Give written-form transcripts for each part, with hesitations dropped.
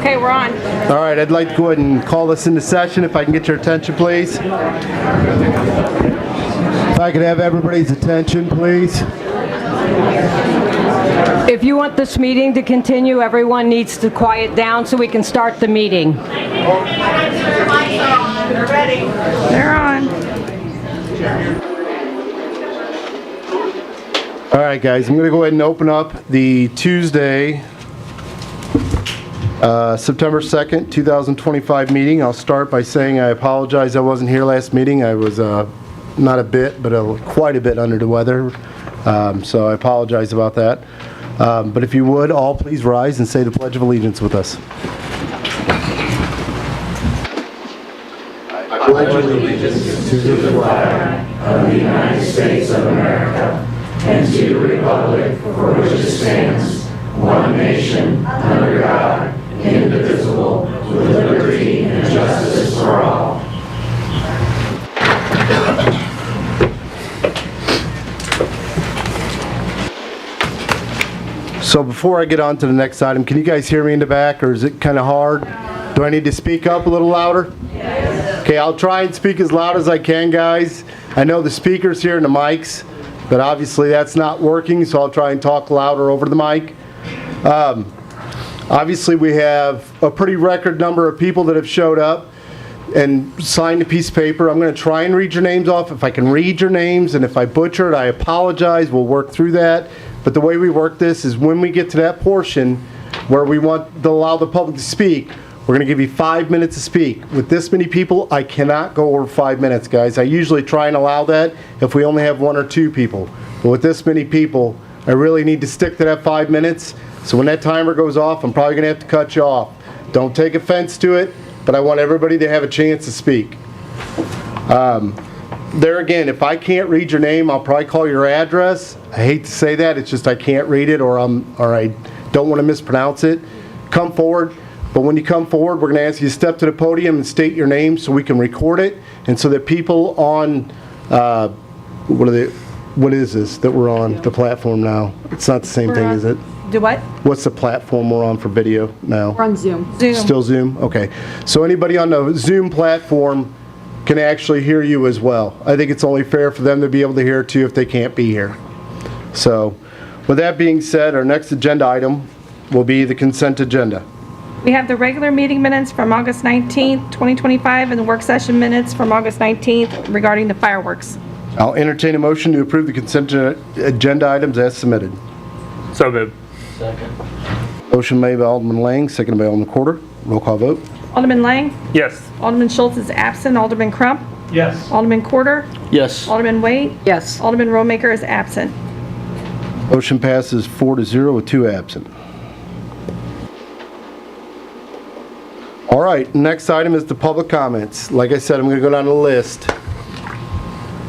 Okay, we're on. All right, I'd like to go ahead and call this into session. If I can get your attention, please. If I could have everybody's attention, please. If you want this meeting to continue, everyone needs to quiet down so we can start the meeting. They're ready. They're on. All right, guys, I'm going to go ahead and open up the Tuesday, September 2nd, 2025 meeting. I'll start by saying I apologize I wasn't here last meeting. I was not a bit, but quite a bit under the weather, so I apologize about that. But if you would, all please rise and say the Pledge of Allegiance with us. I pledge allegiance to the flag of the United States of America and to the republic for which it stands, one nation, under God, indivisible, with liberty and justice for all. So before I get on to the next item, can you guys hear me in the back, or is it kind of hard? Do I need to speak up a little louder? Yes. Okay, I'll try and speak as loud as I can, guys. I know the speakers here and the mics, but obviously that's not working, so I'll try and talk louder over the mic. Obviously we have a pretty record number of people that have showed up and signed a piece of paper. I'm going to try and read your names off. If I can read your names, and if I butcher it, I apologize. We'll work through that. But the way we work this is when we get to that portion where we want to allow the public to speak, we're going to give you 5 minutes to speak. With this many people, I cannot go over 5 minutes, guys. I usually try and allow that if we only have 1 or 2 people. But with this many people, I really need to stick to that 5 minutes. So when that timer goes off, I'm probably going to have to cut you off. Don't take offense to it, but I want everybody to have a chance to speak. There again, if I can't read your name, I'll probably call your address. I hate to say that, it's just I can't read it, or I don't want to mispronounce it. Come forward, but when you come forward, we're going to ask you to step to the podium and state your name so we can record it, and so that people on, what is this that we're on the platform now? It's not the same thing, is it? Do what? What's the platform we're on for video now? We're on Zoom. Still Zoom? Okay. So anybody on the Zoom platform can actually hear you as well. I think it's only fair for them to be able to hear it too if they can't be here. So with that being said, our next agenda item will be the consent agenda. We have the regular meeting minutes from August 19th, 2025, and the work session minutes from August 19th regarding the fireworks. I'll entertain a motion to approve the consent agenda items as submitted. So moved. Second. Motion made by Alderman Lang, seconded by Alderman Corder. Roll call vote. Alderman Lang? Yes. Alderman Schultz is absent. Alderman Crump? Yes. Alderman Corder? Yes. Alderman Waite? Yes. Alderman Romaker is absent. Motion passes 4-0 with 2 absent. All right, next item is the public comments. Like I said, I'm going to go down the list.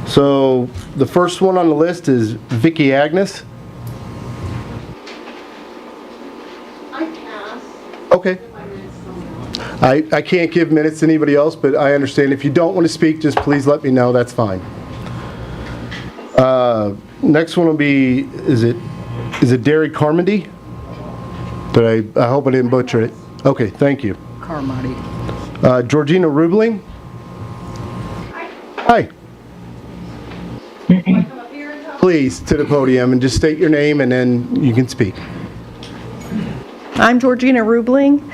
So the first one on the list is Vicki Agnes. I pass. Okay. I can't give minutes to anybody else, but I understand. If you don't want to speak, just please let me know. That's fine. Next one will be, is it Derry Carmody? But I hope I didn't butcher it. Okay, thank you. Carmody. Georgina Rubling. Hi. Please, to the podium and just state your name and then you can speak. I'm Georgina Rubling.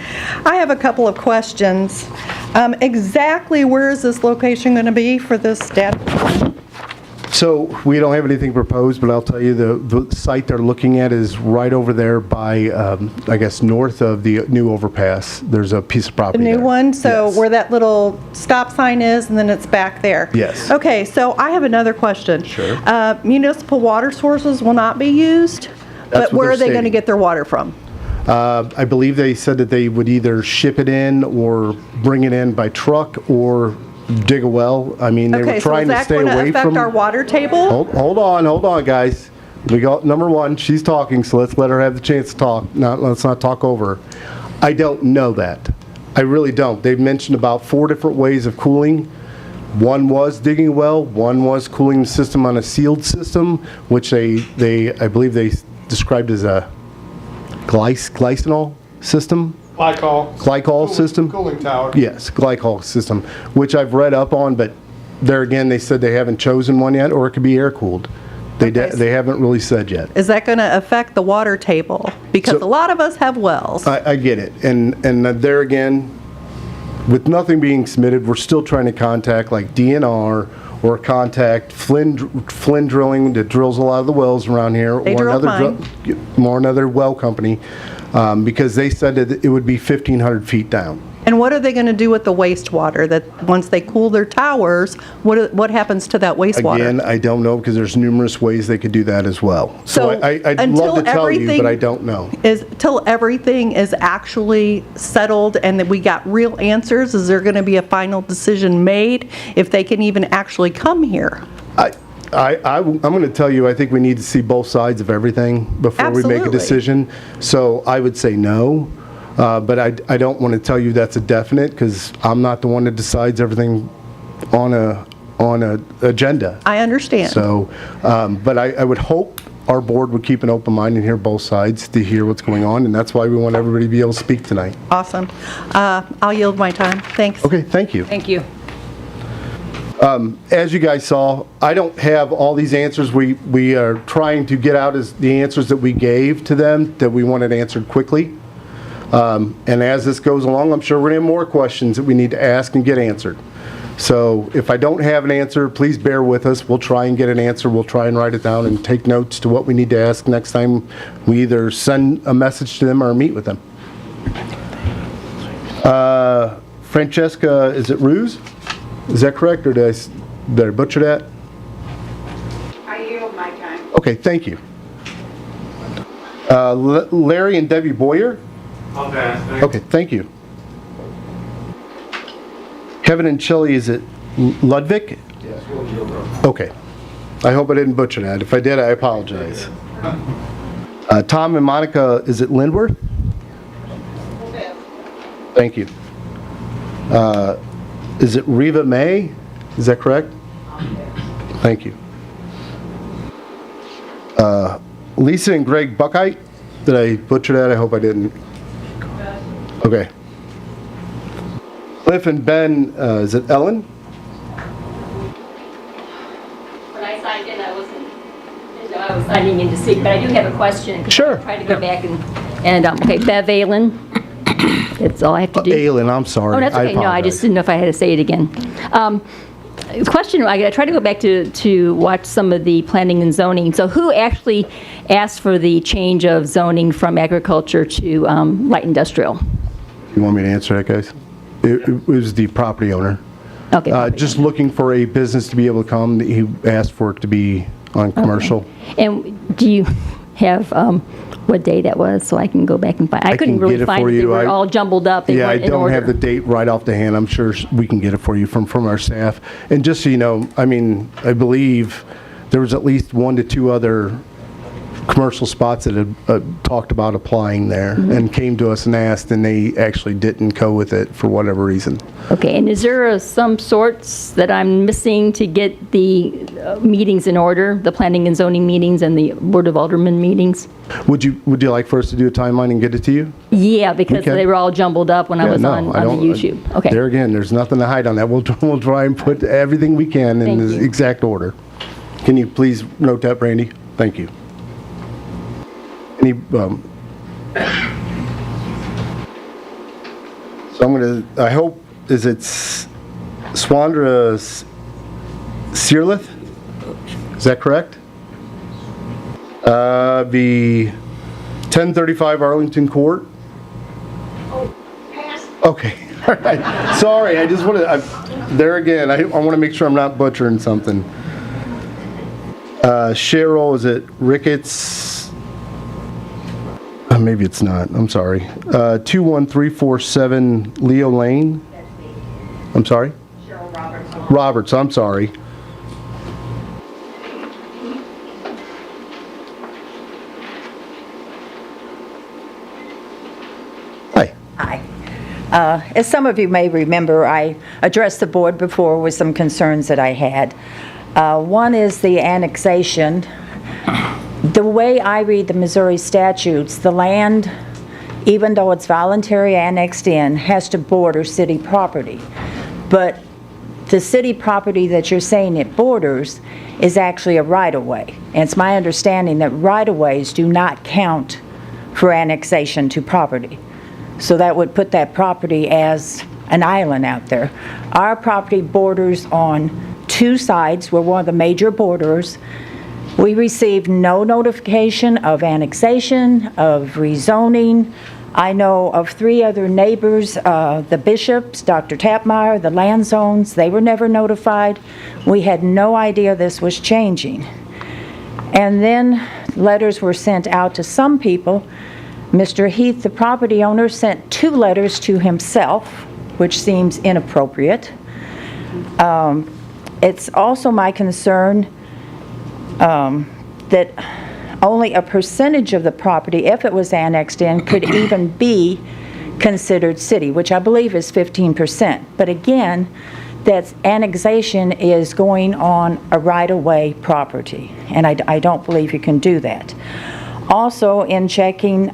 I have a couple of questions. Exactly where is this location going to be for this data? So we don't have anything proposed, but I'll tell you the site they're looking at is right over there by, I guess, north of the new overpass. There's a piece of property The new there. one? So Yes. where that little stop sign is and then it's back there? Yes. Okay, so I have another question. Sure. Municipal water sources will not be used, That's but what where they're are they going to stating. get their water from? I believe they said that they would either ship it in or bring it in by truck or dig a well. I mean, they were Okay, so trying is to that stay going to away affect from... our water table? Hold on, guys. We got number one, she's talking, so let's let her have the chance to talk. Let's not talk over her. I don't know that. I really don't. They've mentioned about 4 different ways of cooling. One was digging a well, one was cooling the system on a sealed system, which I believe they described as a glycinol system. glycol system? Cooling tower. Yes, glycol system, which I've read up on, but there again, they said they haven't chosen one yet, or it could be air-cooled. They haven't really said yet. Is that going to affect the water table? Because So- a lot of us have wells. I get it, and there again, with nothing being submitted, we're still trying to contact like DNR or contact Flynn Drilling that drills a lot of the wells around here, They drilled mine. or another well company, because they said that it would be 1,500 feet down. And what are they going to do with the wastewater, that once they cool their towers, what happens to that wastewater? Again, I don't know, because there's numerous ways they could do that as well. So So I'd until love to tell you, everything but I don't know. Till everything is actually settled and that we got real answers, is there going to be a final decision made if they can even actually come here? I'm going to tell you, I think we need to see both sides of everything before we make a Absolutely. decision. So I would say no, but I don't want to tell you that's a definite, because I'm not the one that decides everything on a agenda. I understand. So, but I would hope our board would keep an open mind and hear both sides to hear what's going on, and that's why we want everybody to be able to speak tonight. Awesome. I'll yield my time. Thanks. Okay, thank you. Thank you. As you guys saw, I don't have all these answers. We are trying to get out as the answers that we gave to them, that we wanted answered quickly. And as this goes along, I'm sure we're going to have more questions that we need to ask and get answered. So if I don't have an answer, please bear with us. We'll try and get an answer. We'll try and write it down and take notes to what we need to ask next time we either send a message to them or meet with them. Francesca, is it Ruse? Is that correct, or did I butcher that? I yield my time. Okay, thank you. Larry and Debbie Boyer? I'll pass. Thanks. Okay, thank you. Kevin and Chili, is it Ludwig? Yes, we'll yield. Okay. I hope I didn't butcher that. If I did, I apologize. Tom and Monica, is it Lindworth? Thank you. Is it Reva May? Is that correct? Thank you. Lisa and Greg Buckheit? Did I butcher that? I hope I didn't. Okay. Cliff and Ben, is it Ellen? When I signed in, I was signing in to speak, but I do have a question. 'Cause Sure. I tried to go back and okay, Bev Allen. That's all I have to do. Aylin, I'm sorry. Oh, that's okay. No, I just didn't know if I had to say it again. The question, I tried to go back to watch some of the planning and zoning. So who actually asked for the change of zoning from agriculture to light industrial? You want me to answer that, guys? It was the property owner. Okay. Just looking for a business to be able to come. He asked for it to be on commercial. And do you have what day that was, so I can go back and find? I couldn't can really get it find for it. They you. were all jumbled up. They Yeah, I weren't in don't have order. the date right off the hand. I'm sure we can get it for you from our staff. And just so you know, I mean, I believe there was at least 1 to 2 other commercial spots that had talked about applying there and came to us and asked, and they actually didn't go with it for whatever reason. Okay, and is there some sorts that I'm missing to get the meetings in order, the planning and zoning meetings and the Board of Alderman meetings? Would you like for us to do a timeline and get it to you? Yeah, because Okay. they were all jumbled up when I Yeah, was no, on I the don't- YouTube. Okay. There again, there's nothing to hide on that. We'll try and put everything we can in Thank the you. exact order. Can you please note that, Brandy? Thank you. Any, so I'm gonna, I hope, is it Swandra Searlith? Is that correct? The 1035 Arlington Court? Pass. Okay, all right. Sorry, I just want to, there again, I want to make sure I'm not butchering something. Cheryl, is it Ricketts? Maybe it's not, I'm sorry. 21347 Leo Lane? I'm sorry? Cheryl Roberts. Roberts, I'm sorry. Hi. Hi. As some of you may remember, I addressed the board before with some concerns that I had. One is the annexation. The way I read the Missouri statutes, the land even though it's voluntary annexed in, has to border city property. But the city property that you're saying it borders is actually a right-of-way. And it's my understanding that right-of-ways do not count for annexation to property. So that would put that property as an island out there. Our property borders on two sides. We're one of the major borderers. We received no notification of annexation, of rezoning. I know of 3 other neighbors, the Bishops, Dr. Tapmeyer, the land zones, they were never notified. We had no idea this was changing. And then letters were sent out to some people. Mr. Heath, the property owner, sent 2 letters to himself, which seems inappropriate. It's also my concern that only a percentage of the property, if it was annexed in, could even be considered city, which I believe is 15%. But again, that annexation is going on a right-of-way property, and I don't believe you can do that. Also, in checking,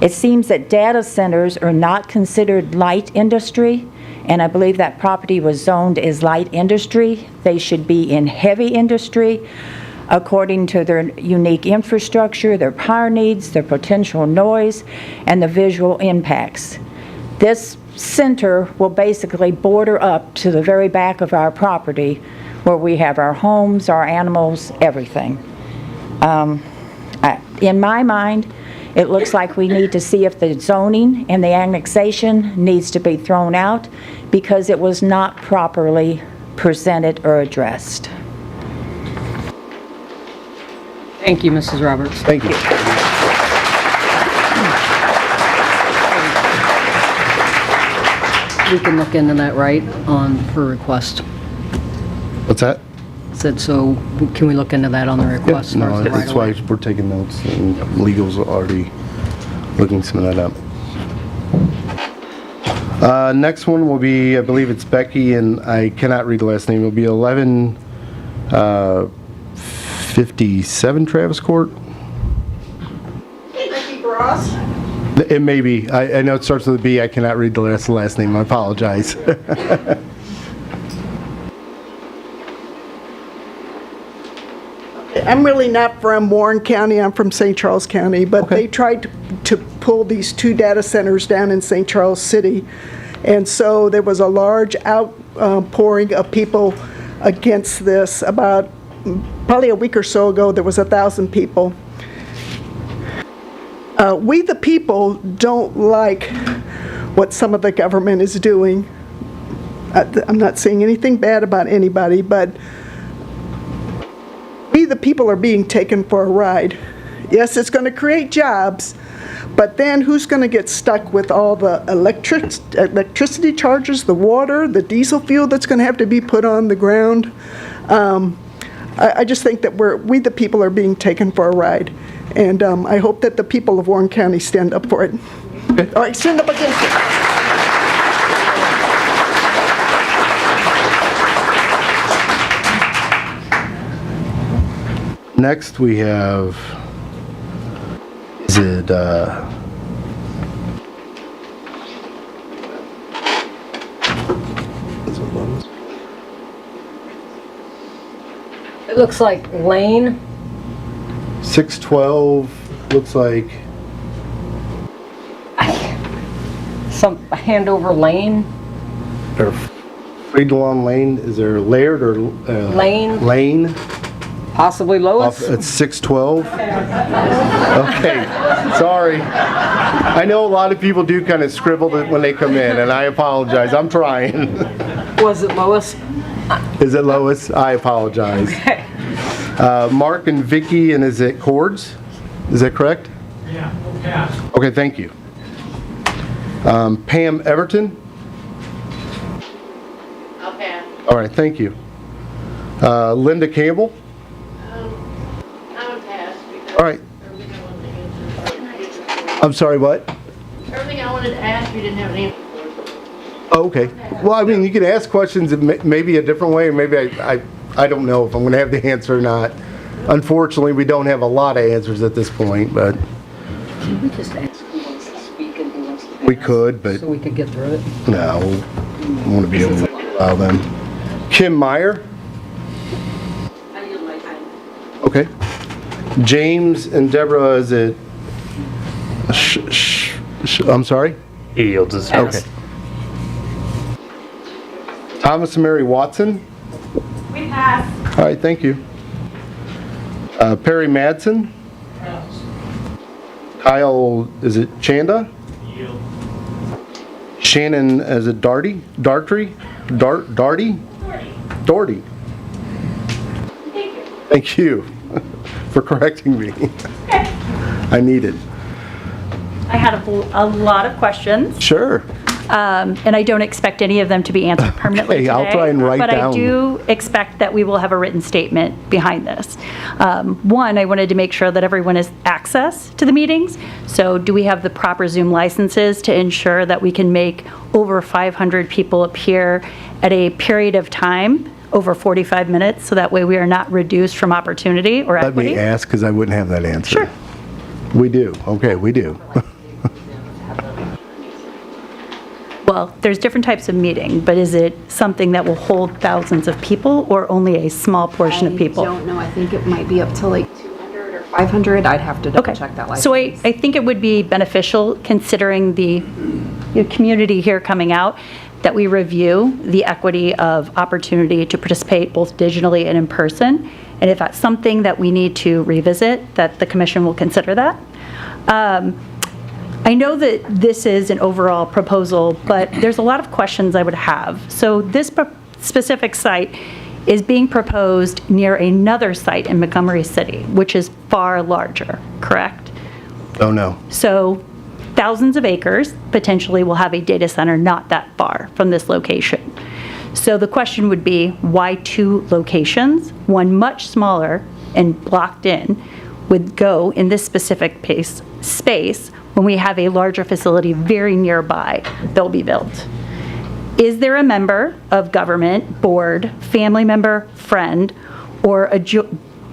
it seems that data centers are not considered light industry, and I believe that property was zoned as light industry. They should be in heavy industry according to their unique infrastructure, their power needs, their potential noise, and the visual impacts. This center will basically border up to the very back of our property where we have our homes, our animals, everything. In my mind, it looks like we need to see if the zoning and the annexation needs to be thrown out because it was not properly presented or addressed. Thank you, Mrs. Roberts. Thank you. We can look into that, right, on her request. What's that? Said, so can we look into that on the request? No, or the that's right-of-way? why we're taking notes, and legal's already looking some of that up. Next one will be, I believe it's Becky, and I cannot read the last name. It'll be 1157 Travis Court. Becky Ross? It may be. I know it starts with a B. I cannot read the last name. I apologize. I'm really not from Warren County, I'm from St. Charles County, but Okay. they tried to pull these 2 data centers down in St. Charles City. And so there was a large outpouring of people against this. About probably a week or so ago, there was 1,000 people. We the people don't like what some of the government is doing. I'm not saying anything bad about anybody, but we the people are being taken for a ride. Yes, it's going to create jobs, but then who's going to get stuck with all the electricity charges, the water, the diesel fuel that's going to have to be put on the ground? I just think that we the people are being taken for a ride, and I hope that the people of Warren County stand up for it. Okay. All right, stand up against it. Next we have, is it, It looks like Lane. 612, looks like, Some Handover Lane. or Friedlawn Lane, is there Laird or? Lane. Lane, Possibly off Lois. at 612. Okay, sorry. I know a lot of people do kind of scribble it when they come in, and I apologize, I'm trying. Was it Lois? Is it Lois? I apologize. Okay. Mark and Vicky, and is it Cords? Is that correct? Yeah, pass. Okay, thank you. Pam Everton? I'll pass. All right, thank you. Linda Campbell? I would pass because All right, everything I wanted to answer. I'm sorry, what? Everything I wanted to ask, you didn't have an answer for. Oh, okay. Well, I mean, you could ask questions in maybe a different way, or maybe I don't know if I'm going to have the answer or not. Unfortunately, we don't have a lot of answers at this point, but Can we just ask for We could, but So we could get through it. no, we want to be able to allow them. Kim Meyer? Okay. James and Deborah, is it? I'm sorry? He yields his Okay. Thomas and Mary Watson? We pass. All right, thank you. Perry Madsen? Kyle, is it Chanda? Yield. Shannon, is it Darty? Darty? Doherty. Thank you for correcting me. I need it. I had a lot of questions, Sure. and I don't expect any of them to be answered permanently Okay, today. I'll try and write But I down. do expect that we will have a written statement behind this. One, I wanted to make sure that everyone has access to the meetings. So do we have the proper Zoom licenses to ensure that we can make over 500 people appear at a period of time over 45 minutes, so that way we are not reduced from opportunity or Let equity? me ask, because I wouldn't have that answer. Sure. We do. Okay, we do. Well, there's different types of meeting, but is it something that will hold thousands of people or only a small portion of people? I don't know. I think it might be up to like 200 or 500. I'd have to double Okay. check that license. So I think it would be beneficial, considering the community here coming out, that we review the equity of opportunity to participate both digitally and in person. And if that's something that we need to revisit, that the commission will consider that. I know that this is an overall proposal, but there's a lot of questions I would have. So this specific site is being proposed near another site in Montgomery City, which is far larger, correct? Oh, no. So thousands of acres potentially will have a data center not that far from this location. So the question would be, why two locations? One much smaller and blocked in would go in this specific space when we have a larger facility very nearby that will be built. Is there a member of government, board, family member, friend, or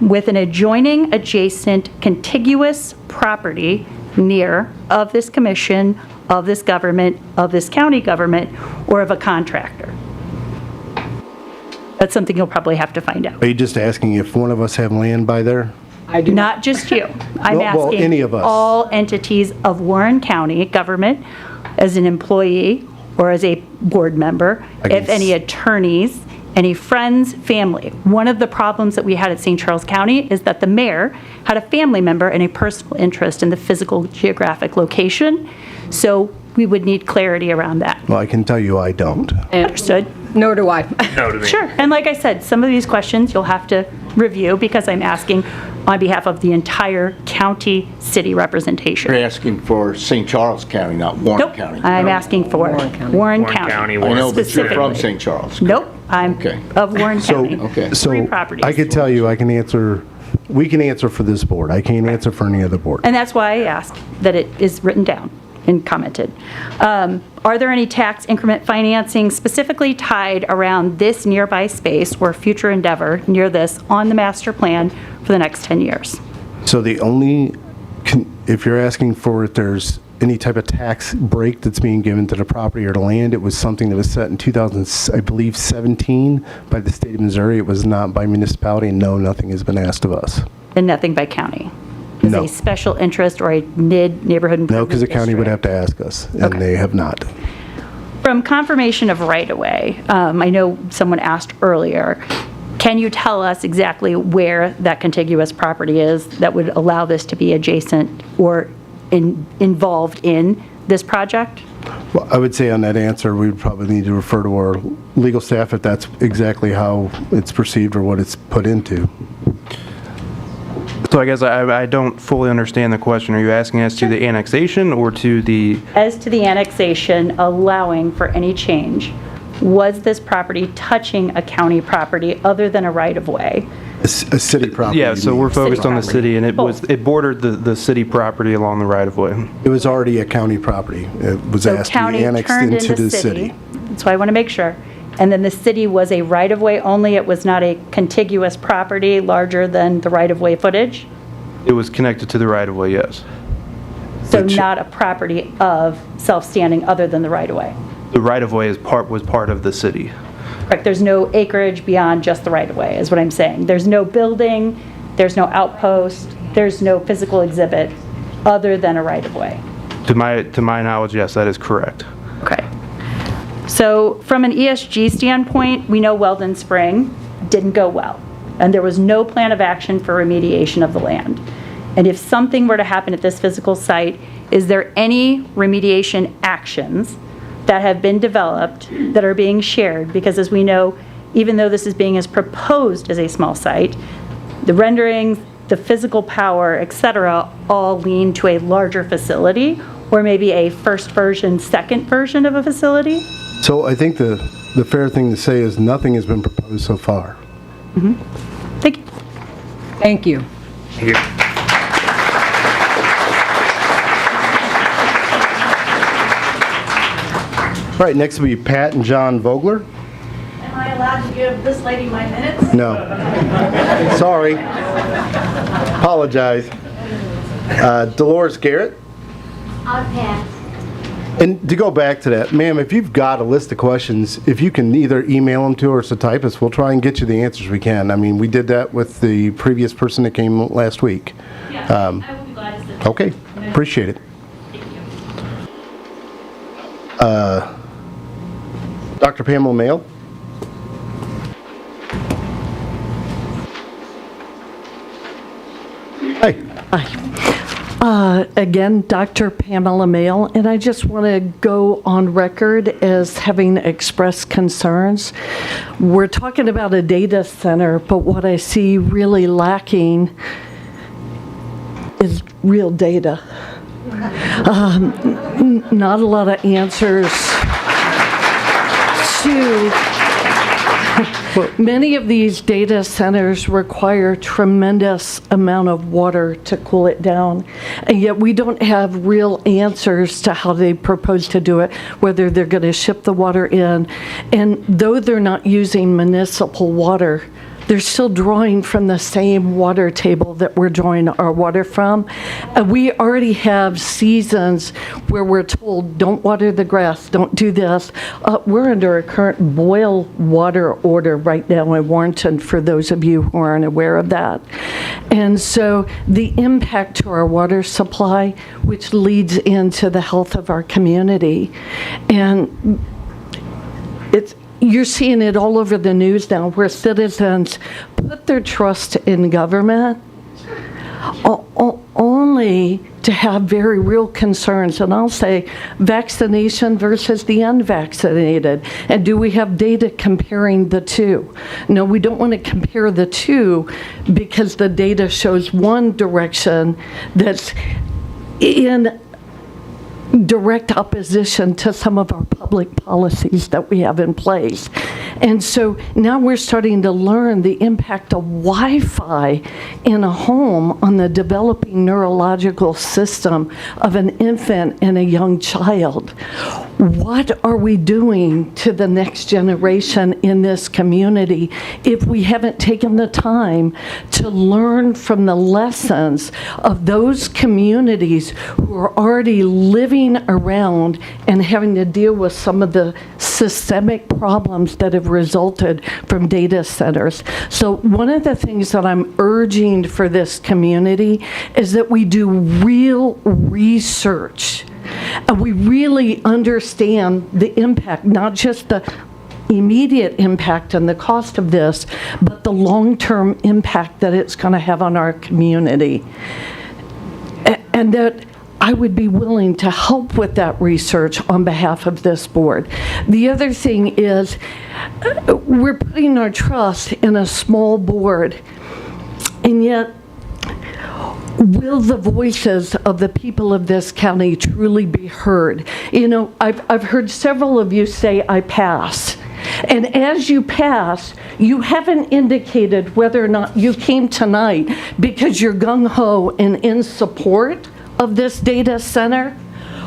with an adjoining, adjacent, contiguous property near of this commission, of this government, of this county government, or of a contractor? That's something you'll probably have to find out. Are you just asking if one of us have land by there? I do Not just you. I'm Well, asking any of us. all entities of Warren County government, as an employee or as a board member, if any attorneys, any friends, family. One of the problems that we had at St. Charles County is that the mayor had a family member and a personal interest in the physical geographic location. So we would need clarity around that. Well, I can tell you I don't. Understood? Nor do I. No to me. Sure. And like I said, some of these questions you'll have to review because I'm asking on behalf of the entire county city representation. You're asking for St. Charles County, not Warren Nope, County. I'm asking for Warren County. I know, but you're from specifically. St. Charles. Nope, I'm Okay. of Warren County. Okay. So Three properties. I could tell you, I can answer, we can answer for this board. I can't answer for any other board. And that's why I asked that it is written down and commented. Are there any tax increment financing specifically tied around this nearby space or future endeavor near this on the master plan for the next 10 years? So the only, if you're asking for if there's any type of tax break that's being given to the property or the land, it was something that was set in 2000, I believe, 17 by the state of Missouri. It was not by municipality, and no, nothing has been asked of us. And nothing by county? Is No. a special interest or a neighborhood improvement No, because the county would have district? to ask us, and Okay. they have not. From confirmation of right-of-way, I know someone asked earlier, can you tell us exactly where that contiguous property is that would allow this to be adjacent or involved in this project? Well, I would say on that answer, we would probably need to refer to our legal staff if that's exactly how it's perceived or what it's put into. So I guess I don't fully understand the question. Are you asking us to the annexation or to the... As to the annexation allowing for any change, was this property touching a county property other than a right-of-way? A city property. Yeah, you so mean. we're focused on the property. city, and it bordered the city property along the right-of-way. It was already a county property. It was So asked to county be annexed turned into into the city. city. That's why I want to make sure. And then the city was a right-of-way only, it was not a contiguous property larger than the right-of-way footage? It was connected to the right-of-way, yes. So not a property of self-standing other than the right-of-way. The right-of-way was part of the city. Correct, there's no acreage beyond just the right-of-way, is what I'm saying. There's no building, there's no outpost, there's no physical exhibit other than a right-of-way. To my knowledge, yes, that is correct. Okay. So from an ESG standpoint, we know Weldon Spring didn't go well, and there was no plan of action for remediation of the land. And if something were to happen at this physical site, is there any remediation actions that have been developed that are being shared? Because as we know, even though this is being as proposed as a small site, the renderings, the physical power, et cetera, all lean to a larger facility, or maybe a first version, second version of a facility? So I think the fair thing to say is nothing has been proposed so far. Thank you. Thank you. All right, next will be Pat and John Vogler. Am I allowed to give this lady my minutes? No. Sorry. Apologize. Dolores Garrett. I'll pass. And to go back to that, ma'am, if you've got a list of questions, if you can either email them to us or type us, we'll try and get you the answers we can. I mean, we did that with the previous person that came last week. Yeah, I will be glad to sit. Okay, appreciate it. Thank you. Dr. Pamela Mail. Hi. Again, Dr. Pamela Mail, and I just want to go on record as having expressed concerns. We're talking about a data center, but what I see really lacking is real data. Not a lot of answers to many of these data centers require tremendous amount of water to cool it down, and yet we don't have real answers to how they propose to do it, whether they're going to ship the water in. And though they're not using municipal water, they're still drawing from the same water table that we're drawing our water from. We already have seasons where we're told, don't water the grass, don't do this. We're under a current boil water order right now in Warrenton, for those of you who aren't aware of that. And so the impact to our water supply, which leads into the health of our community. And you're seeing it all over the news now, where citizens put their trust in government only to have very real concerns. And I'll say vaccination versus the unvaccinated. And do we have data comparing the two? No, we don't want to compare the two, because the data shows one direction that's in direct opposition to some of our public policies that we have in place. And so now we're starting to learn the impact of Wi-Fi in a home on the developing neurological system of an infant and a young child. What are we doing to the next generation in this community if we haven't taken the time to learn from the lessons of those communities who are already living around and having to deal with some of the systemic problems that have resulted from data centers? So one of the things that I'm urging for this community is that we do real research. And we really understand the impact, not just the immediate impact and the cost of this, but the long-term impact that it's going to have on our community. And that I would be willing to help with that research on behalf of this board. The other thing is, we're putting our trust in a small board, and yet, will the voices of the people of this county truly be heard? You know, I've heard several of you say, I pass. And as you pass, you haven't indicated whether or not you came tonight because you're gung-ho and in support of this data center,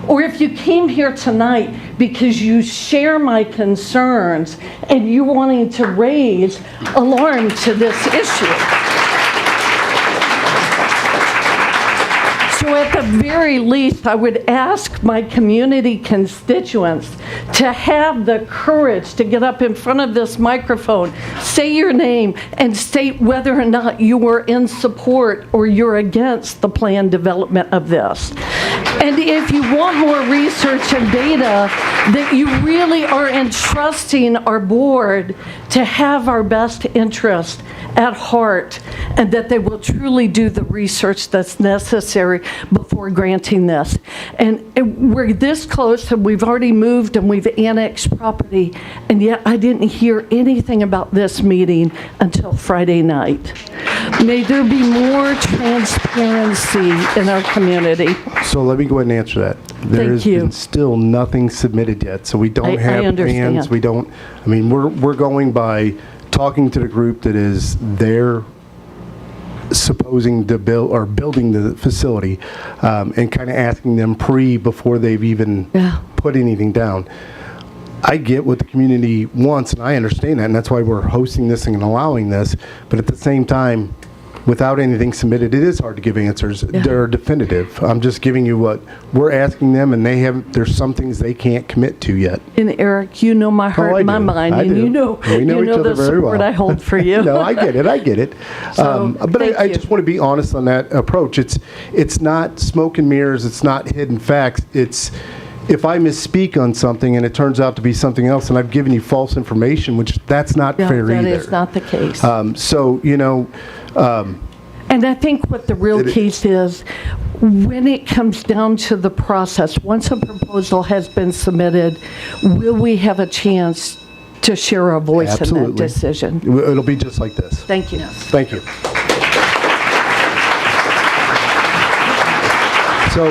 or if you came here tonight because you share my concerns and you wanting to raise alarm to this issue. So at the very least, I would ask my community constituents to have the courage to get up in front of this microphone, say your name, and state whether or not you are in support or you're against the planned development of this. And if you want more research and data, that you really are entrusting our board to have our best interest at heart, and that they will truly do the research that's necessary before granting this. And we're this close, and we've already moved and we've annexed property, and yet I didn't hear anything about this meeting until Friday night. May there be more transparency in our community. So let me go ahead and answer that. There has been still nothing submitted yet, so we don't have plans. We don't, I mean, we're going by talking to the group that is there supposing to build or building the facility, and kind of asking them before they've even put anything down. I get what the community wants, and I understand that, and that's why we're hosting this and allowing this, but at the same time, without anything submitted, it is hard to give answers. They're definitive. I'm just giving you what we're asking them, and there's some things they can't commit to yet. And Eric, you know my heart and my mind, and you know the support I hold for you. No, I get it. But I just want to be honest on that approach. It's not smoke and mirrors. It's not hidden facts. It's if I misspeak on something and it turns out to be something else, and I've given you false information, which that's not fair either. That is not the case. So, you know. And I think what the real case is, when it comes down to the process, once a proposal has been submitted, will we have a chance to share our voice in that decision? It'll be just like this. Thank you. Thank you. So,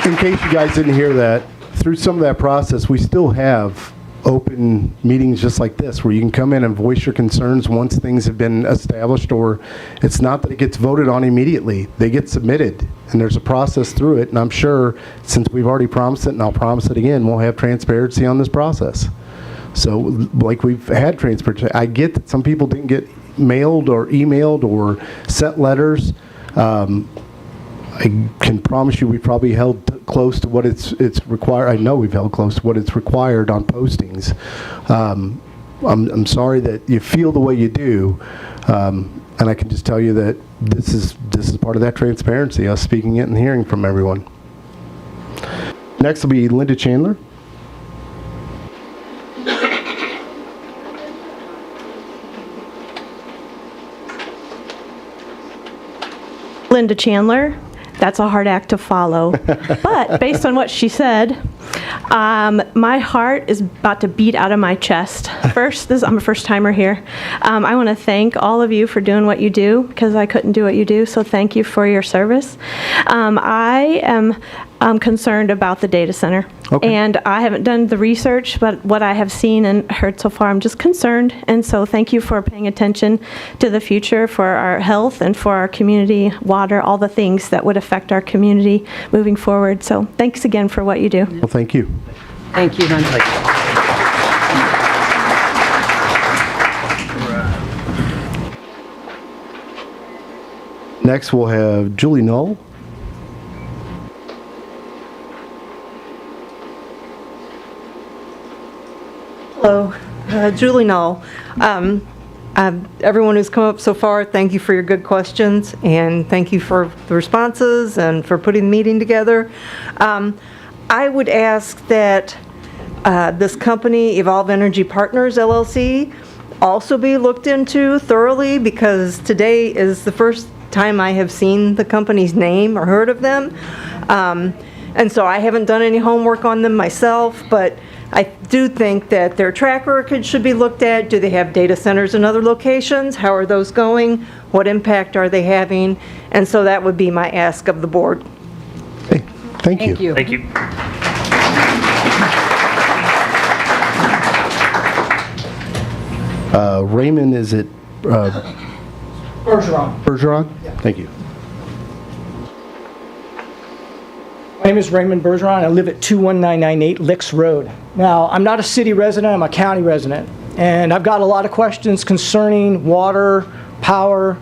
in case you guys didn't hear that, through some of that process, we still have open meetings just like this, where you can come in and voice your concerns once things have been established, or it's not that it gets voted on immediately. They get submitted, and there's a process through it, and I'm sure, since we've already promised it, and I'll promise it again, we'll have transparency on this process. So, like we've had transparency. I get that some people didn't get mailed or emailed or sent letters. I can promise you we probably held close to what it's required. I know we've held close to what it's required on postings. I'm sorry that you feel the way you do, and I can just tell you that this is part of that transparency, us speaking it and hearing from everyone. Next will be Linda Chandler. Linda Chandler. That's a hard act to follow. But based on what she said, my heart is about to beat out of my chest. First, I'm a first-timer here. I want to thank all of you for doing what you do, because I couldn't do what you do, so thank you for your service. I am concerned about the data center. Okay. And I haven't done the research, but what I have seen and heard so far, I'm just concerned. And so thank you for paying attention to the future for our health and for our community, water, all the things that would affect our community moving forward. So thanks again for what you do. Well, thank you. Thank you, hon. Next, we'll have Julie Knoll. Hello, Julie Knoll. Everyone who's come up so far, thank you for your good questions, and thank you for the responses and for putting the meeting together. I would ask that this company, Evolve Energy Partners, LLC, also be looked into thoroughly, because today is the first time I have seen the company's name or heard of them. And so I haven't done any homework on them myself, but I do think that their track record should be looked at. Do they have data centers in other locations? How are those going? What impact are they having? And so that would be my ask of the board. Hey, thank you. Thank you. Raymond, is it Bergeron. Bergeron? Yeah. Thank you. My name is Raymond Bergeron. I live at 21998 Licks Road. Now, I'm not a city resident, I'm a county resident. And I've got a lot of questions concerning water, power,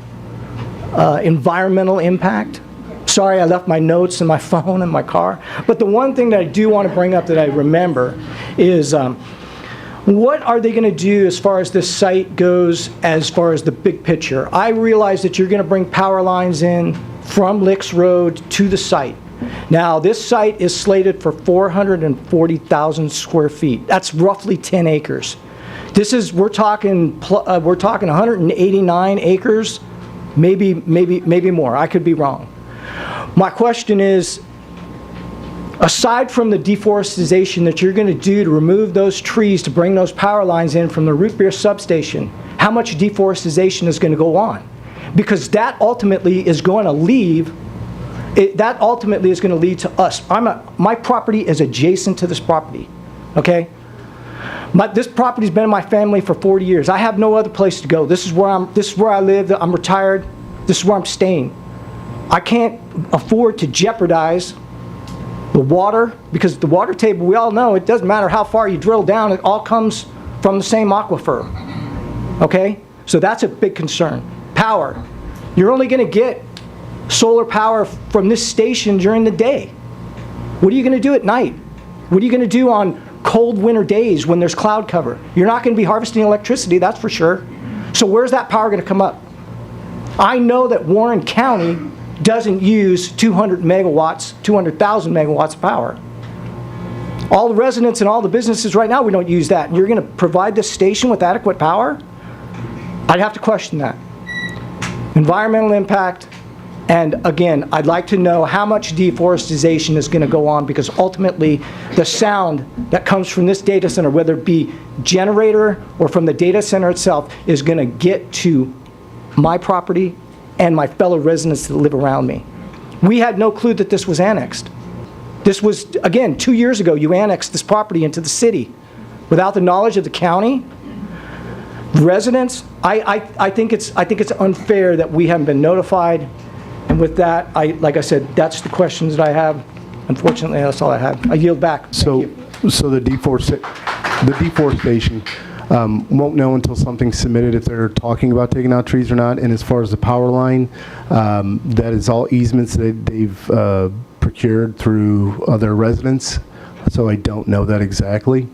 environmental impact. sorry, I left my notes in my phone in my car. But the one thing that I do want to bring up that I remember is what are they going to do as far as this site goes, as far as the big picture? I realize that you're going to bring power lines in from Licks Road to the site. Now, this site is slated for 440,000 square feet. That's roughly 10 acres. We're talking 189 acres, maybe more. I could be wrong. My question is, aside from the deforestation that you're going to do to remove those trees to bring those power lines in from the root beer substation, how much deforestation is going to go on? Because that ultimately is going to lead to us. My property is adjacent to this property, okay? This property's been in my family for 40 years. I have no other place to go. This is where I live. I'm retired. This is where I'm staying. I can't afford to jeopardize the water, because the water table, we all know, it doesn't matter how far you drill down, it all comes from the same aquifer, okay? So that's a big concern. Power. You're only going to get solar power from this station during the day. What are you going to do at night? What are you going to do on cold winter days when there's cloud cover? You're not going to be harvesting electricity, that's for sure. So where's that power going to come up? I know that Warren County doesn't use 200,000 megawatts of power. All the residents and all the businesses right now, we don't use that. And you're going to provide this station with adequate power? I'd have to question that. Environmental impact, and again, I'd like to know how much deforestation is going to go on, because ultimately the sound that comes from this data center, whether it be generator or from the data center itself, is going to get to my property and my fellow residents that live around me. We had no clue that this was annexed. This was, again, 2 years ago, you annexed this property into the city without the knowledge of the county. Residents, I think it's unfair that we haven't been notified. And with that, like I said, that's the questions that I have. Unfortunately, that's all I have. I yield back. So the deforestation, won't know until something's submitted if they're talking about taking out trees or not. And as far as the power line, that is all easements that they've procured through other residents. So I don't know that exactly.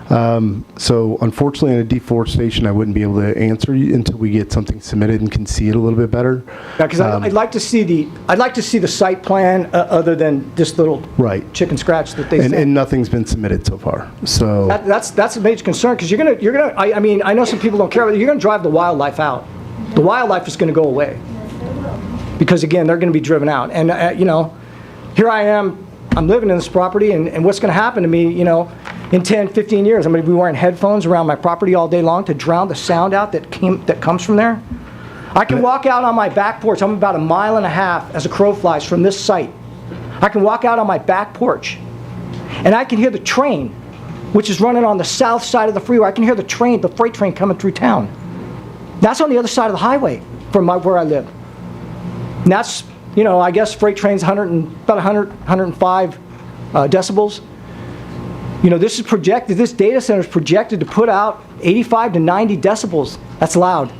So unfortunately, on a deforestation, I wouldn't be able to answer you until we get something submitted and can see it a little bit better. Yeah, because I'd like to see the site plan other than this little chicken scratch that they sent. And nothing's been submitted so far. So that's a major concern, because I mean, I know some people don't care, but you're gonna drive the wildlife out. The wildlife is gonna go away, because again, they're gonna be driven out. And you know, here I am. I'm living in this property, and what's going to happen to me, you know, in 10, 15 years? I'm going to be wearing headphones around my property all day long to drown the sound out that comes from there. I can walk out on my back porch. I'm about 1.5 miles as a crow flies from this site. I can walk out on my back porch, and I can hear the train, which is running on the south side of the freeway. I can hear the freight train coming through town. That's on the other side of the highway from where I live. And that's, you know, I guess freight train's about 105 decibels. You know, this data center is projected to put out 85 to 90 decibels. That's loud.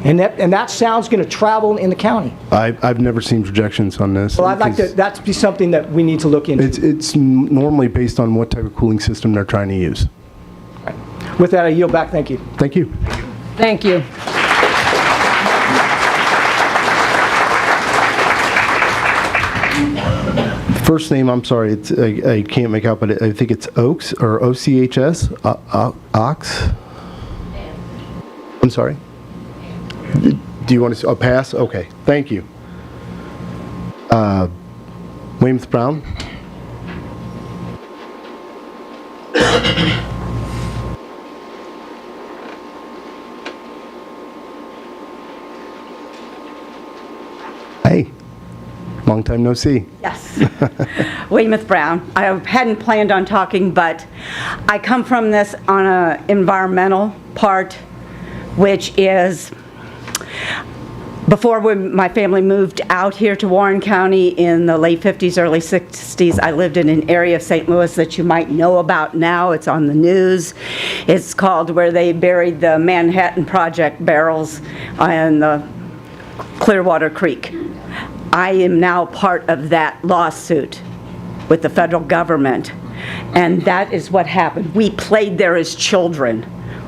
And that sound's going to travel in the county. I've never seen projections on this. Well, I'd like that to be something that we need to look into. It's normally based on what type of cooling system they're trying to use. Right. With that, I yield back. Thank you. Thank you. Thank you. First name, I'm sorry, I can't make out, but I think it's Oaks or OCHS. Ox. I'm sorry. Do you want to pass? Okay, thank you. Weymouth Brown. Hey. Long time no see. Yes. Weymouth Brown. I hadn't planned on talking, but I come from this on an environmental part, which is before my family moved out here to Warren County in the late 50s, early 60s, I lived in an area of St. Louis that you might know about now. It's on the news. It's called where they buried the Manhattan Project barrels in the Clearwater Creek. I am now part of that lawsuit with the federal government, and that is what happened. We played there as children.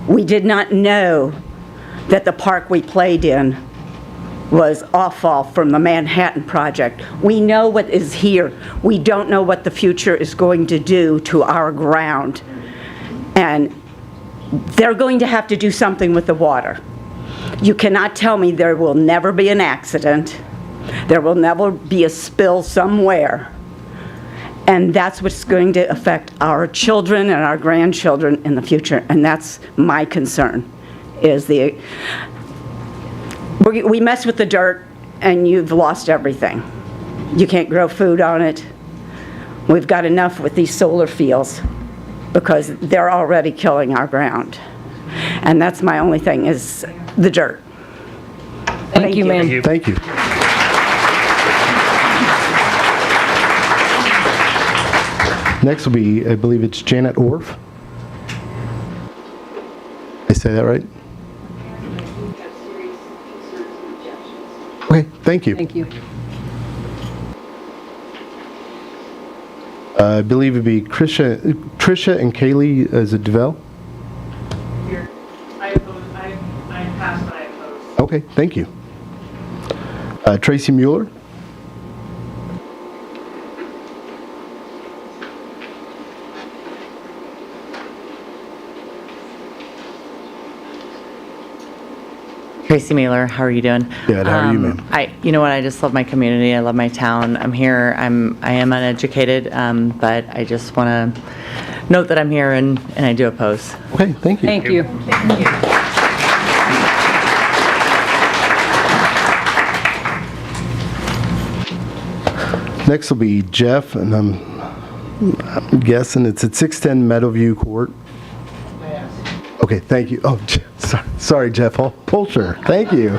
We did not know that the park we played in was awful from the Manhattan Project. We know what is here. We don't know what the future is going to do to our ground. And they're going to have to do something with the water. You cannot tell me there will never be an accident. There will never be a spill somewhere. And that's what's going to affect our children and our grandchildren in the future. And that's my concern, is we mess with the dirt and you've lost everything. You can't grow food on it. We've got enough with these solar fields because they're already killing our ground. And that's my only thing, is the dirt. Thank you, ma'am. Thank you. Next will be, I believe it's Janet Orff. I say that right? Okay, thank you. Thank you. I believe it'd be Tricia and Kaylee as a DeVell. Here. I oppose. I pass, but I oppose. Okay, thank you. Tracy Mueller. Tracy Mueller, how are you doing? Good, how are you, ma'am? You know what, I just love my community, I love my town. I'm here, I am uneducated, but I just want to note that I'm here and I do oppose. Okay, thank you. Thank you. Next will be Jeff, and I'm guessing it's at 610 Meadowview Court. Okay, thank you. Oh, sorry, Jeff Polsher. Thank you.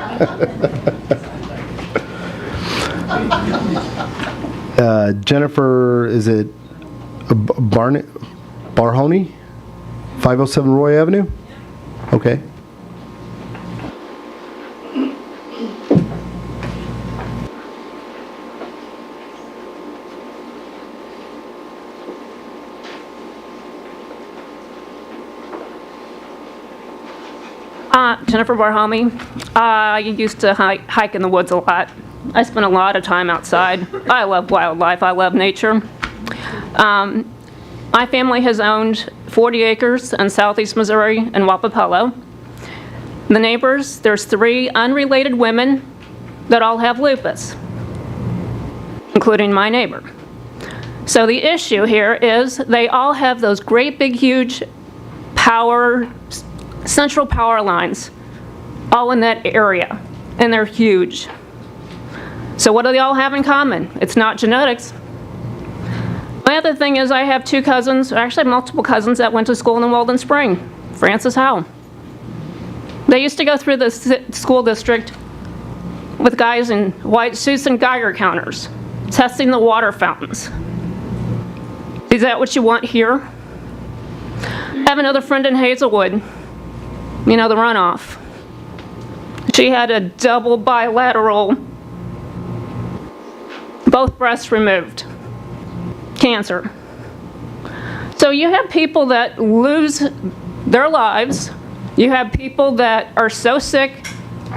Jennifer, is it Barhoney? 507 Roy Avenue? Okay. Jennifer Barhami. I used to hike in the woods a lot. I spent a lot of time outside. I love wildlife. I love nature. My family has owned 40 acres in southeast Missouri and Wapapello. The neighbors, there's 3 unrelated women that all have lupus, including my neighbor. So the issue here is they all have those great big huge central power lines all in that area, and they're huge. So what do they all have in common? It's not genetics. My other thing is I have 2 cousins, or actually multiple cousins that went to school in Walden Spring. Francis Howe. They used to go through the school district with guys in white suits and Geiger counters, testing the water fountains. Is that what you want here? I have another friend in Hazelwood, you know, the runoff. She had a double bilateral, both breasts removed, cancer. So you have people that lose their lives. You have people that are so sick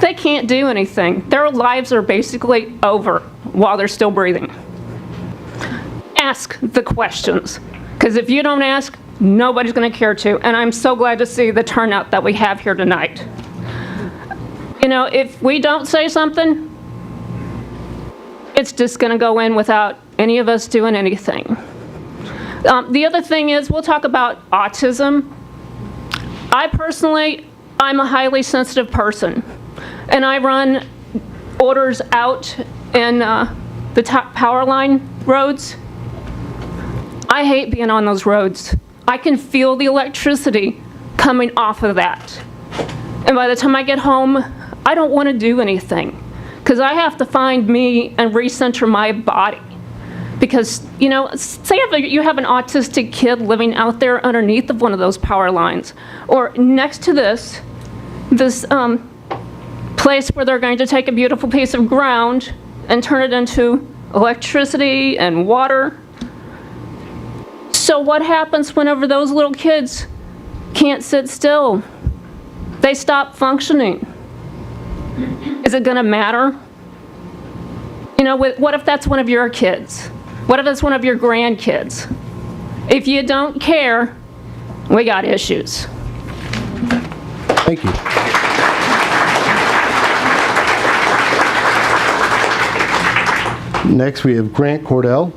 they can't do anything. Their lives are basically over while they're still breathing. Ask the questions, because if you don't ask, nobody's going to care to. And I'm so glad to see the turnout that we have here tonight. You know, if we don't say something, it's just going to go in without any of us doing anything. The other thing is, we'll talk about autism. I'm a highly sensitive person, and I run orders out in the top power line roads. I hate being on those roads. I can feel the electricity coming off of that. And by the time I get home, I don't want to do anything, because I have to find me and recenter my body. Because, you know, say if you have an autistic kid living out there underneath of one of those power lines, or next to this place where they're going to take a beautiful piece of ground and turn it into electricity and water. So what happens whenever those little kids can't sit still? They stop functioning. Is it going to matter? You know, what if that's one of your kids? What if it's one of your grandkids? If you don't care, we got issues. Thank you. Next, we have Grant Cordell.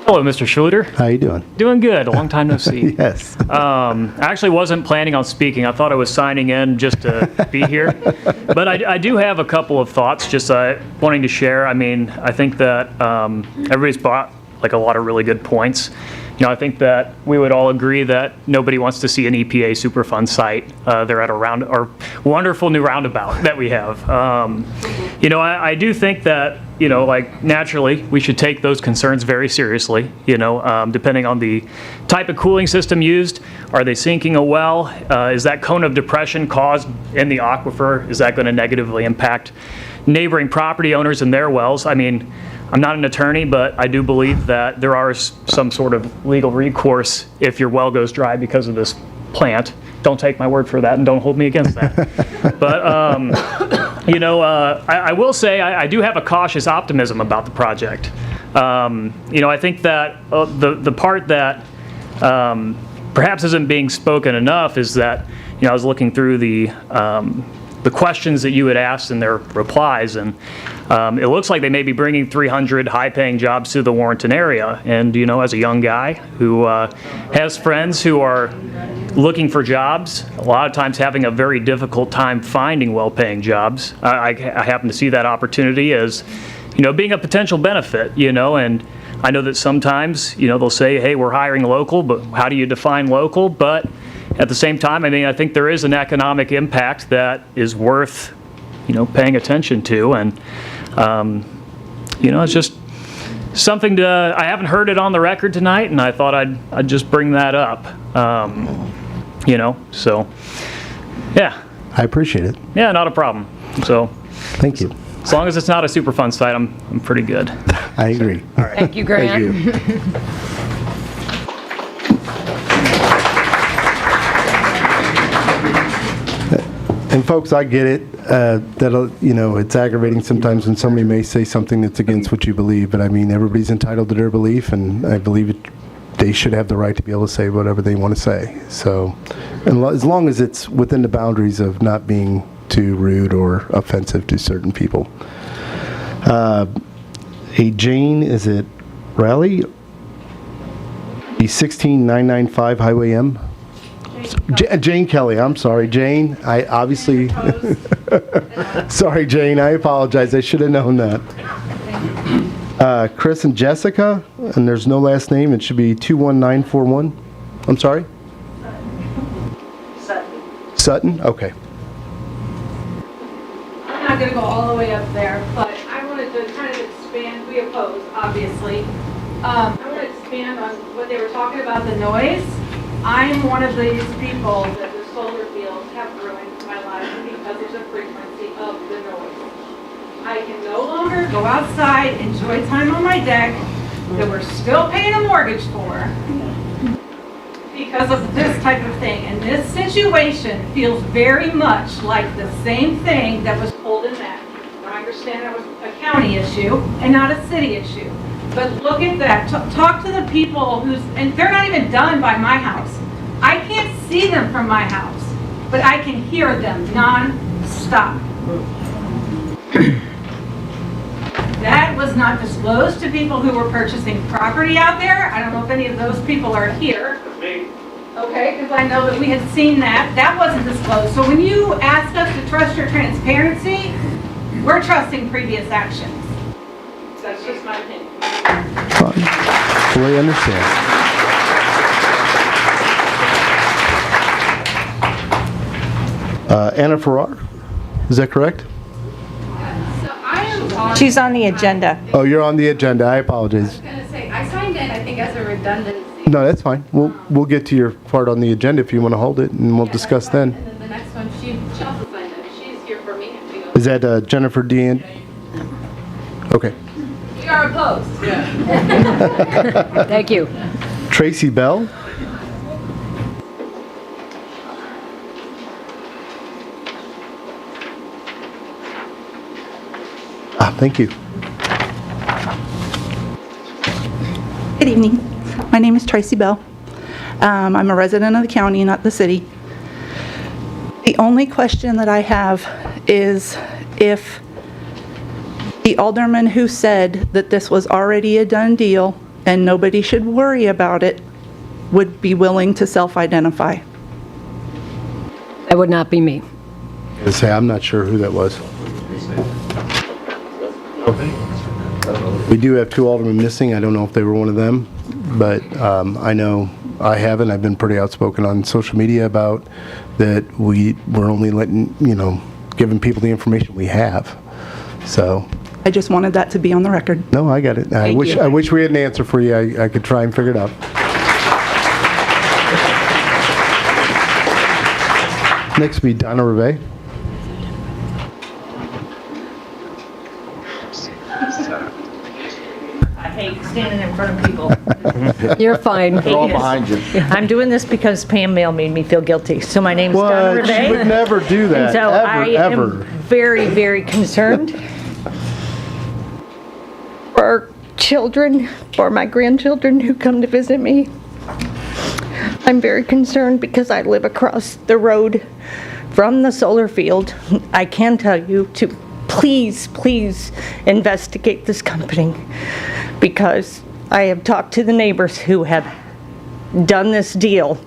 Hello, Mr. Schluter. How you doing? Doing good. A long time no see. Yes. I actually wasn't planning on speaking. I thought I was signing in just to be here. But I do have a couple of thoughts just wanting to share. I mean, I think that everybody's brought like a lot of really good points. You know, I think that we would all agree that nobody wants to see an EPA Superfund site. They're at our wonderful new roundabout that we have. You know, I do think that, you know, like naturally we should take those concerns very seriously, you know, depending on the type of cooling system used. Are they sinking a well? Is that cone of depression caused in the aquifer? Is that going to negatively impact neighboring property owners and their wells? I mean, I'm not an attorney, but I do believe that there are some sort of legal recourse if your well goes dry because of this plant. Don't take my word for that and don't hold me against that. But, you know, I will say I do have a cautious optimism about the project. You know, I think that the part that perhaps isn't being spoken enough is that, you know, I was looking through the questions that you had asked in their replies, and it looks like they may be bringing 300 high-paying jobs to the Warrenton area. And, you know, as a young guy who has friends who are looking for jobs, a lot of times having a very difficult time finding well-paying jobs, I happen to see that opportunity as, you know, being a potential benefit, you know. And I know that sometimes, you know, they'll say, hey, we're hiring local, but how do you define local? But at the same time, I mean, I think there is an economic impact that is worth, you know, paying attention to. And, you know, it's just something I haven't heard it on the record tonight, and I thought I'd just bring that up. You know, so, yeah. I appreciate it. Yeah, not a problem. So. Thank you. As long as it's not a Superfund site, I'm pretty good. I agree. All right. Thank you, Grant. Thank you. And folks, I get it, that, you know, it's aggravating sometimes when somebody may say something that's against what you believe, but I mean, everybody's entitled to their belief, and I believe they should have the right to be able to say whatever they want to say. So, and as long as it's within the boundaries of not being too rude or offensive to certain people. A Jane, is it Raleigh? The 16995 Highway M? Jane Kelly, I'm sorry, Jane. I obviously, sorry, Jane, I apologize. I should have known that. Chris and Jessica, and there's no last name. It should be 21941. I'm sorry? Sutton? Okay. I'm not going to go all the way up there, but I wanted to kind of expand. We oppose, obviously. I want to expand on what they were talking about, the noise. I'm one of these people that the solar fields have ruined my life because there's a frequency of the noise. I can no longer go outside, enjoy time on my deck that we're still paying a mortgage for because of this type of thing. And this situation feels very much like the same thing that was pulled in that. Now, I understand that was a county issue and not a city issue. But look at that. Talk to the people and they're not even done by my house. I can't see them from my house, but I can hear them non-stop. That was not disclosed to people who were purchasing property out there. I don't know if any of those people are here. Me. Okay, because I know that we had seen that. That wasn't disclosed. So when you ask us to trust your transparency, we're trusting previous actions. That's just my opinion. Fine. Fully understand. Anna Farrar, is that correct? So I She's on the agenda. Oh, you're on the agenda. I apologize. gonna say, I signed in, I think, as a redundancy. No, that's fine. We'll get to your part on the agenda if you want to hold it, and we'll discuss then. And then the next one, she also signed in. She's here for me. Is that Jennifer Dean? Okay. We are opposed. Thank you. Tracy Bell? Thank you. Good evening. My name is Tracy Bell. I'm a resident of the county, not the city. The only question that I have is if the alderman who said that this was already a done deal and nobody should worry about it would be willing to self-identify. That would not be me. I say I'm not sure who that was. We do have 2 aldermen missing. I don't know if they were one of them, but I know I haven't. I've been pretty outspoken on social media about that we're only letting, giving people the information we have. So. I just wanted that to be on the record. No, I got it. I wish we had an answer for you. I could try and figure it out. Next will be Donna Reve. I hate standing in front of people. You're fine. They're all behind you. I'm doing this because Pam Mail made me feel guilty. So my name's Donna What? Reve. She would never do that. And so I ever. am very, very concerned For our children, for my grandchildren who come to visit me. I'm very concerned because I live across the road from the solar field. I can tell you to please investigate this company, because I have talked to the neighbors who have done this deal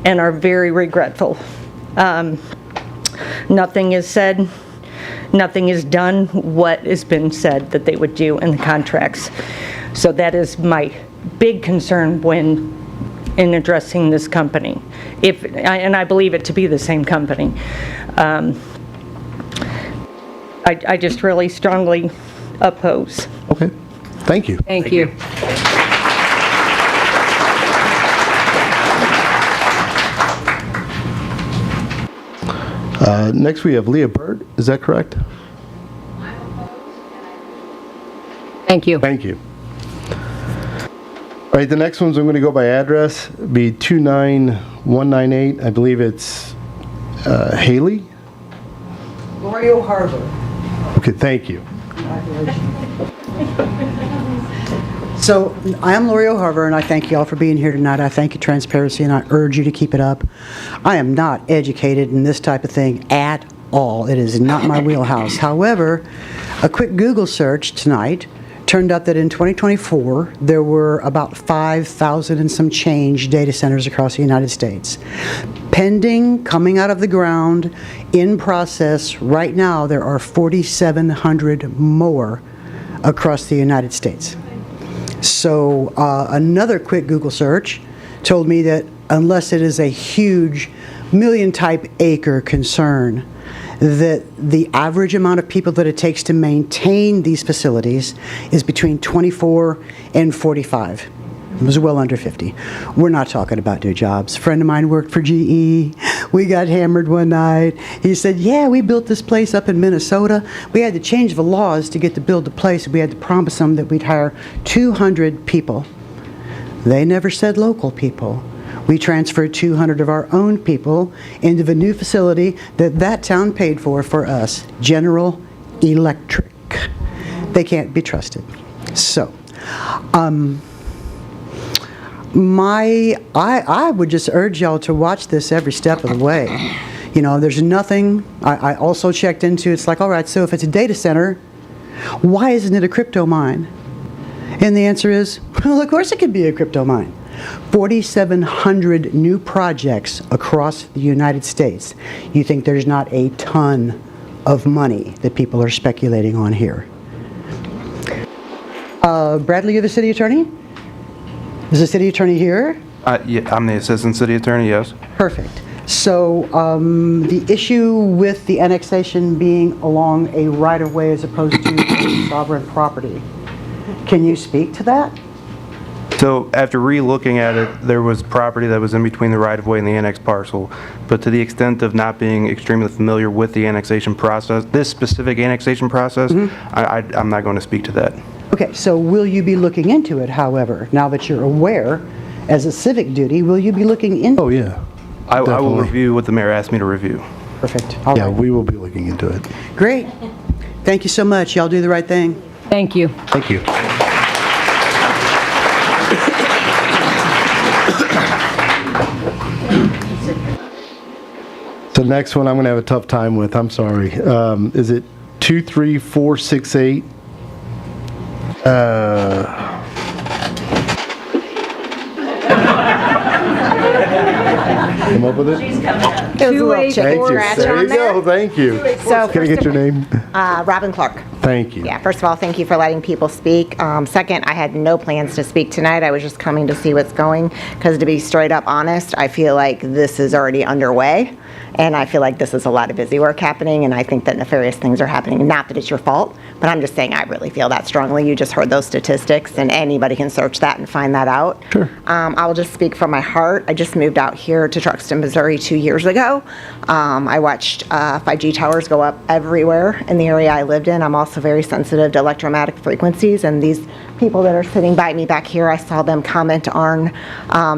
and are very regretful. Nothing is said, nothing is done what has been said that they would do in the contracts. So that is my big concern in addressing this company, and I believe it to be the same company. I just really strongly oppose. Okay. Thank you. Thank you. Next we have Leah Bird. Is that correct? Thank you. Thank you. All right, the next ones I'm going to go by address. Be 29198. I believe it's Haley. L'Oreal Harbor. Okay, thank you. So I am L'Oreal Harbor, and I thank you all for being here tonight. I thank you, Transparency, and I urge you to keep it up. I am not educated in this type of thing at all. It is not my wheelhouse. However, a quick Google search tonight turned out that in 2024, there were about 5,000 and some change data centers across the United States. Pending, coming out of the ground, in process, right now there are 4,700 more across the United States. So another quick Google search told me that unless it is a huge million-type acre concern, that the average amount of people that it takes to maintain these facilities is between 24 and 45. It was well under 50. We're not talking about new jobs. A friend of mine worked for GE. We got hammered one night. He said, yeah, we built this place up in Minnesota. We had to change the laws to get to build the place. We had to promise them that we'd hire 200 people. They never said local people. We transferred 200 of our own people into the new facility that town paid for us, General Electric. They can't be trusted. So, I would just urge y'all to watch this every step of the way. You know, there's nothing, I also checked into, it's like, all right, so if it's a data center, why isn't it a crypto mine? And the answer is, well, of course it could be a crypto mine. 4,700 new projects across the United States. You think there's not a ton of money that people are speculating on here? Bradley, you're the city attorney? Is the city attorney here? Yeah, I'm the assistant city attorney, yes. Perfect. So the issue with the annexation being along a right-of-way as opposed to sovereign property, can you speak to that? So after re-looking at it, there was property that was in between the right-of-way and the annex parcel. But to the extent of not being extremely familiar with the annexation process, this specific annexation process, I'm not going to speak to that. Okay, so will you be looking into it, however, now that you're aware, as a civic duty, will you be looking into it? Oh, yeah. I will Definitely. review what the mayor asked me to review. Perfect. Yeah, we will be looking into it. Great. Thank you so much. Y'all do the right thing. Thank you. Thank you. The next one I'm going to have a tough time with. I'm sorry. Is it 23468? Come up with it? There was a little chicken Thank you. scratch There on you there. go. Thank you. So Can I get your name? Robin Clark. Thank you. Yeah, first of all, thank you for letting people speak. Second, I had no plans to speak tonight. I was just coming to see what's going, because to be straight up honest, I feel like this is already underway, and I feel like this is a lot of busy work happening, and I think that nefarious things are happening. Not that it's your fault, but I'm just saying I really feel that strongly. You just heard those statistics, and anybody can search that and find that out. Sure. I will just speak from my heart. I just moved out here to Truxton, Missouri 2 years ago. I watched 5G towers go up everywhere in the area I lived in. I'm also very sensitive to electromagnetic frequencies, and these people that are sitting by me back here, I saw them comment on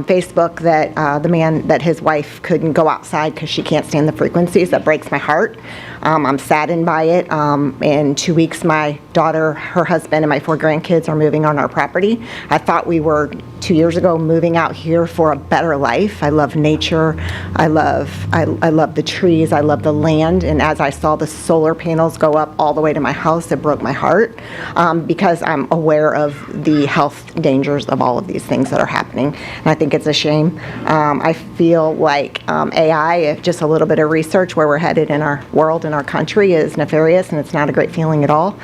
Facebook that the man, that his wife couldn't go outside because she can't stand the frequencies. That breaks my heart. I'm saddened by it. In 2 weeks, my daughter, her husband, and my 4 grandkids are moving on our property. I thought we were 2 years ago moving out here for a better life. I love nature. I love the trees. I love the land. And as I saw the solar panels go up all the way to my house, it broke my heart because I'm aware of the health dangers of all of these things that are happening. And I think it's a shame. I feel like AI, if just a little bit of research where we're headed in our world, in our country, is nefarious, and it's not a great feeling at all.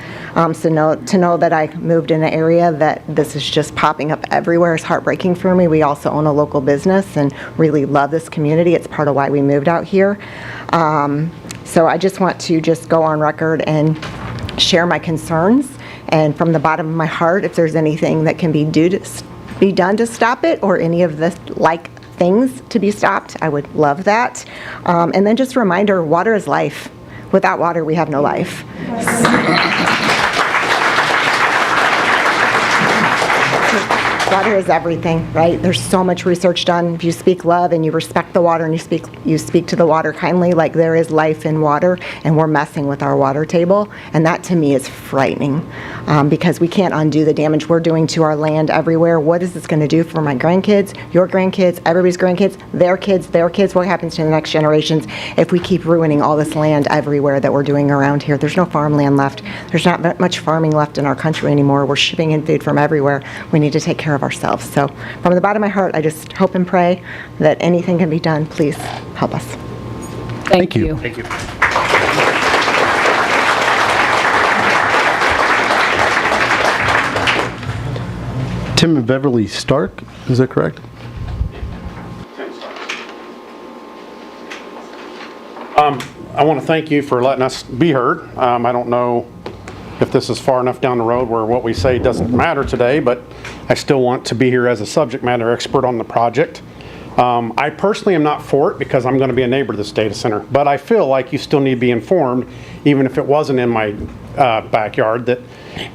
So to know that I moved in an area that this is just popping up everywhere is heartbreaking for me. We also own a local business and really love this community. It's part of why we moved out here. So I just want to just go on record and share my concerns. And from the bottom of my heart, if there's anything that can be done to stop it, or any of the things to be stopped, I would love that. And then just a reminder, water is life. Without water, we have no life. Water is everything, right? There's so much research done. If you speak love and you respect the water and you speak to the water kindly, like there is life in water, and we're messing with our water table. And that to me is frightening because we can't undo the damage we're doing to our land everywhere. What is this going to do for my grandkids, your grandkids, everybody's grandkids, their kids? What happens to the next generations if we keep ruining all this land everywhere that we're doing around here? There's no farmland left. There's not much farming left in our country anymore. We're shipping in food from everywhere. We need to take care of ourselves. So from the bottom of my heart, I just hope and pray that anything can be done. Please help us. Thank you. Thank you. Tim and Beverly Stark, is that correct? I want to thank you for letting us be heard. I don't know if this is far enough down the road where what we say doesn't matter today, but I still want to be here as a subject matter expert on the project. I personally am not for it because I'm going to be a neighbor to this data center, but I feel like you still need to be informed, even if it wasn't in my backyard, that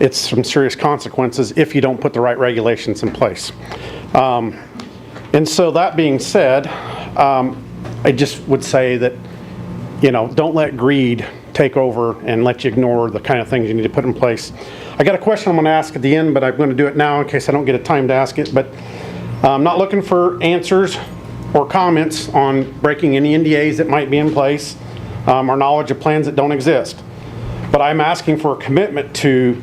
it's some serious consequences if you don't put the right regulations in place. And so that being said, I just would say that, don't let greed take over and let you ignore the kind of things you need to put in place. I got a question I'm going to ask at the end, but I'm going to do it now in case I don't get a time to ask it. But I'm not looking for answers or comments on breaking any NDAs that might be in place or knowledge of plans that don't exist. But I'm asking for a commitment to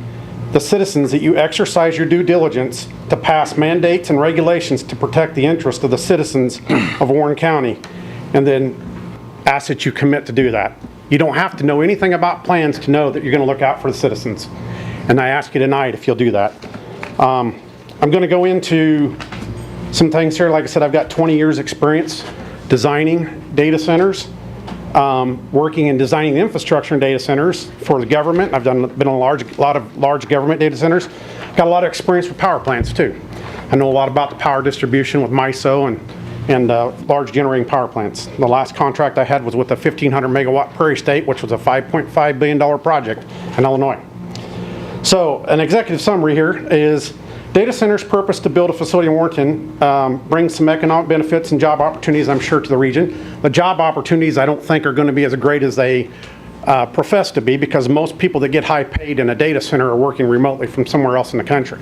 the citizens that you exercise your due diligence to pass mandates and regulations to protect the interest of the citizens of Warren County, and then ask that you commit to do that. You don't have to know anything about plans to know that you're going to look out for the citizens. And I ask you tonight if you'll do that. I'm going to go into some things here. Like I said, I've got 20 years experience designing data centers, working in designing the infrastructure in data centers for the government. I've been in a lot of large government data centers. Got a lot of experience with power plants too. I know a lot about the power distribution with MISO and large generating power plants. The last contract I had was with a 1,500 megawatt Prairie State, which was a $5.5 billion project in Illinois. So an executive summary here is data center's purpose to build a facility in Warrenton brings some economic benefits and job opportunities, I'm sure, to the region. The job opportunities I don't think are going to be as great as they profess to be, because most people that get high paid in a data center are working remotely from somewhere else in the country.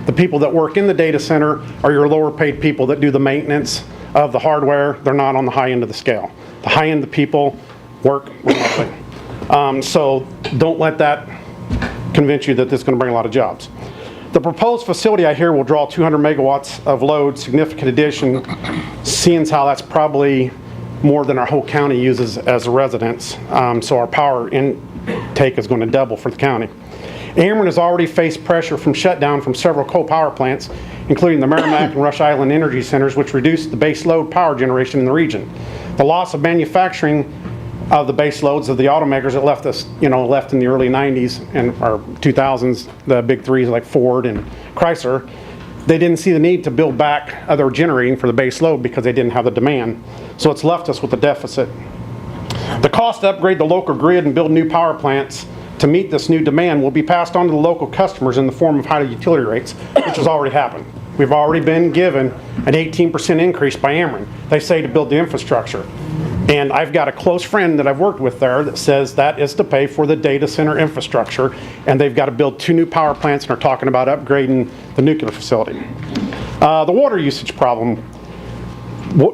The people that work in the data center are your lower paid people that do the maintenance of the hardware. They're not on the high end of the scale. The high end of the people work remotely. So don't let that convince you that this is going to bring a lot of jobs. The proposed facility I hear will draw 200 megawatts of load, significant addition, seeing how that's probably more than our whole county uses as a residence. So our power intake is going to double for the county. Ameren has already faced pressure from shutdown from several coal power plants, including the Merrimack and Rush Island energy centers, which reduced the base load power generation in the region. The loss of manufacturing of the base loads of the automakers that left us, left in the early 90s and or 2000s, the big threes like Ford and Chrysler, they didn't see the need to build back other generating for the base load because they didn't have the demand. So it's left us with a deficit. The cost to upgrade the local grid and build new power plants to meet this new demand will be passed on to the local customers in the form of higher utility rates, which has already happened. We've already been given an 18% increase by Ameren. They say to build the infrastructure. And I've got a close friend that I've worked with there that says that is to pay for the data center infrastructure, and they've got to build 2 new power plants and are talking about upgrading the nuclear facility. The water usage problem.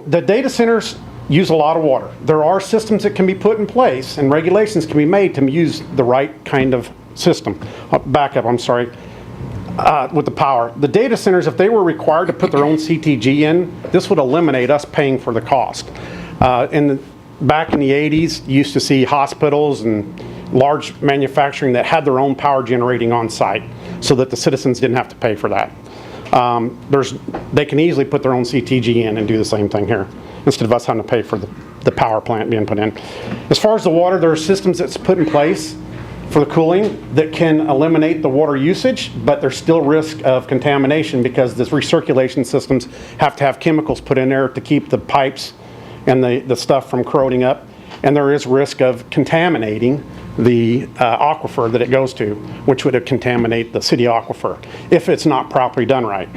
The data centers use a lot of water. There are systems that can be put in place and regulations can be made to use the right kind of system. Backup, I'm sorry. With the power. The data centers, if they were required to put their own CTG in, this would eliminate us paying for the cost. Back in the 80s, you used to see hospitals and large manufacturing that had their own power generating on site so that the citizens didn't have to pay for that. They can easily put their own CTG in and do the same thing here instead of us having to pay for the power plant being put in. As far as the water, there are systems that's put in place for the cooling that can eliminate the water usage, but there's still risk of contamination because the recirculation systems have to have chemicals put in there to keep the pipes and the stuff from corroding up, and there is risk of contaminating the aquifer that it goes to, which would contaminate the city aquifer if it's not properly done right.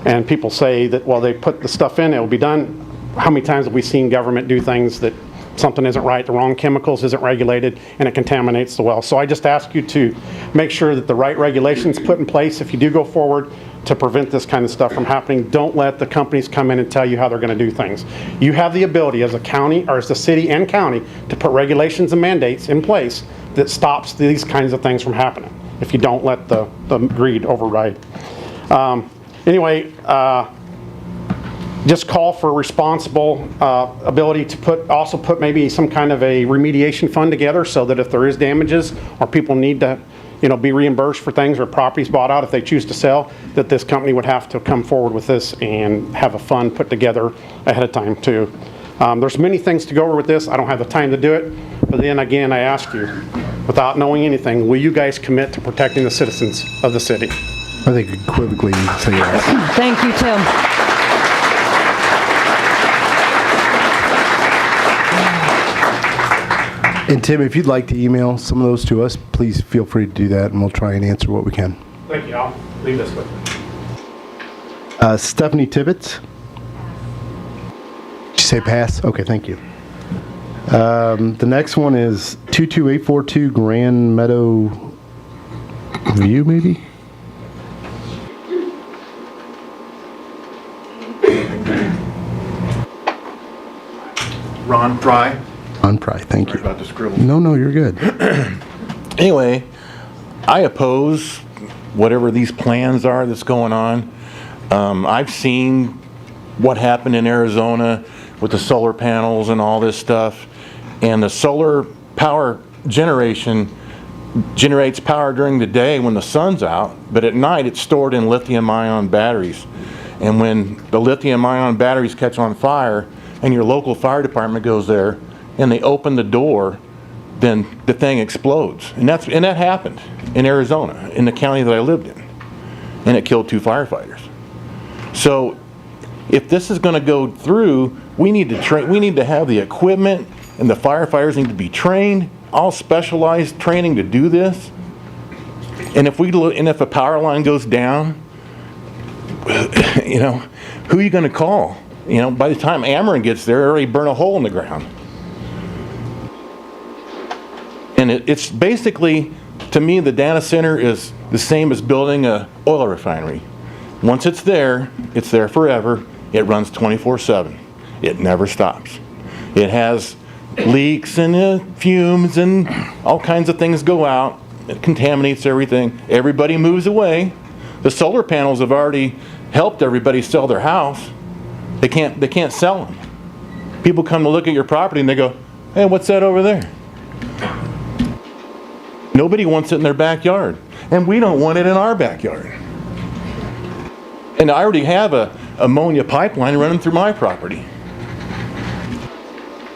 And people say that, well, they put the stuff in, it will be done. How many times have we seen government do things that something isn't right, the wrong chemicals isn't regulated, and it contaminates the well? So I just ask you to make sure that the right regulations put in place if you do go forward to prevent this kind of stuff from happening. Don't let the companies come in and tell you how they're going to do things. You have the ability as a county, or as the city and county, to put regulations and mandates in place that stops these kinds of things from happening if you don't let the greed override. Just call for responsible ability to also put maybe some kind of a remediation fund together so that if there is damages or people need to be reimbursed for things or properties bought out if they choose to sell, that this company would have to come forward with this and have a fund put together ahead of time too. There's many things to go over with this. I don't have the time to do it, but then again, I ask you, without knowing anything, will you guys commit to protecting the citizens of the city? I think equivocally you say yes. Thank you, Tim. And Tim, if you'd like to email some of those to us, please feel free to do that, and we'll try and answer what we can. Thank you. I'll leave this with you. Stephanie Tibbetts. Did you say pass? Okay, thank you. The next one is 22842 Grand Meadow View, maybe? Ron Fry. Ron Fry, thank you. About to scribble. No, you're good. Anyway, I oppose whatever these plans are that's going on. I've seen what happened in Arizona with the solar panels and all this stuff. And the solar power generation generates power during the day when the sun's out, but at night it's stored in lithium-ion batteries. And when the lithium-ion batteries catch on fire, and your local fire department goes there and they open the door, then the thing explodes. And that happened in Arizona, in the county that I lived in. And it killed 2 firefighters. So if this is going to go through, we need to have the equipment, and the firefighters need to be trained, all specialized training to do this. And if a power line goes down, you know, who are you going to call? You know, by the time Ameren gets there, they already burn a hole in the ground. And it's basically, to me, the data center is the same as building an oil refinery. Once it's there forever. It runs 24/7. It never stops. It has leaks and fumes and all kinds of things go out. It contaminates everything. Everybody moves away. The solar panels have already helped everybody sell their house. They can't sell them. People come to look at your property and they go, "Hey, what's that over there?" Nobody wants it in their backyard, and we don't want it in our backyard. And I already have a ammonia pipeline running through my property.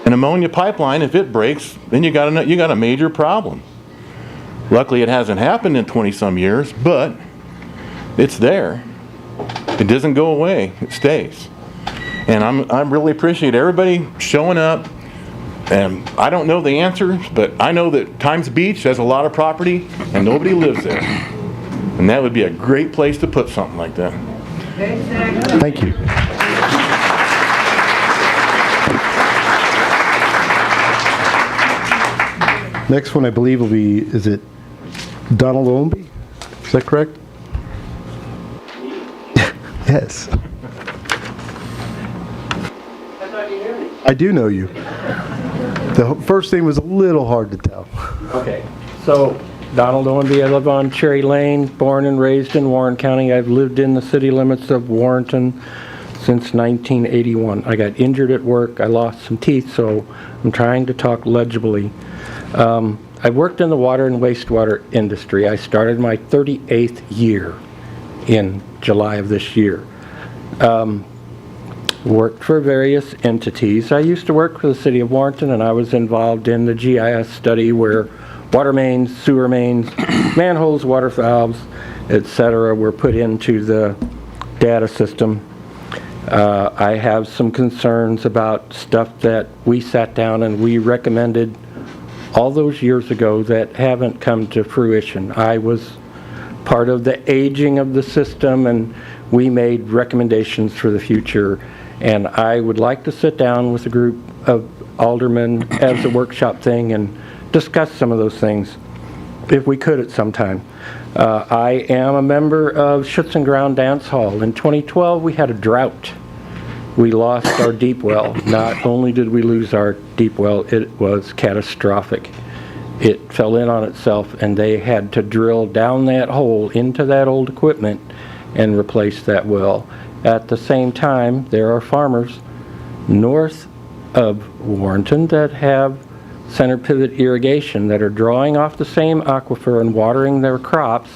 An ammonia pipeline, if it breaks, then you got a major problem. Luckily, it hasn't happened in 20-some years, but it's there. It doesn't go away. It stays. And I really appreciate everybody showing up. And I don't know the answers, but I know that Times Beach has a lot of property and nobody lives there. And that would be a great place to put something like that. Thank you. Next one, I believe, will be, is it Donald Ownby? Is that correct? Yes. I do know you. The first name was a little hard to tell. Okay, so Donald Owenby, I live on Cherry Lane, born and raised in Warren County. I've lived in the city limits of Warrenton since 1981. I got injured at work. I lost some teeth, so I'm trying to talk legibly. I've worked in the water and wastewater industry. I started my 38th year in July of this year. Worked for various entities. I used to work for the city of Warrenton, and I was involved in the GIS study where water mains, sewer mains, manholes, water valves, etc. were put into the data system. I have some concerns about stuff that we sat down and we recommended all those years ago that haven't come to fruition. I was part of the aging of the system, and we made recommendations for the future. And I would like to sit down with a group of aldermen as a workshop thing and discuss some of those things, if we could at some time. I am a member of Schützengrauen Dance Hall. In 2012, we had a drought. We lost our deep well. Not only did we lose our deep well, it was catastrophic. It fell in on itself, and they had to drill down that hole into that old equipment and replace that well. At the same time, there are farmers north of Warrenton that have center pivot irrigation that are drawing off the same aquifer and watering their crops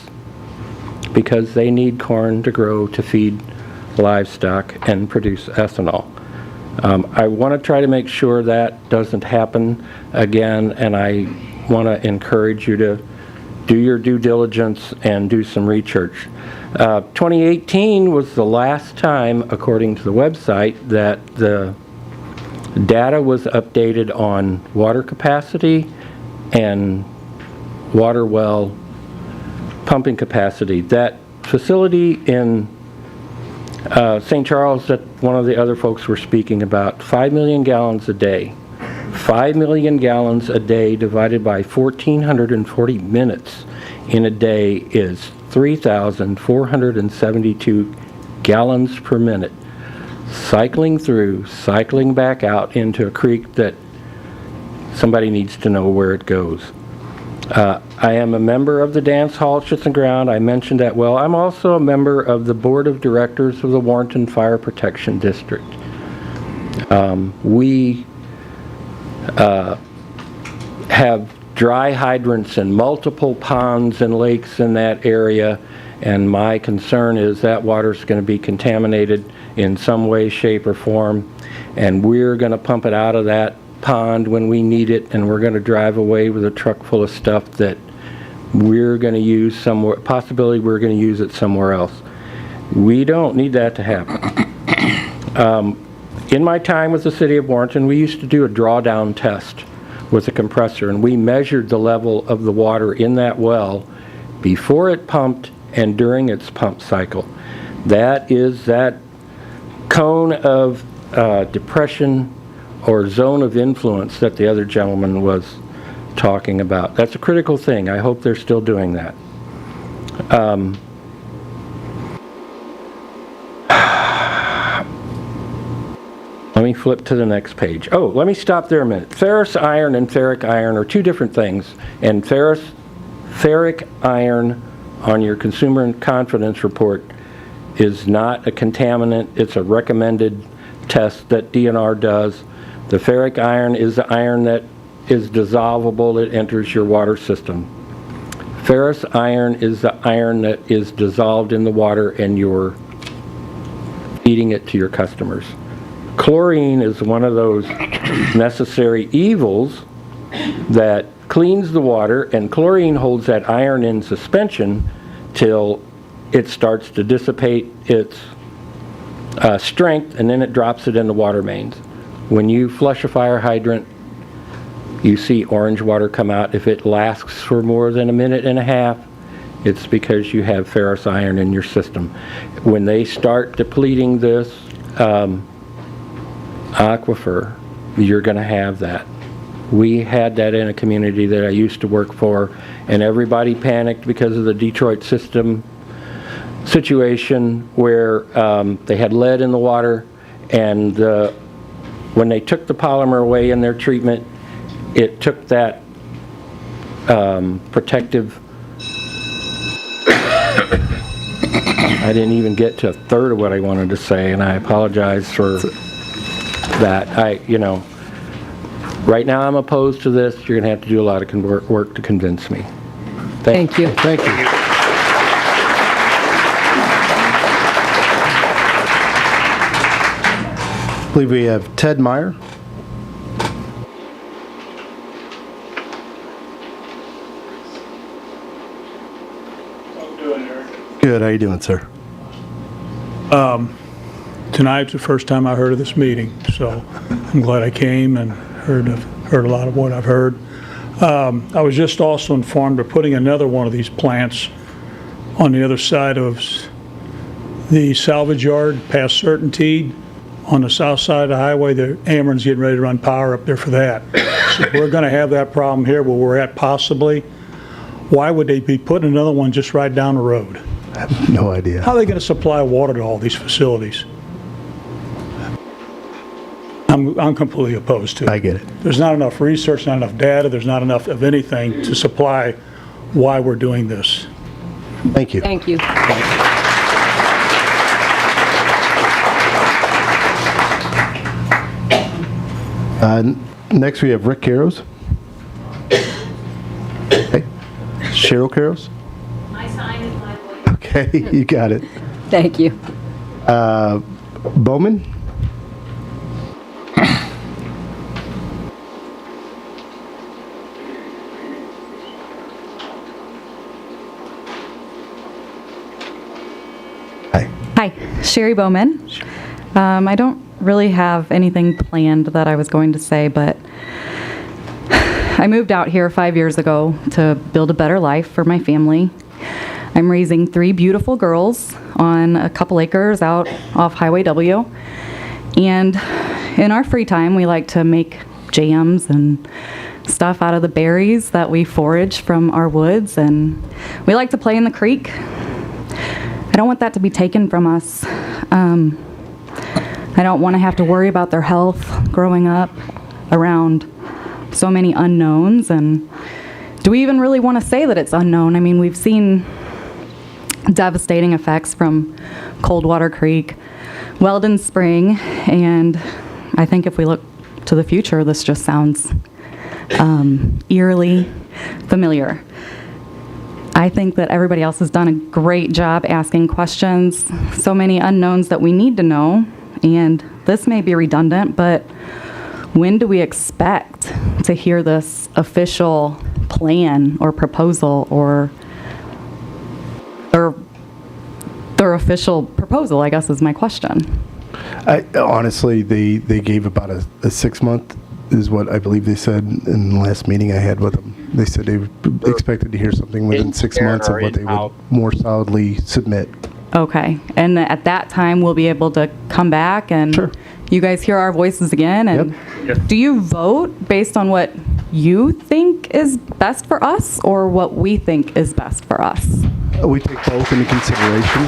because they need corn to grow to feed livestock and produce ethanol. I want to try to make sure that doesn't happen again, and I want to encourage you to do your due diligence and do some research. 2018 was the last time, according to the website, that the data was updated on water capacity and water well pumping capacity. That facility in St. Charles that one of the other folks were speaking about, 5 million gallons a day. 5 million gallons a day divided by 1,440 minutes in a day is 3,472 gallons per minute. Cycling through, cycling back out into a creek that somebody needs to know where it goes. I am a member of the Dance Hall Schützengrauen. I mentioned that well. I'm also a member of the Board of Directors of the Warrenton Fire Protection District. We have dry hydrants and multiple ponds and lakes in that area, And my concern is that water's going to be contaminated in some way, shape, or form, and we're going to pump it out of that pond when we need it, and we're going to drive away with a truck full of stuff that we're going to use somewhere, possibly we're going to use it somewhere else. We don't need that to happen. In my time with the City of Warrenton, we used to do a drawdown test with a compressor, and we measured the level of the water in that well before it pumped and during its pump cycle. That is that cone of depression or zone of influence that the other gentleman was talking about. That's a critical thing. I hope they're still doing that. Let me flip to the next page. Oh, let me stop there a minute. Ferrous iron and ferric iron are two different things, and ferric iron on your consumer confidence report is not a contaminant. It's a recommended test that DNR does. The ferric iron is the iron that is dissolvable. It enters your water system. Ferrous iron is the iron that is dissolved in the water and you're feeding it to your customers. Chlorine is one of those necessary evils that cleans the water, and chlorine holds that iron in suspension till it starts to dissipate its strength, and then it drops it in the water mains. When you flush a fire hydrant, you see orange water come out. If it lasts for more than a minute and a half, it's because you have ferrous iron in your system. When they start depleting this aquifer, you're going to have that. We had that in a community that I used to work for, and everybody panicked because of the Detroit system situation where they had lead in the water, and when they took the polymer away in their treatment, it took that protective. I didn't even get to a third of what I wanted to say, and I apologize for that. Right now I'm opposed to this. You're going to have to do a lot of work to convince me. Thank you. Thank you. I believe we have Ted Meyer. Good. How you doing, sir? Tonight's the first time I heard of this meeting, so I'm glad I came and heard a lot of what I've heard. I was just also informed of putting another one of these plants on the other side of the salvage yard past Certainty on the south side of the highway. The Ameren's getting ready to run power up there for that. So we're going to have that problem here where we're at possibly. Why would they be putting another one just right down the road? I have no idea. How are they going to supply water to all these facilities? I'm completely opposed to it. I get it. There's not enough research, not enough data, there's not enough of anything to supply why we're doing this. Thank you. Thank you. Next we have Rick Caros. Okay. Cheryl Caros. My sign is my voice. Okay, you got it. Thank you. Bowman. Hi, Sherry Bowman. I don't really have anything planned that I was going to say, but I moved out here 5 years ago to build a better life for my family. I'm raising 3 beautiful girls on a couple acres out off Highway W. And in our free time, we like to make jams and stuff out of the berries that we forage from our woods, and we like to play in the creek. I don't want that to be taken from us. I don't want to have to worry about their health growing up around so many unknowns. And do we even really want to say that it's unknown? I mean, we've seen devastating effects from Coldwater Creek, Weldon Spring, and I think if we look to the future, this just sounds eerily familiar. I think that everybody else has done a great job asking questions. So many unknowns that we need to know. And this may be redundant, but when do we expect to hear this official plan or proposal or their official proposal, I guess is my question. Honestly, they gave about a 6-month is what I believe they said in the last meeting I had with them. They said they expected to hear something within 6 months of what they would more solidly submit. Okay. And at that time, we'll be able to come back and you guys hear our voices again. And do you vote based on what you think is best for us or what we think is best for us? We take both into consideration.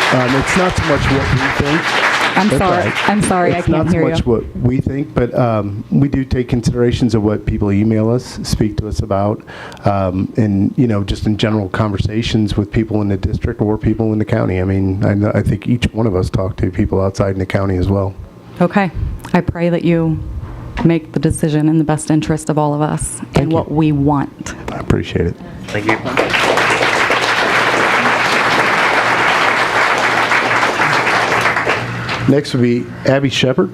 It's not so much what we think. I'm sorry, I can't hear you. It's not so much what we think, but we do take considerations of what people email us, speak to us about, and, just in general conversations with people in the district or people in the county. I mean, I think each one of us talk to people outside in the county as well. Okay. I pray that you make the decision in the best interest of all of us and what we want. I appreciate it. Thank you. Next would be Abby Shepard.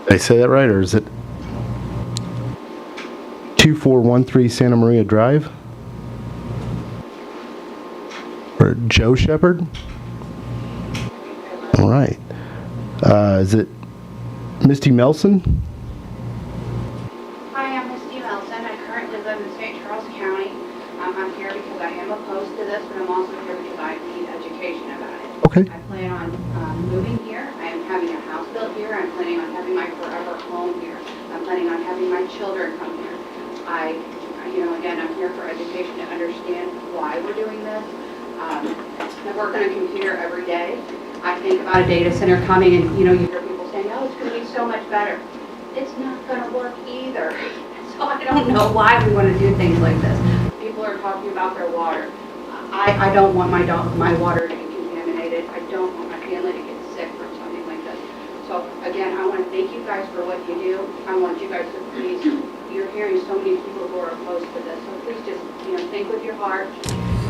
Did I say that right, or is it 2413 Santa Maria Drive? Or Joe Shepard? All right. Is it Misty Melson? Hi, I'm Misty Melson. I currently live in St. Charles County. I'm here because I am opposed to this, but I'm also here because I need education about it. Okay. I plan on moving here. I am having a house built here. I'm planning on having my forever home here. I'm planning on having my children come here. Again, I'm here for education to understand why we're doing this. I work on a computer every day. I think about a data center coming and, you hear people saying, oh, it's going to be so much better. It's not going to work either. So I don't know why we want to do things like this. People are talking about their water. I don't want my water to be contaminated. I don't want my family to get sick from something like this. So again, I want to thank you guys for what you do. I want you guys to please, you're hearing so many people who are opposed to this. So please just, think with your heart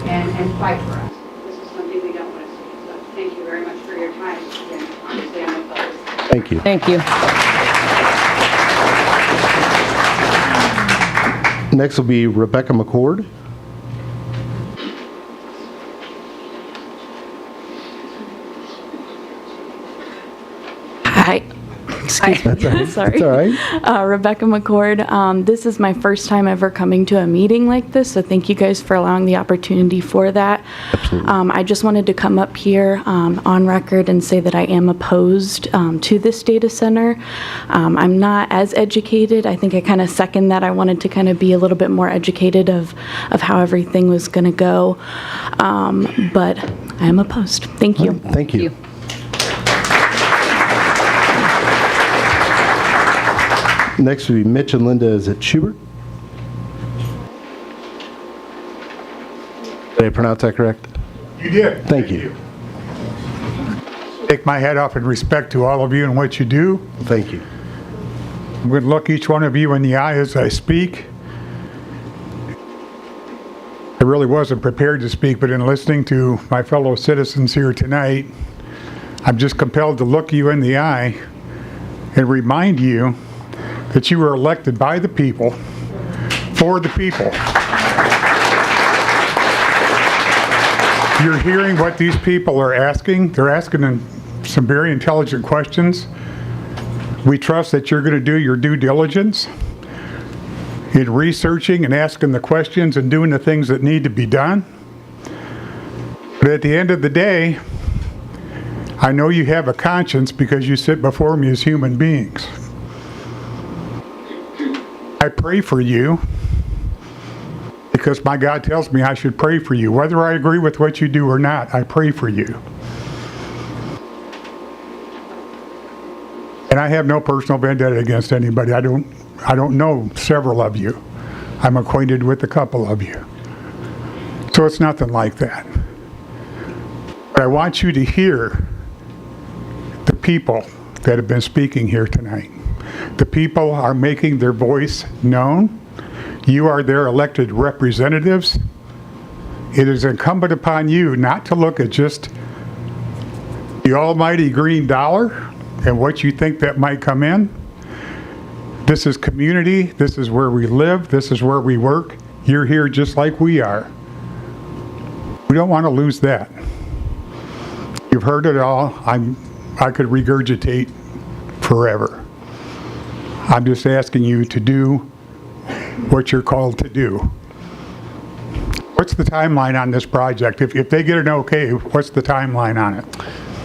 and fight for us. This is something we don't want to see. So thank you very much for your time. Again, obviously I'm opposed. Thank you. Thank you. Next will be Rebecca McCord. Hi. Excuse me. Sorry. That's all right. Rebecca McCord. This is my first time ever coming to a meeting like this, so thank you guys for allowing the opportunity for that. Absolutely. I just wanted to come up here on record and say that I am opposed to this data center. I'm not as educated. I think I kind of second that. I wanted to kind of be a little bit more educated of how everything was going to go, but I am opposed. Thank you. Thank you. Next would be Mitch and Linda. Is it Schubert? Did I pronounce that correct? You did. Thank you. Take my hat off in respect to all of you and what you do. Thank you. I'm going to look each one of you in the eye as I speak. I really wasn't prepared to speak, but in listening to my fellow citizens here tonight, I'm just compelled to look you in the eye and remind you that you were elected by the people, for the people. You're hearing what these people are asking. They're asking them some very intelligent questions. We trust that you're going to do your due diligence in researching and asking the questions and doing the things that need to be done. But at the end of the day, I know you have a conscience because you sit before me as human beings. I pray for you because my God tells me I should pray for you. Whether I agree with what you do or not, I pray for you. And I have no personal vendetta against anybody. I don't know several of you. I'm acquainted with a couple of you. So it's nothing like that. But I want you to hear the people that have been speaking here tonight. The people are making their voice known. You are their elected representatives. It is incumbent upon you not to look at just the almighty green dollar and what you think that might come in. This is community. This is where we live. This is where we work. You're here just like we are. We don't want to lose that. You've heard it all. I could regurgitate forever. I'm just asking you to do what you're called to do. What's the timeline on this project? If they get an okay, what's the timeline on it?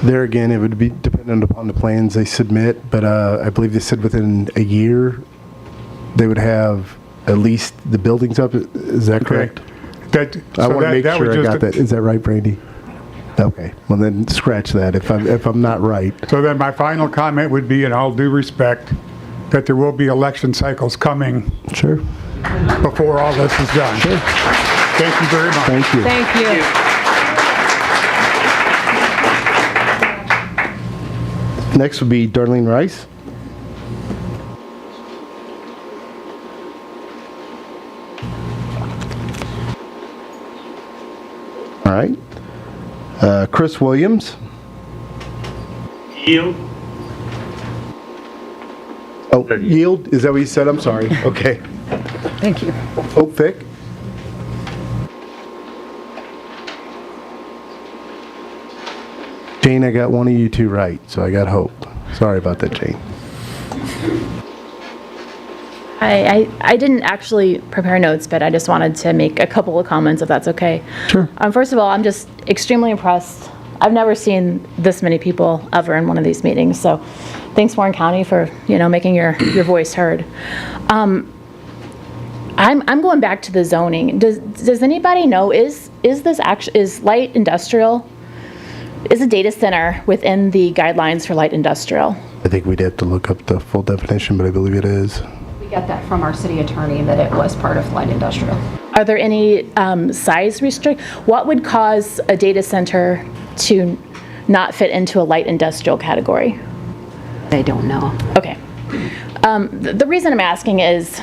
There again, it would be dependent upon the plans they submit, but I believe they said within a year they would have at least the buildings up. Is that correct? I want to make sure I got that. Is that right, Brandy? Okay. Well, then scratch that if I'm not right. So then my final comment would be, in all due respect, that there will be election cycles coming. Sure. Before all this is done. Sure. Thank you very much. Thank you. Thank you. Next would be Darlene Rice. All right. Chris Williams. Yield. Oh, yield? Is that what you said? I'm sorry. Okay. Thank you. Hope Fick. Jane, I got one of you two right, so I got hope. Sorry about that, Jane. I didn't actually prepare notes, but I just wanted to make a couple of comments, if that's okay. Sure. First of all, I'm just extremely impressed. I've never seen this many people ever in one of these meetings, so thanks, Warren County, for making your voice heard. I'm going back to the zoning. Does anybody know, is light industrial? Is a data center within the guidelines for light industrial? I think we'd have to look up the full definition, but I believe it is. We got that from our city attorney that it was part of light industrial. Are there any size what would cause a data center to not fit into a light industrial category? I don't know. Okay. The reason I'm asking is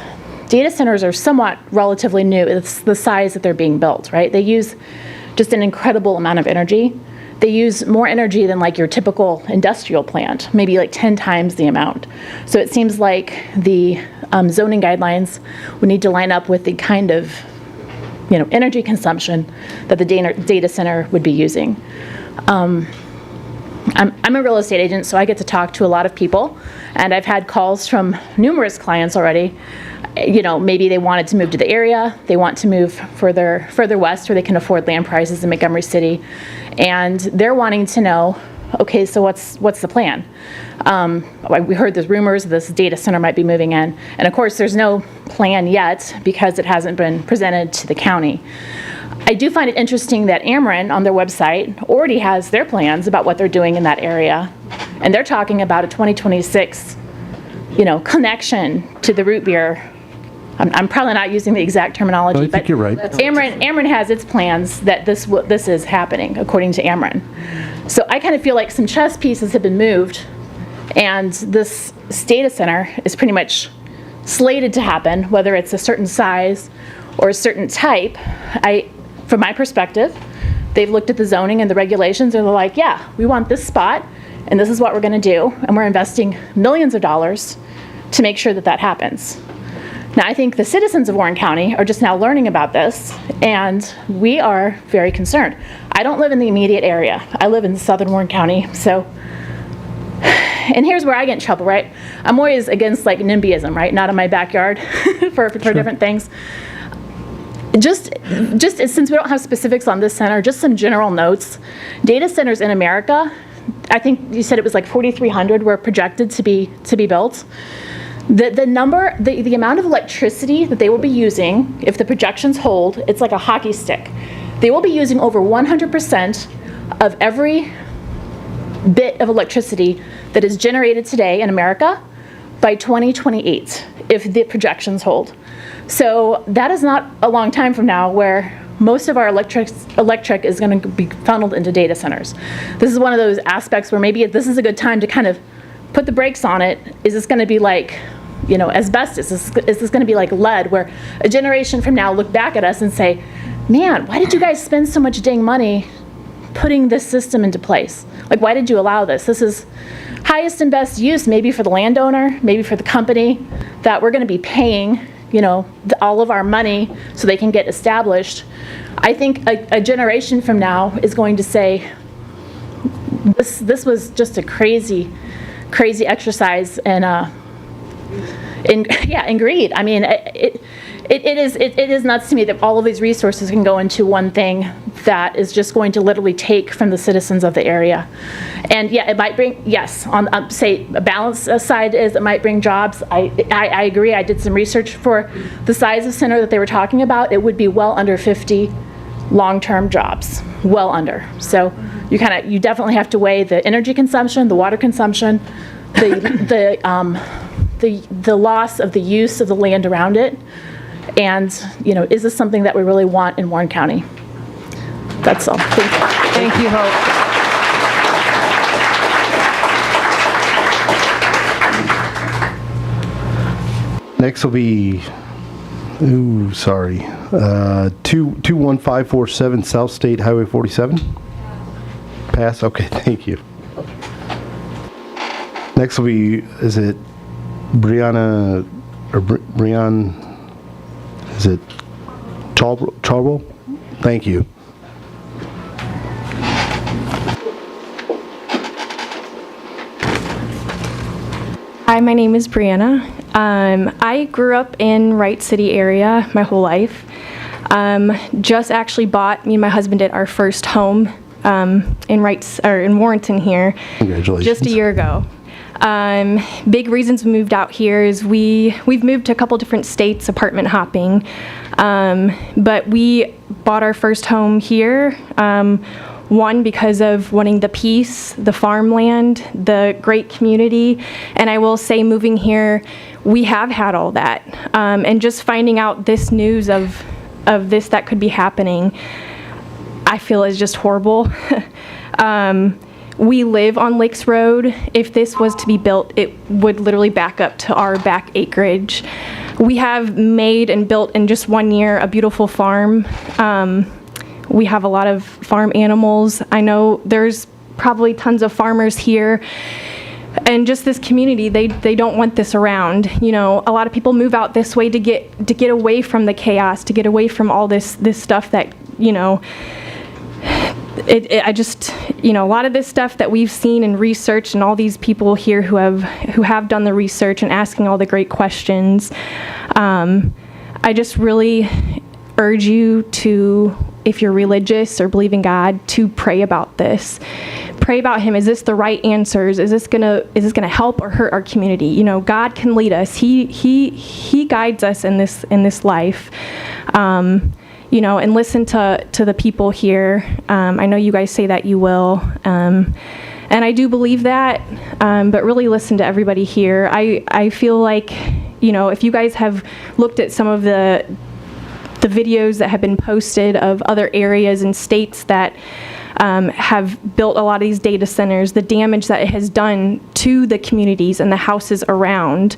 data centers are somewhat relatively new. It's the size that they're being built, right? They use just an incredible amount of energy. They use more energy than like your typical industrial plant, maybe like 10 times the amount. So it seems like the zoning guidelines would need to line up with the kind of energy consumption that the data center would be using. I'm a real estate agent, so I get to talk to a lot of people, and I've had calls from numerous clients already. Maybe they wanted to move to the area, they want to move further west where they can afford land prices in Montgomery City, and they're wanting to know, okay, so what's the plan? We heard there's rumors this data center might be moving in, and of course there's no plan yet because it hasn't been presented to the county. I do find it interesting that Ameren on their website already has their plans about what they're doing in that area, and they're talking about a 2026 connection to the root beer. I'm probably not using the exact terminology, I think you're right. Ameren has its plans that this is happening, according to Ameren. So I kind of feel like some chess pieces have been moved, and this data center is pretty much slated to happen, whether it's a certain size or a certain type. From my perspective, they've looked at the zoning and the regulations, and they're like, yeah, we want this spot, and this is what we're going to do, and we're investing millions of dollars to make sure that happens. Now, I think the citizens of Warren County are just now learning about this, and we are very concerned. I don't live in the immediate area. I live in southern Warren County, so, and here's where I get in trouble, right? I'm always against like NIMBYism, right? Not in my backyard for different things. Just since we don't have specifics on this center, just some general notes. Data centers in America, I think you said it was like 4,300 were projected to be built. The amount of electricity that they will be using, if the projections hold, it's like a hockey stick. They will be using over 100% of every bit of electricity that is generated today in America by 2028, if the projections hold. So that is not a long time from now where most of our electric is going to be funneled into data centers. This is one of those aspects where maybe this is a good time to kind of put the brakes on it, is this going to be like, you know, asbestos? Is this going to be like lead, where a generation from now look back at us and say, man, why did you guys spend so much dang money putting this system into place? Like, why did you allow this? This is highest and best use, maybe for the landowner, maybe for the company that we're going to be paying, you know, all of our money so they can get established. I think a generation from now is going to say, this was just a crazy exercise in greed. I mean, it is nuts to me that all of these resources can go into one thing that is just going to literally take from the citizens of the area. And yeah, it might bring, yes, on say a balance side is it might bring jobs. I agree. I did some research for the size of center that they were talking about. It would be well under 50 long-term jobs, well under. So you definitely have to weigh the energy consumption, the water consumption, the loss of the use of the land around it, and, you know, is this something that we really want in Warren County? That's all. Thank you. Thank you, Hope. Next will be, 21547 South State Highway 47. Pass? Okay, thank you. Next will be, is it Brianna, or Brian, is it Charwell? Thank you. Hi, my name is Brianna. I grew up in Wright City area my whole life. Just actually bought, me and my husband did our first home in Warrenton here. Congratulations. Just a year ago. Big reasons we moved out here is we've moved to a couple different states apartment hopping, but we bought our first home here. One, because of wanting the peace, the farmland, the great community, and I will say moving here, we have had all that. And just finding out this news of this that could be happening, I feel is just horrible. We live on Lakes Road. If this was to be built, it would literally back up to our back acreage. We have made and built in just 1 year a beautiful farm. We have a lot of farm animals. I know there's probably tons of farmers here. And just this community, they don't want this around. You know, a lot of people move out this way to get away from the chaos, to get away from all this stuff that, you know, I just, you know, a lot of this stuff that we've seen and researched, and all these people here who have done the research and asking all the great questions. I just really urge you to, if you're religious or believe in God, to pray about this. Pray about Him. Is this the right answers? Is this gonna help or hurt our community? You know, God can lead us. He guides us in this life. You know, and listen to the people here. I know you guys say that you will, and I do believe that. But really listen to everybody here. I feel like, you know, if you guys have looked at some of the videos that have been posted of other areas and states that have built a lot of these data centers, the damage that it has done to the communities and the houses around.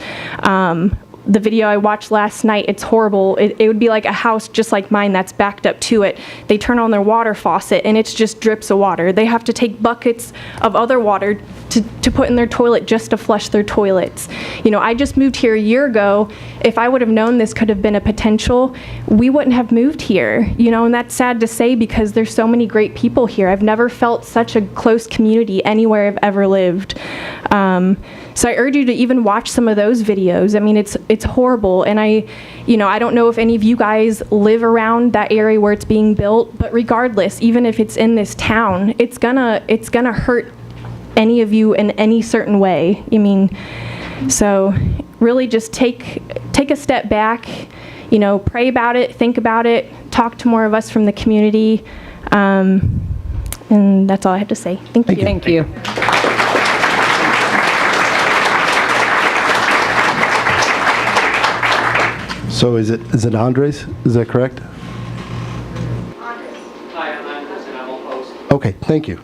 The video I watched last night, it's horrible. It would be like a house just like mine that's backed up to it. They turn on their water faucet and it's just drips of water. They have to take buckets of other water to put in their toilet just to flush their toilets. You know, I just moved here a year ago. If I would have known this could have been a potential, we wouldn't have moved here. You know, and that's sad to say because there's so many great people here. I've never felt such a close community anywhere I've ever lived. So I urge you to even watch some of those videos. I mean, it's horrible, and I don't know if any of you guys live around that area where it's being built, but regardless, even if it's in this town, it's gonna hurt any of you in any certain way. I mean, so really just take a step back, you know, pray about it, think about it, talk to more of us from the community, and that's all I have to say. Thank you. Thank you. So is it Andres? Is that correct? Hi, I'm Andres and I'm opposed. Okay, thank you.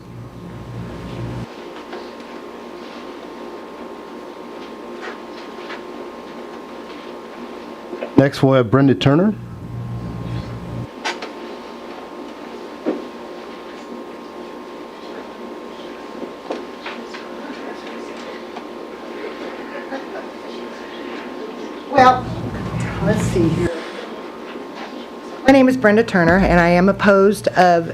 Next, we'll have Brenda Turner. Well, let's see here. My name is Brenda Turner, and I am opposed of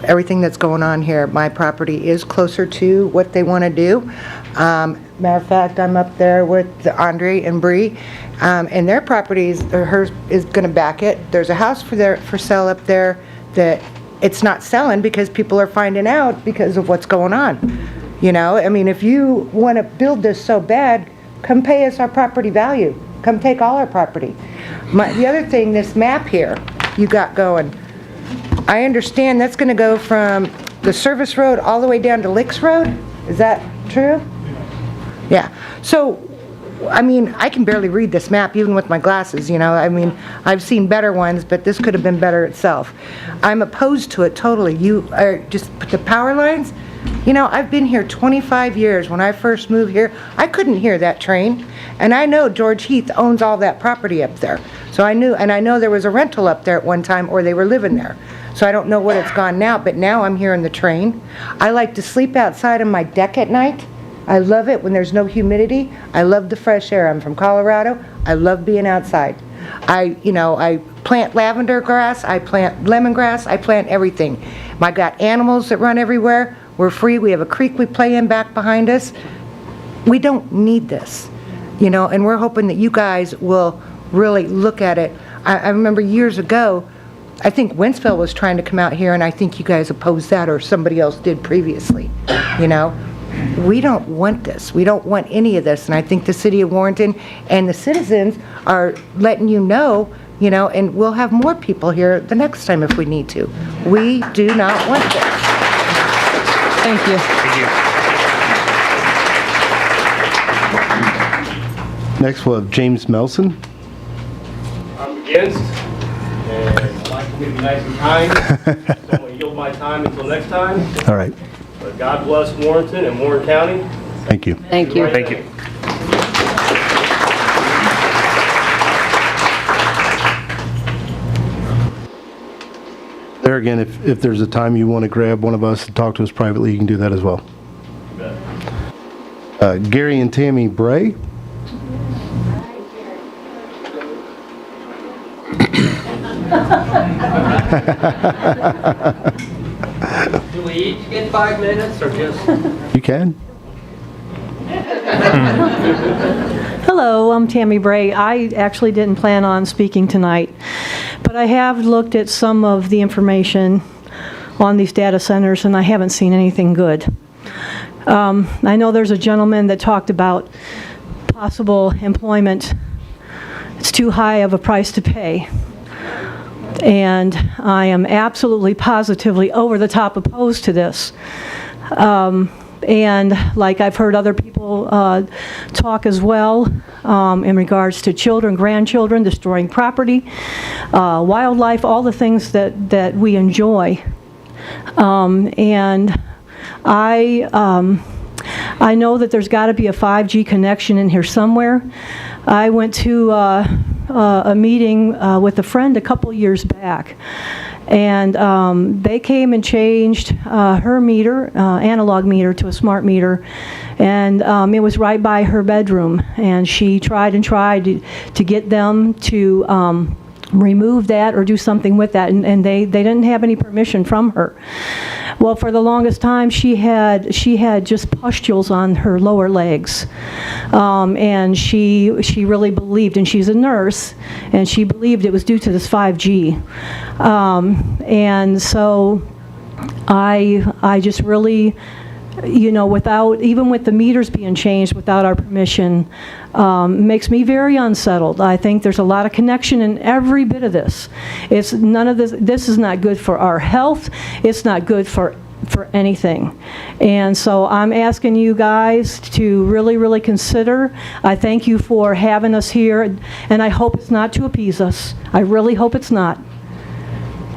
everything that's going on here. My property is closer to what they want to do. Matter of fact, I'm up there with Andre and Bree, and their properties, hers is going to back it. There's a house for sale up there that it's not selling because people are finding out because of what's going on. You know, I mean, if you want to build this so bad, come pay us our property value. Come take all our property. The other thing, this map here you got going, I understand that's going to go from the service road all the way down to Licks Road. Is that true? Yeah. So, I mean, I can barely read this map even with my glasses, you know. I mean, I've seen better ones, but this could have been better itself. I'm opposed to it totally. You are just put the power lines. You know, I've been here 25 years. When I first moved here, I couldn't hear that train. And I know George Heath owns all that property up there. So I knew, and I know there was a rental up there at one time, or they were living there. So I don't know what it's gone now, but now I'm hearing the train. I like to sleep outside on my deck at night. I love it when there's no humidity. I love the fresh air. I'm from Colorado. I love being outside. I plant lavender grass, I plant lemongrass, I plant everything. I got animals that run everywhere. We're free. We have a creek we play in back behind us. We don't need this, you know, and we're hoping that you guys will really look at it. I remember years ago, I think Wentzville was trying to come out here, and I think you guys opposed that, or somebody else did previously, you know. We don't want this. We don't want any of this, and I think the city of Warrenton and the citizens are letting you know, and we'll have more people here the next time if we need to. We do not want this. Thank you. Thank you. Next, we'll have James Melson. I'm against, and I'd like to be nice and kind. So I'm going to yield my time until next time. All right. But God bless Warrenton and Warren County. Thank you. Thank you. Thank you. There again, if there's a time you want to grab one of us to talk to us privately, you can do that as well. Gary and Tammy Bray. Do we each get 5 minutes or just? You can. Hello, I'm Tammy Bray. I actually didn't plan on speaking tonight, but I have looked at some of the information on these data centers, and I haven't seen anything good. I know there's a gentleman that talked about possible employment. It's too high of a price to pay. And I am absolutely positively over the top opposed to this. And like I've heard other people talk as well in regards to children, grandchildren, destroying property, wildlife, all the things that we enjoy. And I know that there's got to be a 5G connection in here somewhere. I went to a meeting with a friend a couple years back, and they came and changed her meter, analog meter, to a smart meter, and it was right by her bedroom, and she tried to get them to remove that or do something with that, and they didn't have any permission from her. Well, for the longest time, she had just pustules on her lower legs, and she really believed, and she's a nurse, and she believed it was due to this 5G, and so I just really, even with the meters being changed without our permission, makes me very unsettled. I think there's a lot of connection in every bit of this. It's none of this. This is not good for our health. It's not good for anything. And so I'm asking you guys to really, really consider. I thank you for having us here, and I hope it's not to appease us. I really hope it's not.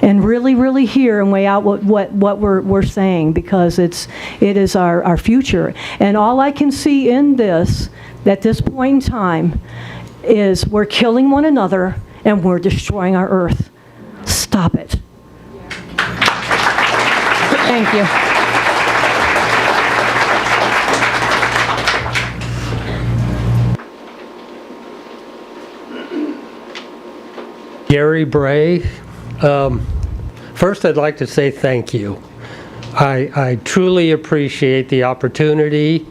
And really, really hear and weigh out what we're saying, because it is our future. And all I can see in this, at this point in time, is we're killing one another and we're destroying our earth. Stop it. Thank you. Gary Bray. First, I'd like to say thank you. I truly appreciate the opportunity.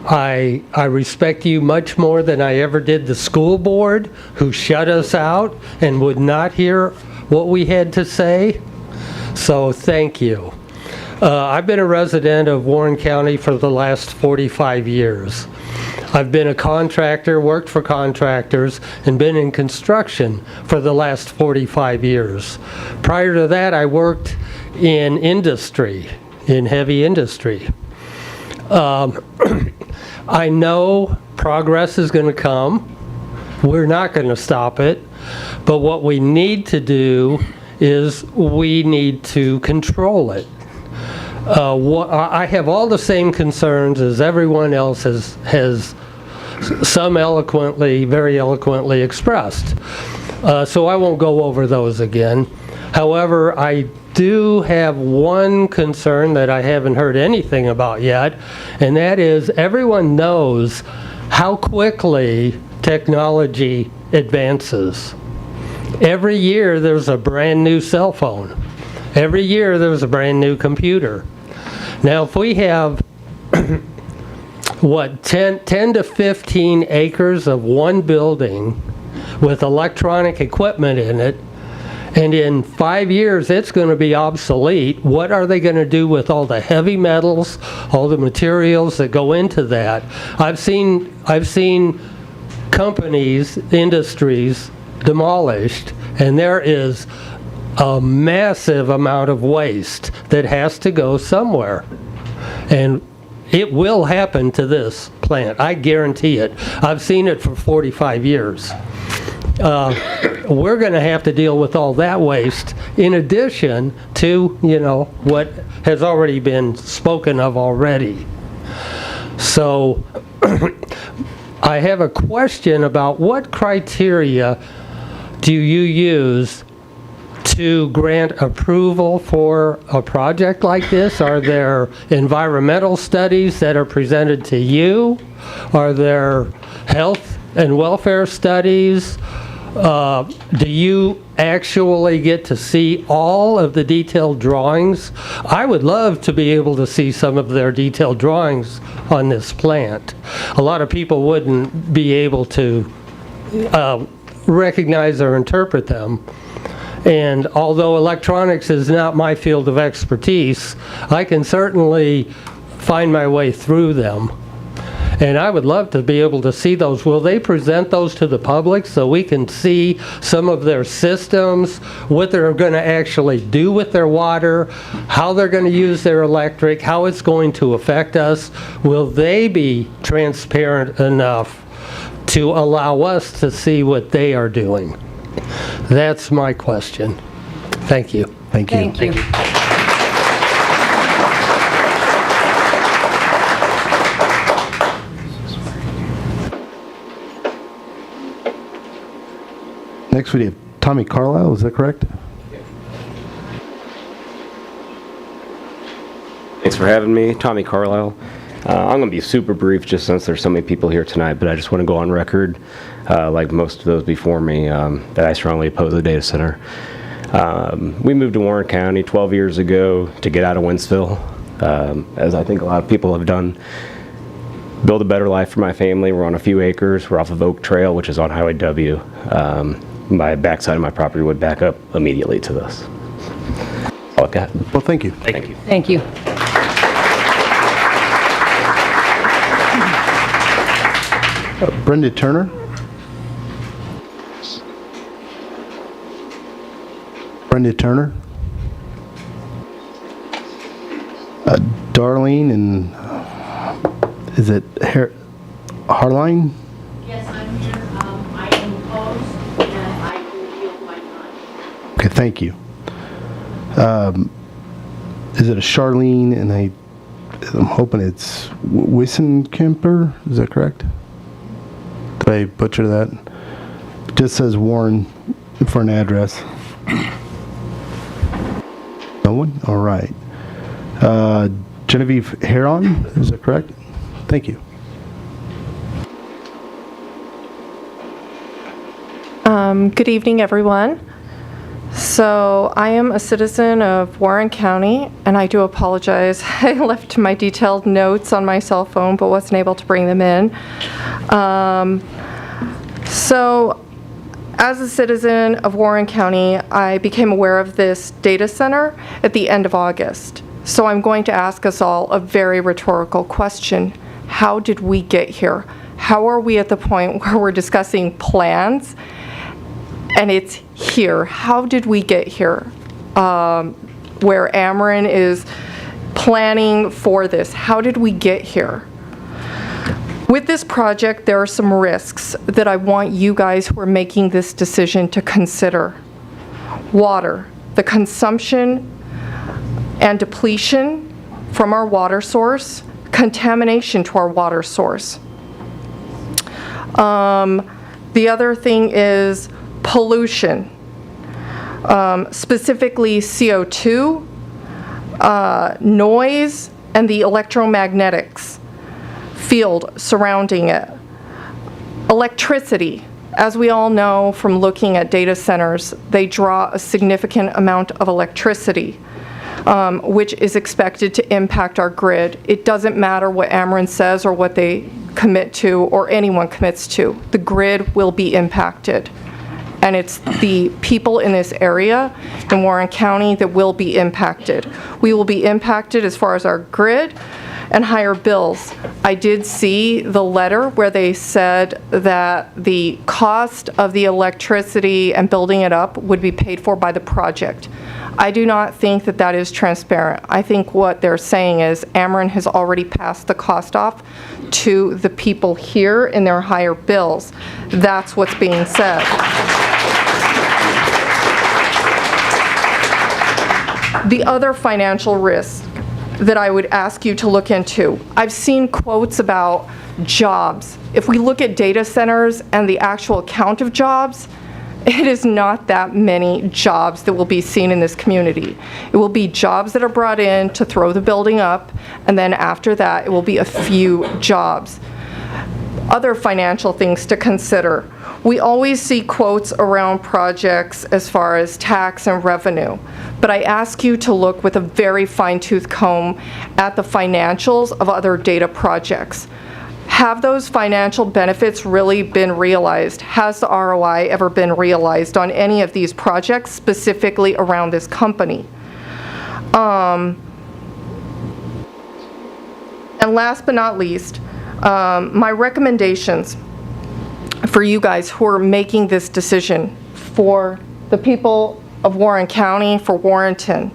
I respect you much more than I ever did the school board, who shut us out and would not hear what we had to say. So thank you. I've been a resident of Warren County for the last 45 years. I've been a contractor, worked for contractors, and been in construction for the last 45 years. Prior to that, I worked in industry, in heavy industry. I know progress is going to come. We're not going to stop it. But what we need to do is we need to control it. I have all the same concerns as everyone else has some eloquently, very eloquently expressed. So I won't go over those again. However, I do have one concern that I haven't heard anything about yet, and that is everyone knows how quickly technology advances. Every year there's a brand new cell phone. Every year there's a brand new computer. Now if we have 10 to 15 acres of one building with electronic equipment in it, and in 5 years it's going to be obsolete, what are they going to do with all the heavy metals, all the materials that go into that? I've seen companies, industries demolished, and there is a massive amount of waste that has to go somewhere. And it will happen to this plant. I guarantee it. I've seen it for 45 years. We're going to have to deal with all that waste in addition to, what has already been spoken of already. So I have a question about what criteria do you use to grant approval for a project like this? Are there environmental studies that are presented to you? Are there health and welfare studies? Do you actually get to see all of the detailed drawings? I would love to be able to see some of their detailed drawings on this plant. A lot of people wouldn't be able to recognize or interpret them. And although electronics is not my field of expertise, I can certainly find my way through them. And I would love to be able to see those. Will they present those to the public so we can see some of their systems, what they're going to actually do with their water, how they're going to use their electric, how it's going to affect us? Will they be transparent enough to allow us to see what they are doing? That's my question. Thank you. Thank you. Thank you. Next we have Tommy Carlisle, is that correct? Thanks for having me, Tommy Carlisle. I'm going to be super brief just since there's so many people here tonight, but I just want to go on record, like most of those before me, that I strongly oppose the data center. We moved to Warren County 12 years ago to get out of Wentzville, as I think a lot of people have done. Build a better life for my family. We're on a few acres. We're off of Oak Trail, which is on Highway W. My backside of my property would back up immediately to this. That's all I've got. Well, thank you. Thank you. Thank you. Brenda Turner. Brenda Turner. Darlene and is it Harline? Yes, I'm here. I am opposed, and I will yield my time. Okay, thank you. Is it a Charlene and I'm hoping it's Wissenkemper? Is that correct? Did I butcher that? Just says Warren for an address. No one? All right. Genevieve Heron, is that correct? Thank you. Good evening, everyone. So I am a citizen of Warren County, and I do apologize. I left my detailed notes on my cell phone, but wasn't able to bring them in. So as a citizen of Warren County, I became aware of this data center at the end of August. So I'm going to ask us all a very rhetorical question. How did we get here? How are we at the point where we're discussing plans and it's here? How did we get here? Where Ameren is planning for this. How did we get here? With this project, there are some risks that I want you guys who are making this decision to consider. Water, the consumption and depletion from our water source, contamination to our water source. The other thing is pollution, specifically CO2, noise, and the electromagnetics field surrounding it. Electricity, as we all know from looking at data centers, they draw a significant amount of electricity, which is expected to impact our grid. It doesn't matter what Ameren says or what they commit to or anyone commits to. The grid will be impacted. And it's the people in this area in Warren County that will be impacted. We will be impacted as far as our grid and higher bills. I did see the letter where they said that the cost of the electricity and building it up would be paid for by the project. I do not think that that is transparent. I think what they're saying is Ameren has already passed the cost off to the people here in their higher bills. That's what's being said. The other financial risk that I would ask you to look into, I've seen quotes about jobs. If we look at data centers and the actual count of jobs, it is not that many jobs that will be seen in this community. It will be jobs that are brought in to throw the building up, and then after that, it will be a few jobs. Other financial things to consider. We always see quotes around projects as far as tax and revenue, but I ask you to look with a very fine-tooth comb at the financials of other data projects. Have those financial benefits really been realized? Has the ROI ever been realized on any of these projects, specifically around this company? And last but not least, my recommendations for you guys who are making this decision for the people of Warren County, for Warrenton,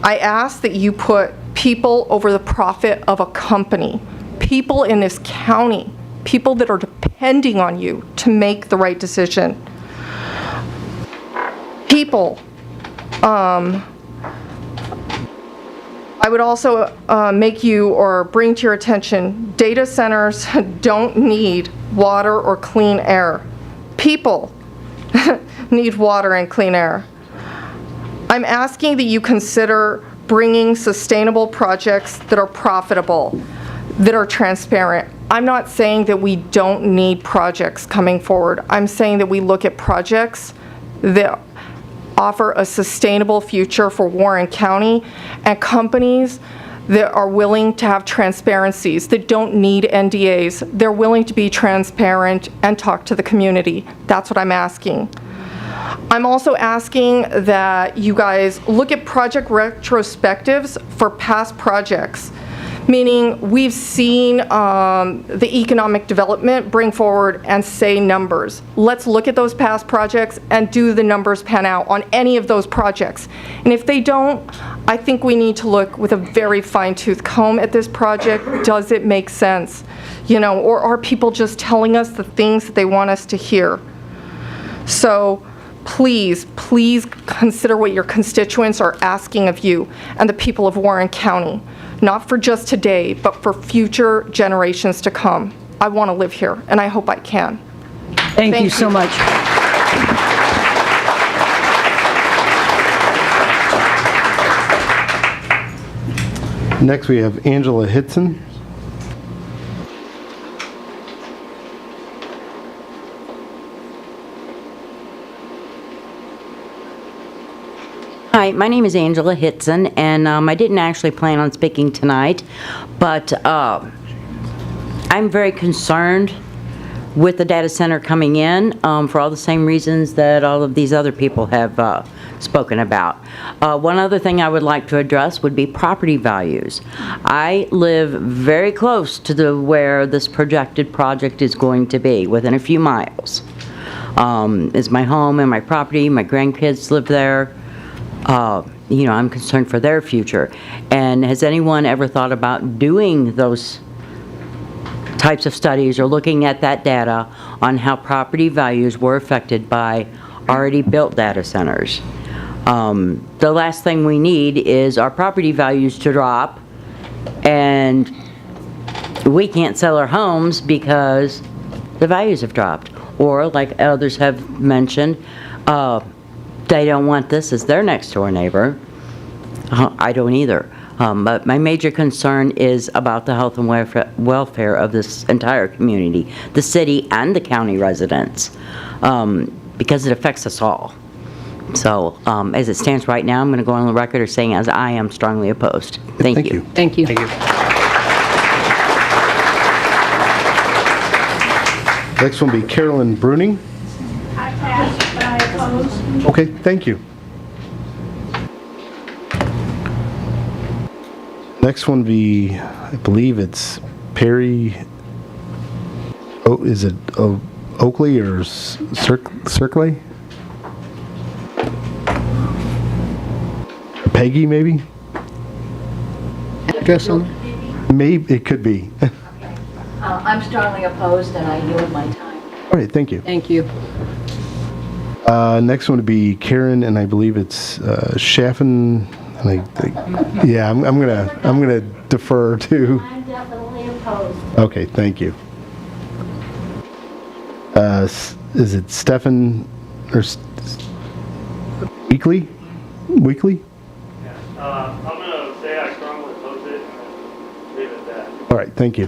I ask that you put people over the profit of a company. People in this county, people that are depending on you to make the right decision. People, I would also make you or bring to your attention, data centers don't need water or clean air. People need water and clean air. I'm asking that you consider bringing sustainable projects that are profitable, that are transparent. I'm not saying that we don't need projects coming forward. I'm saying that we look at projects that offer a sustainable future for Warren County and companies that are willing to have transparencies, that don't need NDAs. They're willing to be transparent and talk to the community. That's what I'm asking. I'm also asking that you guys look at project retrospectives for past projects, meaning we've seen the economic development bring forward and say numbers. Let's look at those past projects and do the numbers pan out on any of those projects. And if they don't, I think we need to look with a very fine-tooth comb at this project. Does it make sense? You know, or are people just telling us the things that they want us to hear? So please, please consider what your constituents are asking of you and the people of Warren County. Not for just today, but for future generations to come. I want to live here, and I hope I can. Thank you so much. Next, we have Angela Hitson. Hi, my name is Angela Hitson, and I didn't actually plan on speaking tonight, but I'm very concerned with the data center coming in for all the same reasons that all of these other people have spoken about. One other thing I would like to address would be property values. I live very close to where this projected project is going to be, within a few miles. Is my home and my property. My grandkids live there. You know, I'm concerned for their future. And has anyone ever thought about doing those types of studies or looking at that data on how property values were affected by already built data centers? The last thing we need is our property values to drop and we can't sell our homes because the values have dropped. Or, like others have mentioned, they don't want this as their next door neighbor. I don't either. But my major concern is about the health and welfare of this entire community, the city and the county residents, because it affects us all. So as it stands right now, I'm going to go on the record as saying as I am strongly opposed. Thank you. Thank you. Thank you. Next one will be Carolyn Bruning. I pass, but I oppose. Okay, thank you. Next one be, I believe it's Perry, oh, is it Oakley or Circlay? Peggy, maybe? Address on? Maybe, it could be. I'm strongly opposed, and I yield my time. All right, thank you. Thank you. Next one would be Karen, and I believe it's Schaffen. And yeah, I'm gonna defer to. I'm definitely opposed. Okay, thank you. Is it Stefan or Weekly? Weekly? I'm going to say I strongly oppose it and leave it at that. All right, thank you.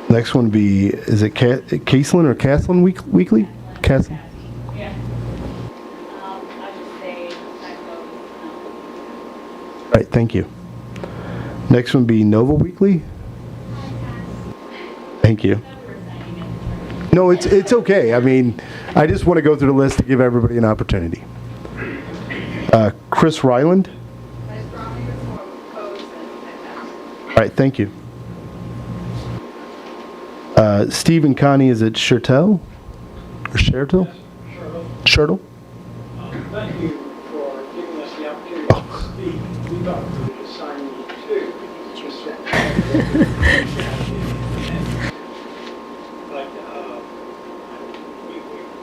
Next one would be, is it Caslin or Caslin Weekly? Caslin? Yeah. I just say I vote no. All right, thank you. Next one would be Nova Weekly. Thank you. No, it's okay. I mean, I just want to go through the list to give everybody an opportunity. Chris Ryland. All right, thank you. Steve and Connie, is it Shertel? Or Shertel? Shertel. Thank you for giving us the opportunity to speak. We got the assignment too. But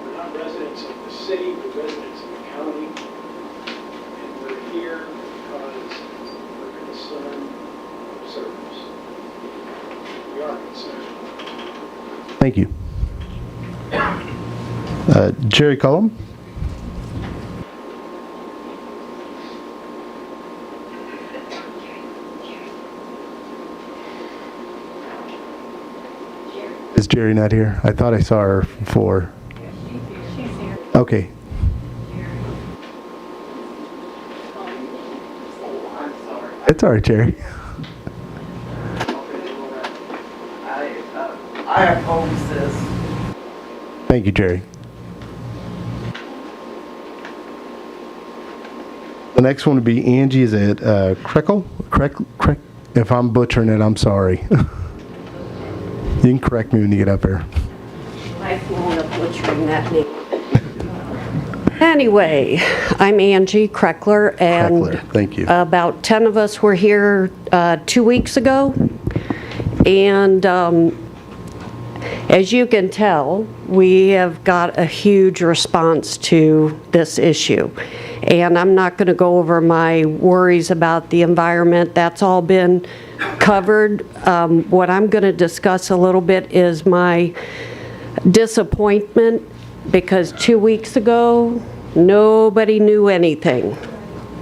we're not residents of the city, we're residents of the county. And we're here because we're concerned of service. We are concerned. Thank you. Jerry Cullum. Is Jerry not here? I thought I saw her before. She's here. Okay. It's all right, Jerry. I oppose this. Thank you, Jerry. The next one would be Angie. Is it Kreckle? If I'm butchering it, I'm sorry. You can correct me when you get up here. Lifelong of butchering that name. Anyway, I'm Angie Kreckler, and Kreckler, thank you. About 10 of us were here 2 weeks ago, and as you can tell, we have got a huge response to this issue. And I'm not going to go over my worries about the environment. That's all been covered. What I'm going to discuss a little bit is my disappointment, because 2 weeks ago, nobody knew anything.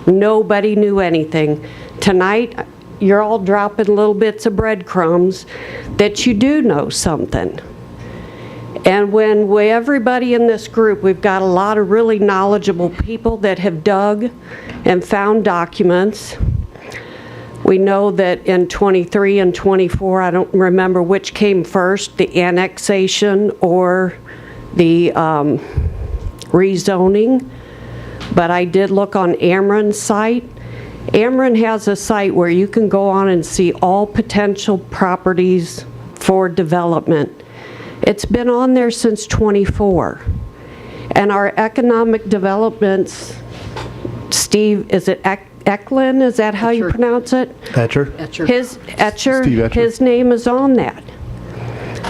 Nobody knew anything. Tonight, you're all dropping little bits of breadcrumbs that you do know something. And when everybody in this group, we've got a lot of really knowledgeable people that have dug and found documents. We know that in 23 and 24, I don't remember which came first, the annexation or the rezoning, but I did look on Amron's site. Amron has a site where you can go on and see all potential properties for development. It's been on there since 24. And our economic developments, Steve, is it Eklund? Is that how you pronounce it? Etcher. Steve Etcher, Etcher. his name is on that.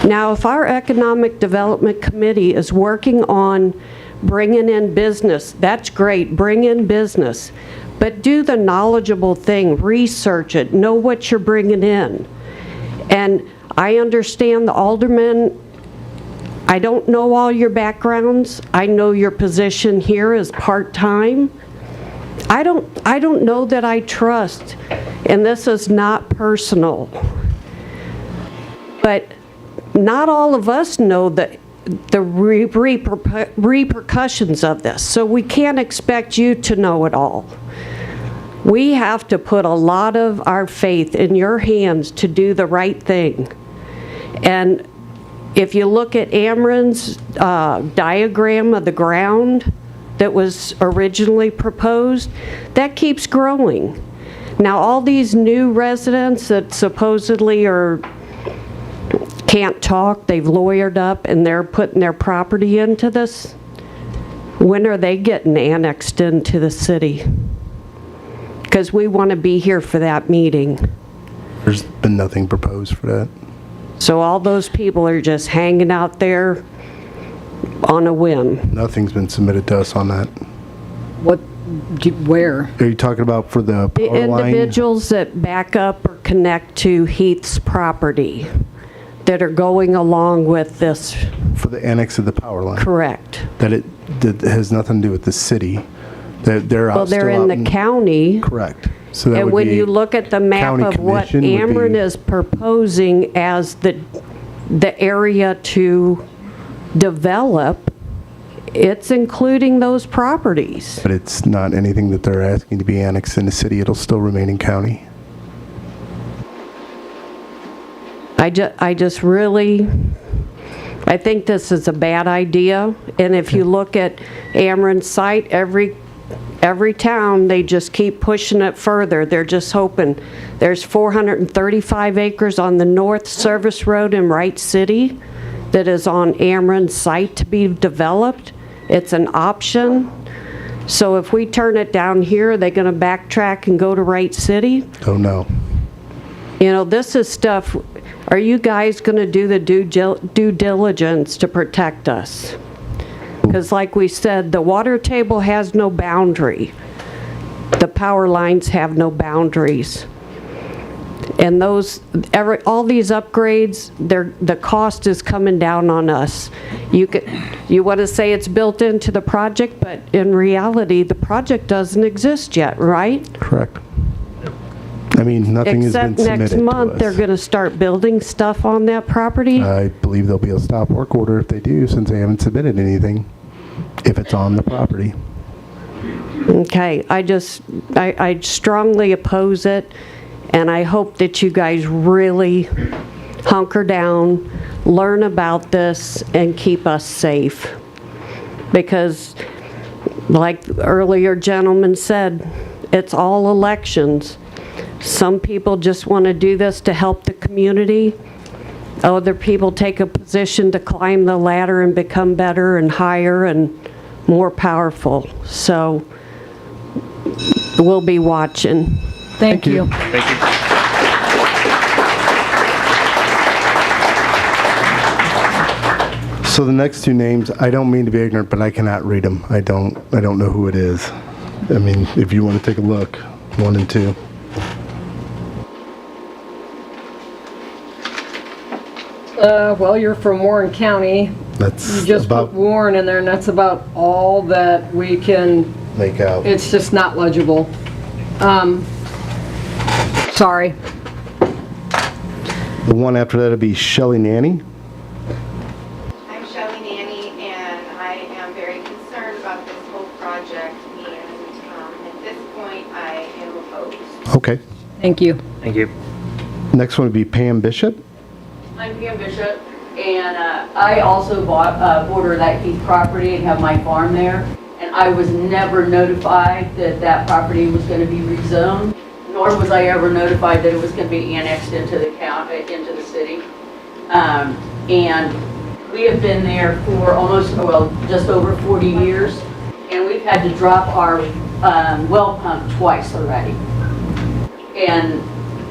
Now, if our Economic Development Committee is working on bringing in business, that's great, bring in business. But do the knowledgeable thing, research it, know what you're bringing in. And I understand the alderman, I don't know all your backgrounds. I know your position here is part-time. I don't know that I trust, and this is not personal, but not all of us know the repercussions of this, so we can't expect you to know it all. We have to put a lot of our faith in your hands to do the right thing. And if you look at Amron's diagram of the ground that was originally proposed, that keeps growing. Now, all these new residents that supposedly can't talk, they've lawyered up and they're putting their property into this, when are they getting annexed into the city? Because we want to be here for that meeting. There's been nothing proposed for that. So all those people are just hanging out there on a whim. Nothing's been submitted to us on that. Where? Are you talking about for the The power line? individuals that back up or connect to Heath's property that are going along with this. For the annex of the power line? Correct. That has nothing to do with the city. They're out. Well, they're still in out the county. Correct. So that And would when be you look at the map county of what commission would Ameren be- is proposing as the area to develop, it's including those properties. But it's not anything that they're asking to be annexed in the city. It'll still remain in county. I think this is a bad idea. And if you look at Ameren's site, every town, they just keep pushing it further. They're just hoping. There's 435 acres on the North Service Road in Wright City that is on Ameren's site to be developed. It's an option. So if we turn it down here, are they going to backtrack and go to Wright City? Don't know. You know, this is stuff, are you guys going to do the due diligence to protect us? Because like we said, the water table has no boundary. The power lines have no boundaries. And all these upgrades, the cost is coming down on us. You want to say it's built into the project, but in reality, the project doesn't exist yet, right? Correct. I mean, nothing has been Except submitted next month, to they're us. going to start building stuff on that property. I believe there'll be a stop work order if they do, since they haven't submitted anything, if it's on the property. Okay, I strongly oppose it, and I hope that you guys really hunker down, learn about this, and keep us safe. Because, like the earlier gentleman said, it's all elections. Some people just want to do this to help the community. Other people take a position to climb the ladder and become better and higher and more powerful. So we'll be watching. Thank you. Thank you. So the next two names, I don't mean to be ignorant, but I cannot read them. I don't know who it is. I mean, if you want to take a look, 1 and 2. Well, you're from Warren County. That's You just about put Warren in there, and that's about all that we can, make out. it's just not legible. Sorry. The one after that would be Shelley Nanny. I'm Shelley Nanny, and I am very concerned about this whole project, and at this point, I am opposed. Okay. Thank you. Thank you. Next one would be Pam Bishop. I'm Pam Bishop, and I also border that Heath property and have my farm there. And I was never notified that that property was going to be rezoned, nor was I ever notified that it was going to be annexed into the county, into the city. And we have been there for almost, well, just over 40 years, and we've had to drop our well pump twice already. And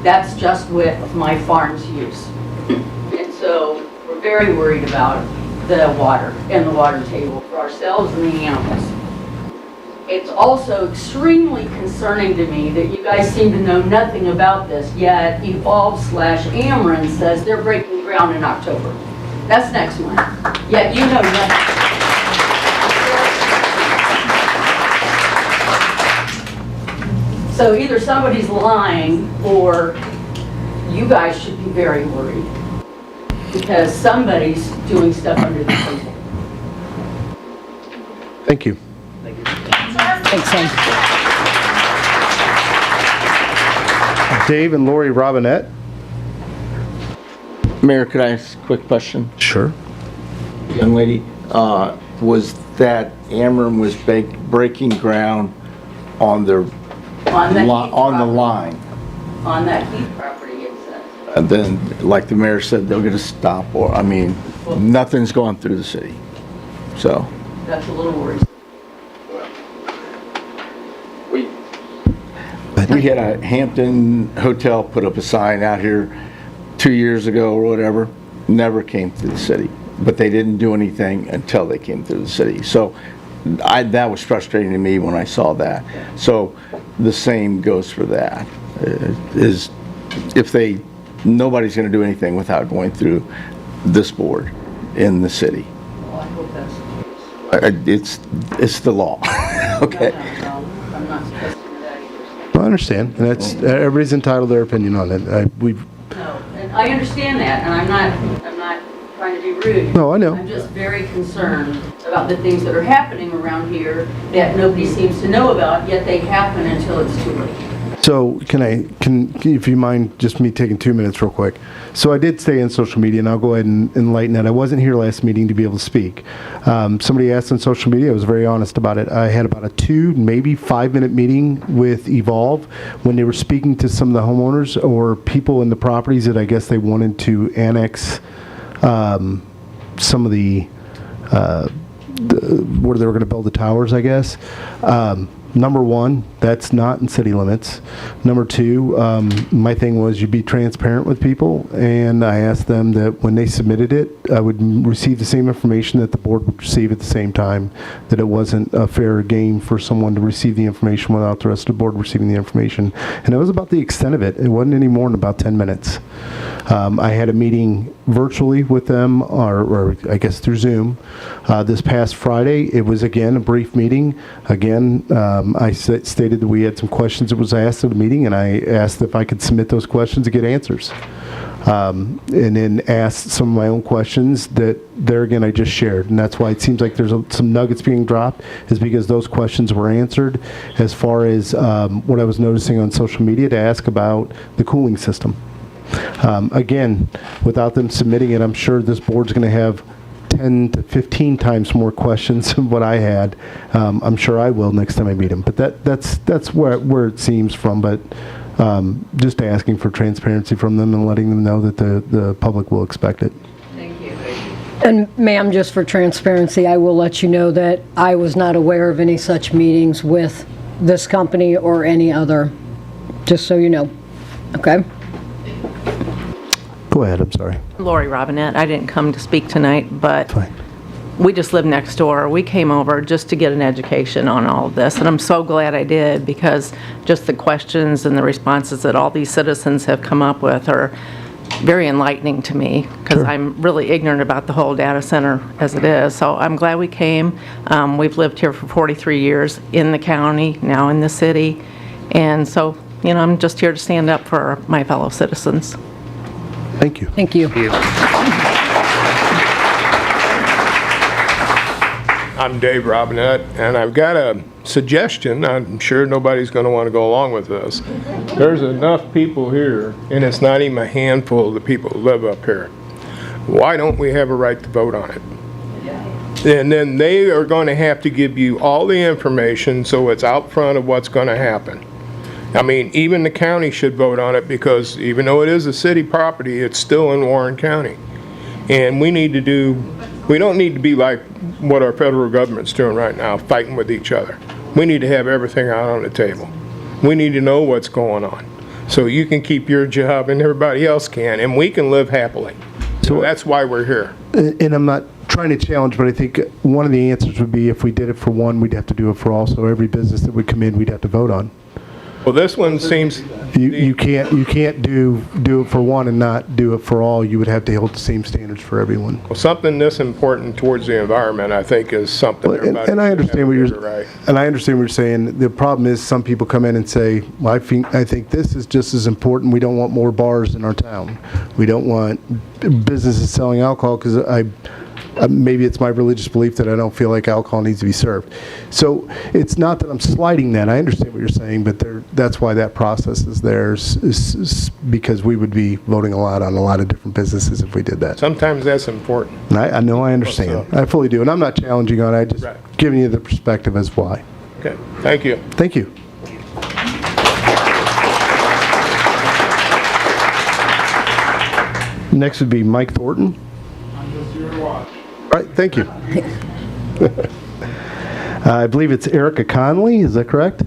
that's just with my farm's use. And so we're very worried about the water and the water table for ourselves and the animals. It's also extremely concerning to me that you guys seem to know nothing about this, yet Evolve/Ameren says they're breaking ground in October. That's next month. Yet you know nothing. So either somebody's lying or you guys should be very worried because somebody's doing stuff under the table. Thank you. Thanks, Sam. Dave and Lori Robinette. Mayor, could I ask a quick question? Sure. Young lady, was that Ameren was breaking ground on the On the Heath line? On that Heath property, it says. And then, like the mayor said, they're going to stop, or, I mean, nothing's going through the city. So, That's a little worrisome. we had a Hampton hotel put up a sign out here 2 years ago or whatever, never came through the city. But they didn't do anything until they came through the city. So that was frustrating to me when I saw that. So the same goes for that. Is if nobody's going to do anything without going through this board in the city. Well, I hope that's the case. It's the law. Okay. No, I'm not suggesting that either. I understand, and that's everybody's entitled to their opinion on it. No, and I understand that, and I'm not trying to be rude. No, I know. I'm just very concerned about the things that are happening around here that nobody seems to know about, yet they happen until it's too late. So if you mind just me taking 2 minutes real quick. So I did stay in social media, and I'll go ahead and enlighten that. I wasn't here last meeting to be able to speak. Somebody asked on social media, I was very honest about it. I had about a 2, maybe 5-minute meeting with Evolve when they were speaking to some of the homeowners or people in the properties that I guess they wanted to annex some of the where they were going to build the towers, I guess. Number one, that's not in city limits. Number two, my thing was you be transparent with people, and I asked them that when they submitted it, I would receive the same information that the board would receive at the same time, that it wasn't a fair game for someone to receive the information without the rest of the board receiving the information. And it was about the extent of it. It wasn't any more than about 10 minutes. I had a meeting virtually with them, or I guess through Zoom, this past Friday. It was, again, a brief meeting. Again, I stated that we had some questions that was asked at the meeting, and I asked if I could submit those questions to get answers. And then asked some of my own questions that, there again, I just shared. And that's why it seems like there's some nuggets being dropped, is because those questions were answered as far as what I was noticing on social media to ask about the cooling system. Again, without them submitting it, I'm sure this board's going to have 10 to 15 times more questions than what I had. I'm sure I will next time I meet them. But that's where it seems from. But just asking for transparency from them and letting them know that the public will expect it. Thank you. And ma'am, just for transparency, I will let you know that I was not aware of any such meetings with this company or any other, just so you know. Okay? Go ahead, I'm sorry. Lori Robinette. I didn't come to speak tonight, but we just live next door. We came over just to get an education on all of this, and I'm so glad I did, because just the questions and the responses that all these citizens have come up with are very enlightening to me, because I'm really ignorant about the whole data center as it is. So I'm glad we came. We've lived here for 43 years in the county, now in the city, And so, you know, I'm just here to stand up for my fellow citizens. Thank you. Thank you. I'm Dave Robinette, and I've got a suggestion. I'm sure nobody's going to want to go along with this. There's enough people here, and it's not even a handful of the people who live up here. Why don't we have a right to vote on it? And then they are going to have to give you all the information so it's out front of what's going to happen. I mean, even the county should vote on it because even though it is a city property, it's still in Warren County. And we don't need to be like what our federal government's doing right now, fighting with each other. We need to have everything out on the table. We need to know what's going on so you can keep your job and everybody else can, and we can live happily. So that's why we're here. And I'm not trying to challenge, but I think one of the answers would be if we did it for one, we'd have to do it for all. So every business that would come in, we'd have to vote on. Well, this one seems... You can't do it for one and not do it for all. You would have to hold the same standards for everyone. Well, something this important towards the environment, I think, is something everybody and I understand what should you're have to do right. and I understand what you're saying. The problem is some people come in and say, well, I think this is just as important. We don't want more bars in our town. We don't want businesses selling alcohol because maybe it's my religious belief that I don't feel like alcohol needs to be served. So it's not that I'm slighting that. I understand what you're saying, but that's why that process is there, is because we would be voting a lot on a lot of different businesses if we did that. Sometimes that's important. And I know, I understand. I fully do. And I'm not challenging on it. I'm just giving you the perspective as why. Okay. Thank you. Thank you. Next would be Mike Thornton. All right, thank you. I believe it's Erica Conley, is that correct?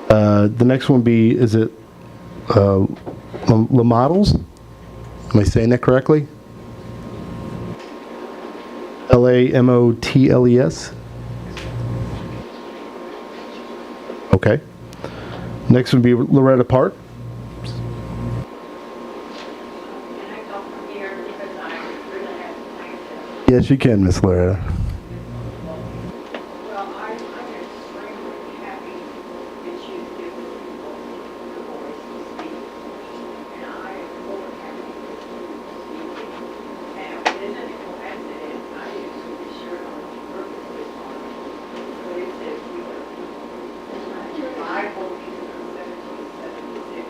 The next one be, is it Lamotels? Am I saying that correctly? Lamotles? Okay. Next would be Loretta Park. Yes, you can, Miss Loretta. Well, I'm extremely happy that you give people the voice to speak. And I am more happy that you speak. Now, isn't it coincidence? I used to be sure on purpose this morning, but it says you are people. I hold these in 1776.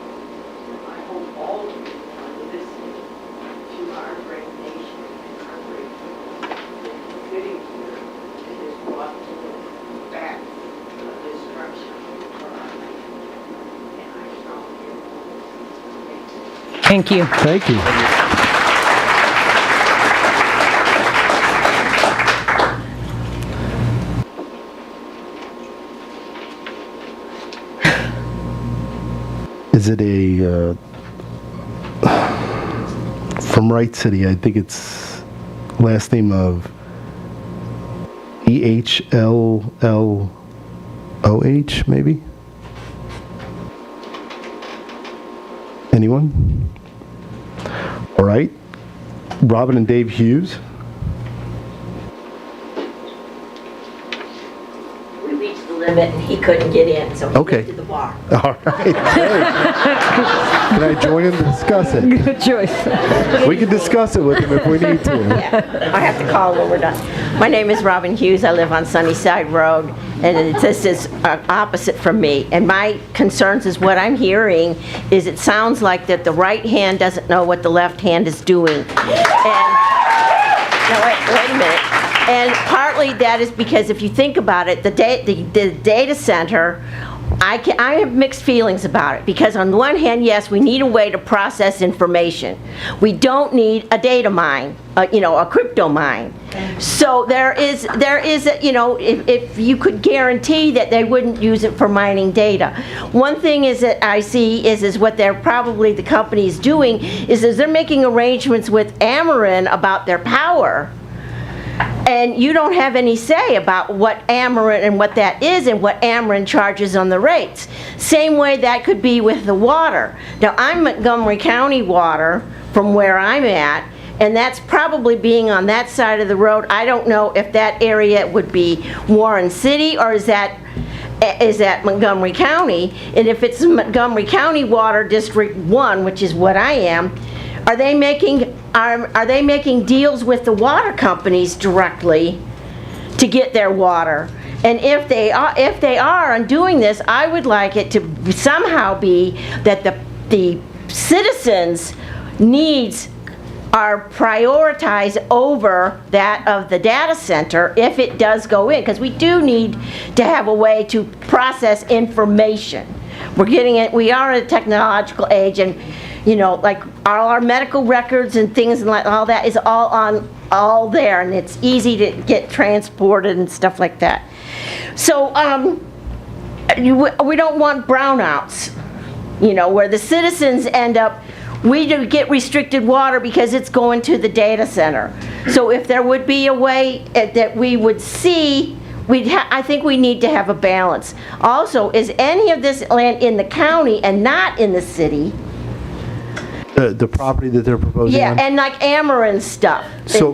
I hope all of you are listening to our great nation and our great people. Sitting here, it has brought to us back destruction for our land. And I strongly oppose. Thank you. Thank you. Is it a, from Wright City, I think it's last name of EHLLOH, maybe? Anyone? All right. Robin and Dave Hughes. We reached the limit and he couldn't get in, so he Okay. went to the bar. All right. Can I join in to discuss it? Good choice. We can discuss it with him if we need to. Yeah, I have to call when we're done. My name is Robin Hughes. I live on Sunnyside Road, and this is opposite from me. And my concerns is what I'm hearing is it sounds like that the right hand doesn't know what the left hand is doing. And now wait a minute. And partly that is because if you think about it, the data center, I have mixed feelings about it, because on the one hand, yes, we need a way to process information. We don't need a data mine, a crypto mine. So there is, if you could guarantee that they wouldn't use it for mining data. One thing is that I see is what they're probably, the company is doing, is they're making arrangements with Ameren about their power. And you don't have any say about what Ameren and what that is and what Ameren charges on the rates. Same way that could be with the water. Now, I'm Montgomery County Water from where I'm at, and that's probably being on that side of the road. I don't know if that area would be Warren City, or is that Montgomery County? And if it's Montgomery County Water District 1, which is what I am, are they making deals with the water companies directly to get their water? And if they are on doing this, I would like it to somehow be that the citizens' needs are prioritized over that of the data center if it does go in, because we do need to have a way to process information. We are in a technological age, and like all our medical records and things and like all that is all there, and it's easy to get transported and stuff like that. So we don't want brownouts, where the citizens end up, we do get restricted water because it's going to the data center. So if there would be a way that we would see, I think we need to have a balance. Also, is any of this land in the county and not in the city? The property that they're proposing Yeah, on? and like Ameren stuff. So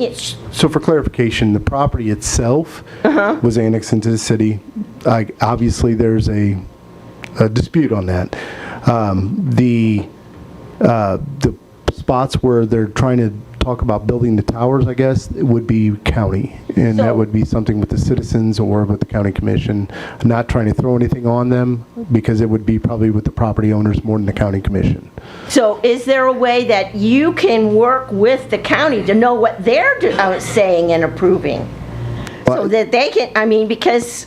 for clarification, the property itself was annexed into the city. Obviously, there's a dispute on that. The spots where they're trying to talk about building the towers, I guess, it would be county, and that would be something with the citizens or with the county commission. I'm not trying to throw anything on them, because it would be probably with the property owners more than the county commission. So is there a way that you can work with the county to know what they're saying and approving? So that they can, because,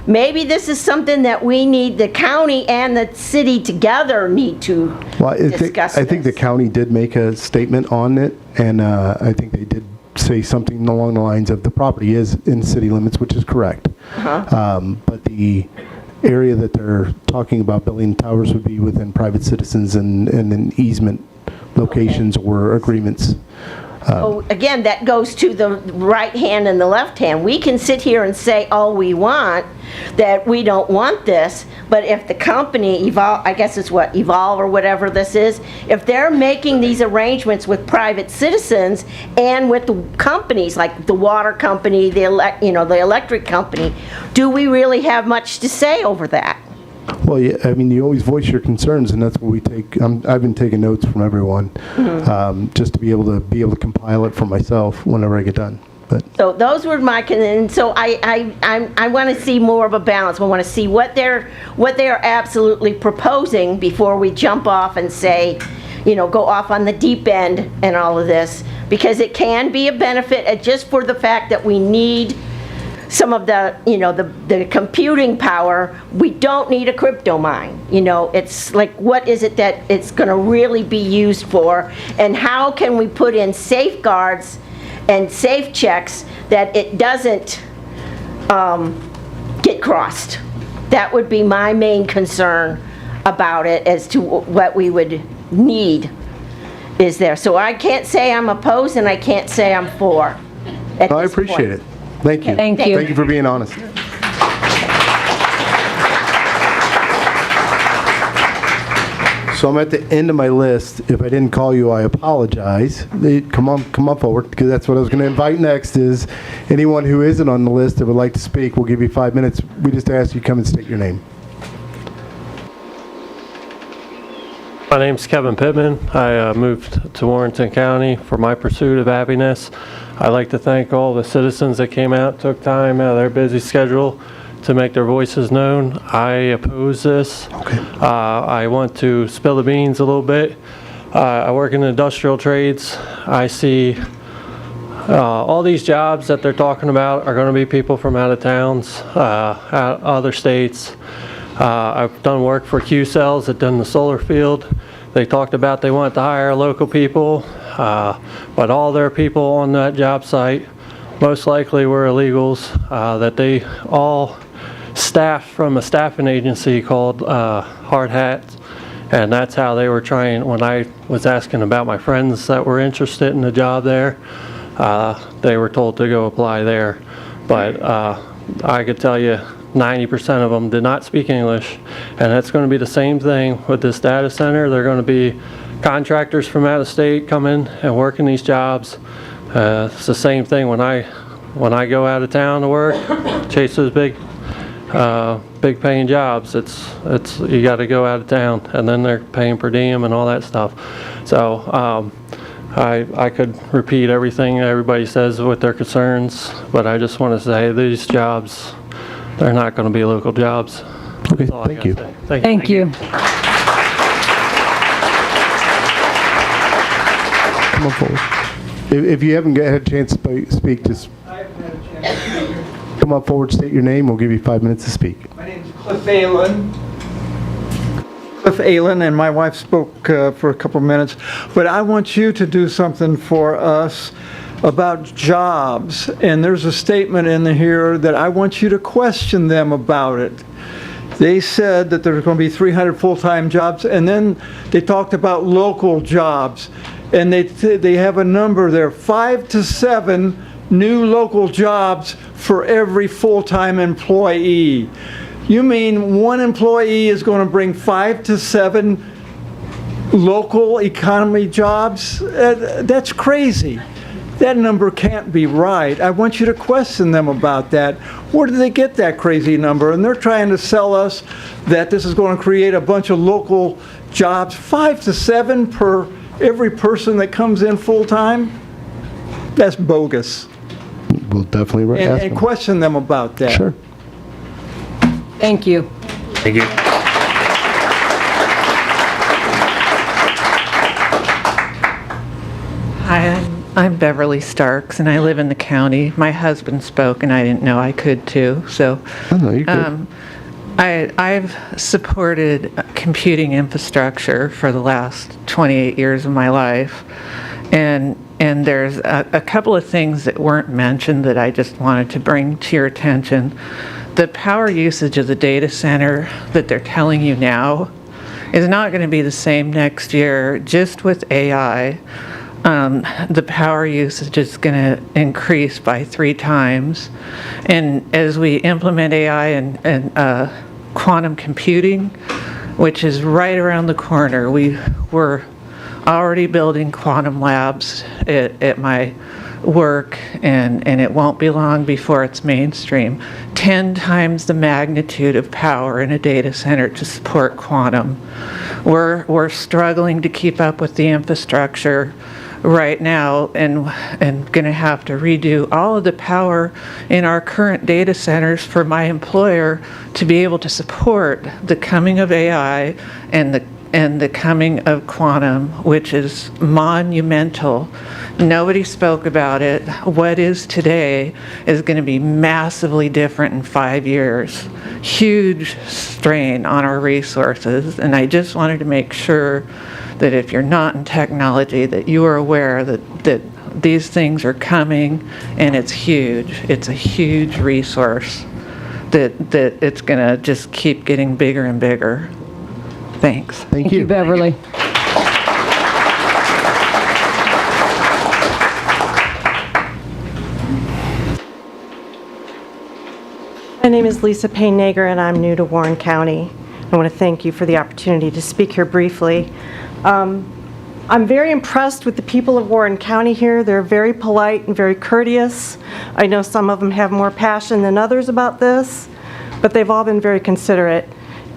maybe this is something that we need, the county and the city together need to discuss. I think the county did make a statement on it, and I think they did say something along the lines of the property is in city limits, which is correct. But the area that they're talking about building towers would be within private citizens and in easement locations or agreements. So again, that goes to the right hand and the left hand. We can sit here and say all we want, that we don't want this, but if the company, I guess it's what, Evolve or whatever this is, if they're making these arrangements with private citizens and with the companies, like the water company, the electric company, do we really have much to say over that? Well, yeah, you always voice your concerns, and that's what we take. I've been taking notes from everyone, just to be able to compile it for myself whenever I get done. But so those were my concerns. So I want to see more of a balance. I want to see what they are absolutely proposing before we jump off and say, go off on the deep end and all of this, because it can be a benefit just for the fact that we need some of the, the computing power. We don't need a crypto mine. It's like, what is it that it's going to really be used for, and how can we put in safeguards and safe checks that it doesn't get crossed? That would be my main concern about it, as to what we would need is there. So I can't say I'm opposed, and I can't say I'm for. I appreciate it. Thank you. Thank you. Thank you for being honest. So I'm at the end of my list. If I didn't call you, I apologize. Come on forward, because that's what I was going to invite next. Is anyone who isn't on the list that would like to speak? We'll give you 5 minutes. We just ask you to come and state your name. My name's Kevin Pittman. I moved to Warrenton County for my pursuit of happiness. I'd like to thank all the citizens that came out, took time out of their busy schedule to make their voices known. I oppose this. Okay. I want to spill the beans a little bit. I work in the industrial trades. I see all these jobs that they're talking about are going to be people from out of towns, other states. I've done work for Q-Cells that done the solar field. They talked about they want to hire local people, but all their people on that job site most likely were illegals that they all staffed from a staffing agency called Hard Hats, and that's how they were trying. When I was asking about my friends that were interested in the job there, they were told to go apply there. But I could tell you 90% of them did not speak English, and that's going to be the same thing with this data center. They're going to be contractors from out of state come in and work in these jobs. It's the same thing when I go out of town to work, chase those big paying jobs. It's you got to go out of town, and then they're paying per diem and all that stuff. So I could repeat everything everybody says with their concerns, but I just want to say these jobs, they're not going to be local jobs. Okay, thank you. Thank you. Come on forward. If you haven't had a chance to speak, just come up forward, state your name. We'll give you 5 minutes to speak. My name is Cliff Aylen, and my wife spoke for a couple minutes. But I want you to do something for us about jobs. And there's a statement in here that I want you to question them about it. They said that there's going to be 300 full-time jobs, and then they talked about local jobs. And they have a number there, 5 to 7 new local jobs for every full-time employee. You mean one employee is going to bring 5 to 7 local economy jobs? That's crazy. That number can't be right. I want you to question them about that. Where do they get that crazy number? And they're trying to sell us that this is going to create a bunch of local jobs, 5 to 7 per every person that comes in full-time. That's bogus. We'll definitely ask And them. question them about that. Sure. Thank you. Thank you. Hi, I'm Beverly Starks, and I live in the county. My husband spoke, and I didn't know I could too. So, I've supported computing infrastructure for the last 28 years of my life, and there's a couple of things that weren't mentioned that I just wanted to bring to your attention. The power usage of the data center that they're telling you now is not going to be the same next year. Just with AI, the power usage is going to increase by 3 times. And as we implement AI and quantum computing, which is right around the corner, we're already building quantum labs at my work, and it won't be long before it's mainstream. 10 times the magnitude of power in a data center to support quantum. We're struggling to keep up with the infrastructure right now, and going to have to redo all of the power in our current data centers for my employer to be able to support the coming of AI and the coming of quantum, which is monumental. Nobody spoke about it. What is today is going to be massively different in 5 years. Huge strain on our resources, and I just wanted to make sure that if you're not in technology, that you are aware that these things are coming, and it's huge. It's a huge resource that it's going to just keep getting bigger and bigger. Thanks. Thank you, Beverly. My name is Lisa Payne-Nager, and I'm new to Warren County. I want to thank you for the opportunity to speak here briefly. I'm very impressed with the people of Warren County here. They're very polite and very courteous. I know some of them have more passion than others about this, but they've all been very considerate,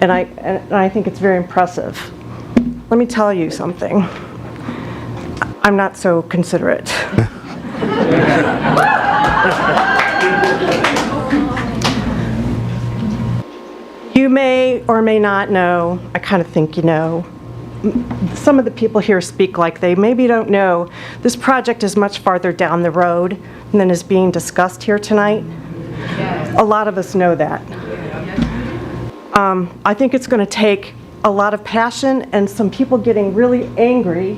and I think it's very impressive. Let me tell you something. I'm not so considerate. You may or may not know, I kind of think you know, some of the people here speak like they maybe don't know. This project is much farther down the road than is being discussed here tonight. A lot of us know that. I think it's going to take a lot of passion and some people getting really angry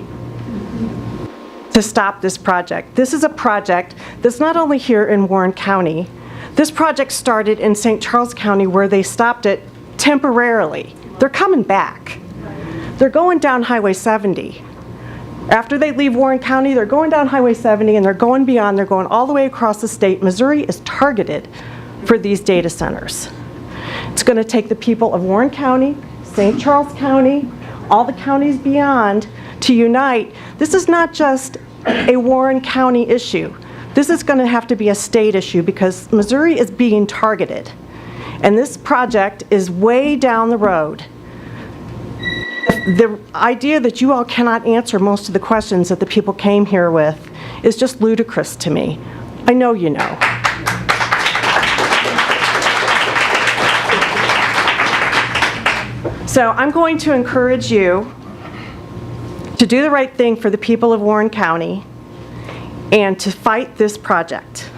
to stop this project. This is a project that's not only here in Warren County. This project started in St. Charles County, where they stopped it temporarily. They're coming back. They're going down Highway 70. After they leave Warren County, they're going down Highway 70 and they're going beyond. They're going all the way across the state. Missouri is targeted for these data centers. It's going to take the people of Warren County, St. Charles County, all the counties beyond to unite. This is not just a Warren County issue. This is going to have to be a state issue because Missouri is being targeted. And this project is way down the road. The idea that you all cannot answer most of the questions that the people came here with is just ludicrous to me. I know you know. So I'm going to encourage you to do the right thing for the people of Warren County and to fight this project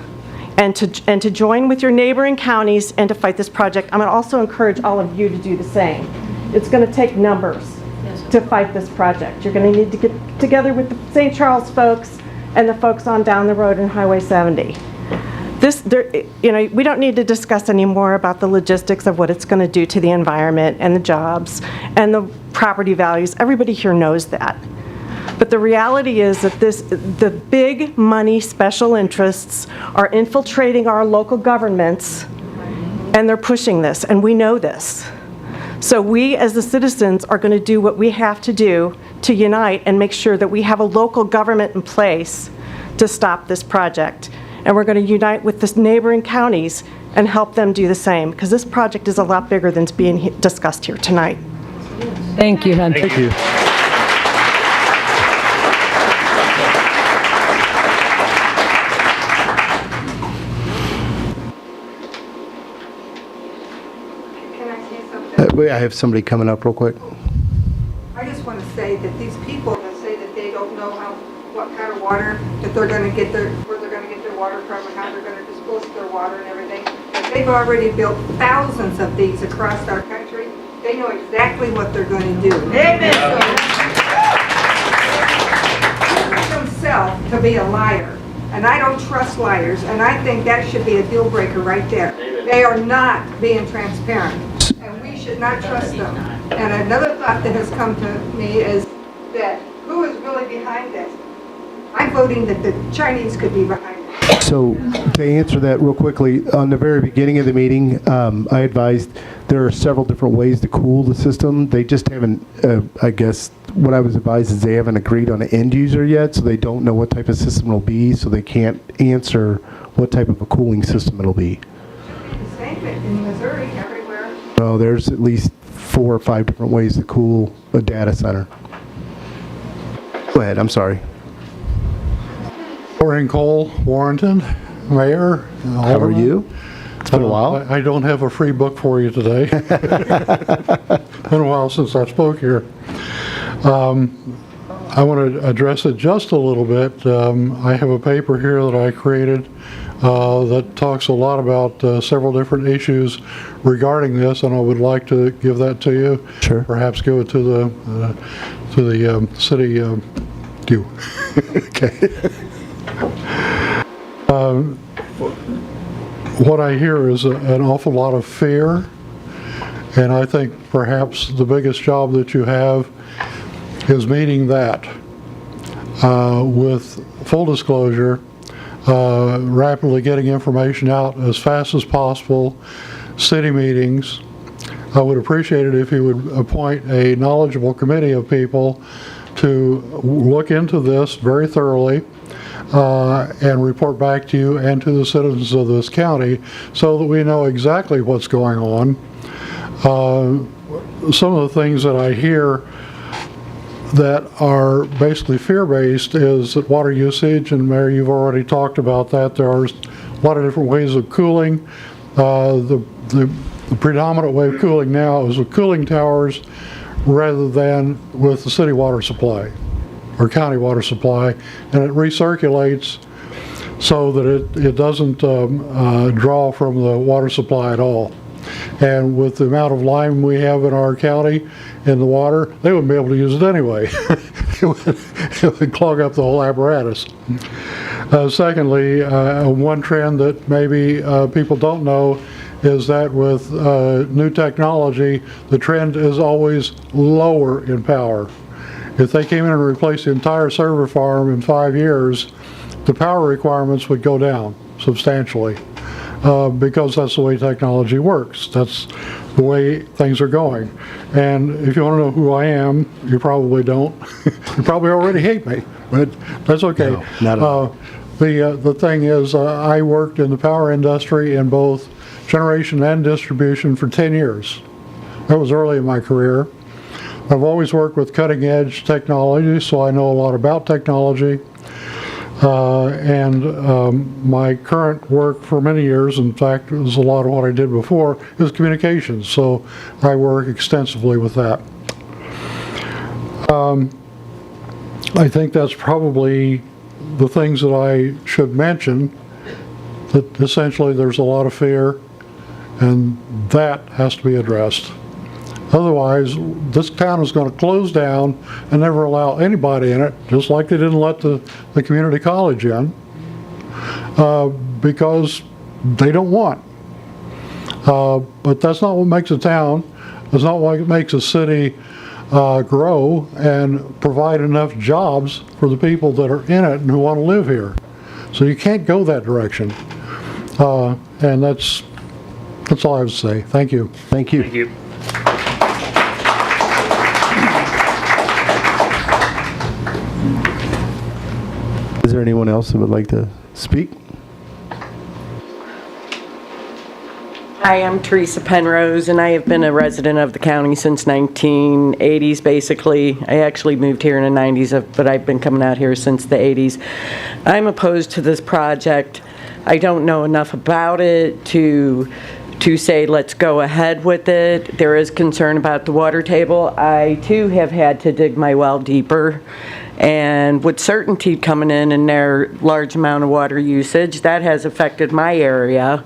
and to join with your neighboring counties and to fight this project. I'm going to also encourage all of you to do the same. It's going to take numbers to fight this project. You're going to need to get together with the St. Charles folks and the folks on down the road in Highway 70. We don't need to discuss anymore about the logistics of what it's going to do to the environment and the jobs and the property values. Everybody here knows that. But the reality is that the big money special interests are infiltrating our local governments, and they're pushing this, and we know this. So we, as the citizens, are going to do what we have to do to unite and make sure that we have a local government in place to stop this project. And we're going to unite with the neighboring counties and help them do the same, because this project is a lot bigger than's being discussed here tonight. Thank you, Hen. Thank you. Can I say something? I have somebody coming up real quick. I just want to say that these people that say that they don't know what kind of water that they're going to get where they're going to get their water from and how they're going to dispose of their water and everything, that they've already built thousands of these across our country. They know exactly what they're going to do. Amen. So, himself to be a liar, and I don't trust liars, and I think that should be a deal breaker right there. They are not being transparent, and we should not trust them. And another thought that has come to me is that who is really behind this? I'm voting that the Chinese could be behind it. So to answer that real quickly, on the very beginning of the meeting, I advised there are several different ways to cool the system. They just haven't, I guess, what I was advised is they haven't agreed on an end user yet, so they don't know what type of system it'll be, so they can't answer what type of a cooling system it'll be. The same in Missouri, everywhere. So there's at least 4 or 5 different ways to cool a data center. Go ahead, I'm sorry. Warren Cole, Warrenton, Mayor. How are you? It's been a while. I don't have a free book for you today. Been a while since I spoke here. I want to address it just a little bit. I have a paper here that I created that talks a lot about several different issues regarding this, and I would like to give that to you. Sure. Perhaps give it to the city. You. Okay. What I hear is an awful lot of fear, and I think perhaps the biggest job that you have is meeting that with full disclosure, rapidly getting information out as fast as possible, city meetings. I would appreciate it if you would appoint a knowledgeable committee of people to look into this very thoroughly and report back to you and to the citizens of this county so that we know exactly what's going on. Some of the things that I hear that are basically fear-based is that water usage, and Mayor, you've already talked about that. There are a lot of different ways of cooling. The predominant way of cooling now is with cooling towers rather than with the city water supply or county water supply, and it recirculates so that it doesn't draw from the water supply at all. And with the amount of lime we have in our county in the water, they wouldn't be able to use it anyway. It would clog up the whole apparatus. Secondly, one trend that maybe people don't know is that with new technology, the trend is always lower in power. If they came in and replaced the entire server farm in 5 years, the power requirements would go down substantially. because that's the way technology works. That's the way things are going. And if you want to know who I am, you probably don't. You probably already hate me, but that's okay. No, not at all. The thing is, I worked in the power industry in both generation and distribution for 10 years. That was early in my career. I've always worked with cutting edge technology, so I know a lot about technology. My current work for many years, in fact, it was a lot of what I did before, is communications, so I work extensively with that. I think that's probably the things that I should mention, that essentially there's a lot of fear, and that has to be addressed. Otherwise, this town is going to close down and never allow anybody in it, just like they didn't let the community college in, because they don't want. But that's not what makes a town. That's not what makes a city grow and provide enough jobs for the people that are in it and who want to live here. So you can't go that direction. And that's all I have to say. Thank you. Thank you. Thank you. Is there anyone else who would like to speak? Hi, I'm Teresa Penrose, and I have been a resident of the county since 1980s, basically. I actually moved here in the 90s, but I've been coming out here since the 80s. I'm opposed to this project. I don't know enough about it to say let's go ahead with it. There is concern about the water table. I, too, have had to dig my well deeper. And with certainty coming in their large amount of water usage, that has affected my area.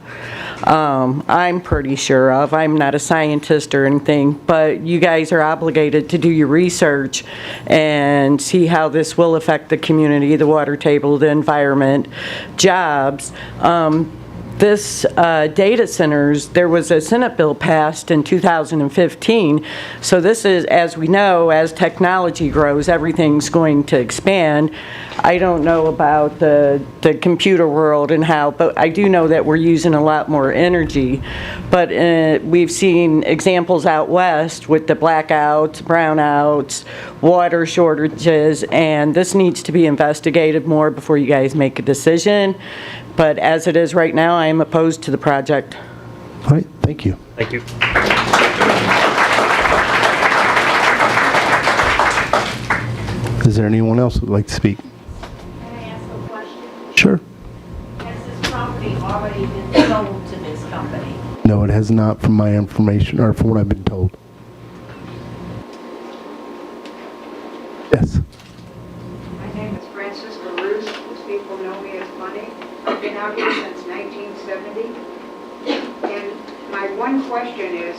I'm pretty sure of. I'm not a scientist or anything, but you guys are obligated to do your research and see how this will affect the community, the water table, the environment, jobs. This data centers, there was a Senate bill passed in 2015. So this is, as we know, as technology grows, everything's going to expand. I don't know about the computer world and how, but I do know that we're using a lot more energy. But we've seen examples out west with the blackouts, brownouts, water shortages, and this needs to be investigated more before you guys make a decision. But as it is right now, I am opposed to the project. All right, thank you. Thank you. Is there anyone else who would like to speak? Can I ask a question? Sure. Has this property already been sold to this company? No, it has not, from my information, or from what I've been told. Yes. My name is Francisca Roos. Most people know me as Bunny. I've been out here since 1970. And my one question is,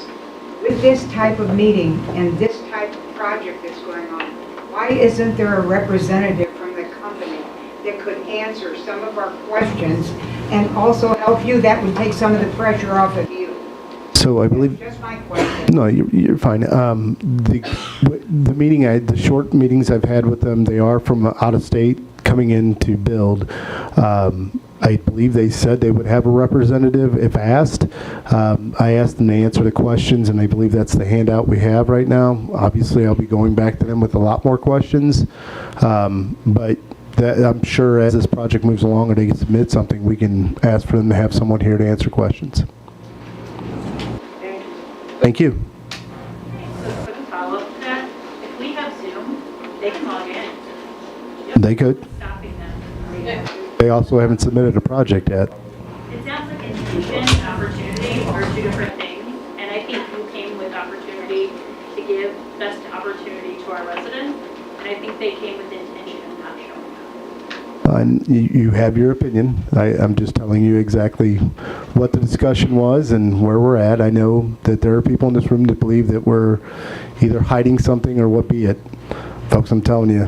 with this type of meeting and this type of project that's going on, why isn't there a representative from the company that could answer some of our questions and also help you? That would take some of the pressure off of you. So I believe. Just my question. No, you're fine. The meeting, the short meetings I've had with them, they are from out of state coming in to build. I believe they said they would have a representative if asked. I asked them to answer the questions, and I believe that's the handout we have right now. Obviously, I'll be going back to them with a lot more questions, but I'm sure as this project moves along or they submit something, we can ask for them to have someone here to answer questions. Thank you. So for the follow-up to that, if we have Zoom, they can log in. They could. Stopping them. They also haven't submitted a project yet. It sounds like intention and opportunity are two different things, and I think you came with opportunity to give best opportunity to our residents, and I think they came with intention of not showing up. And you have your opinion. I'm just telling you exactly what the discussion was and where we're at. I know that there are people in this room that believe that we're either hiding something or what be it. Folks, I'm telling you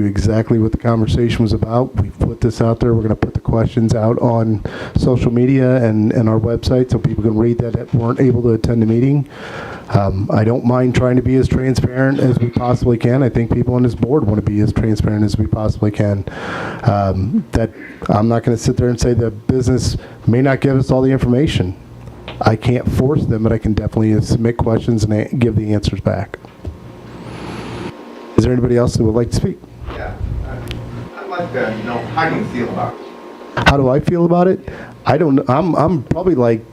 exactly what the conversation was about. We've put this out there. We're going to put the questions out on social media and our website so people can read that weren't able to attend the meeting. I don't mind trying to be as transparent as we possibly can. I think people on this board want to be as transparent as we possibly can. That I'm not going to sit there and say the business may not give us all the information. I can't force them, but I can definitely submit questions and give the answers back. Is there anybody else that would like to speak? Yeah, I'd like to know, how do you feel about it? How do I feel about it? I don't know. I'm probably like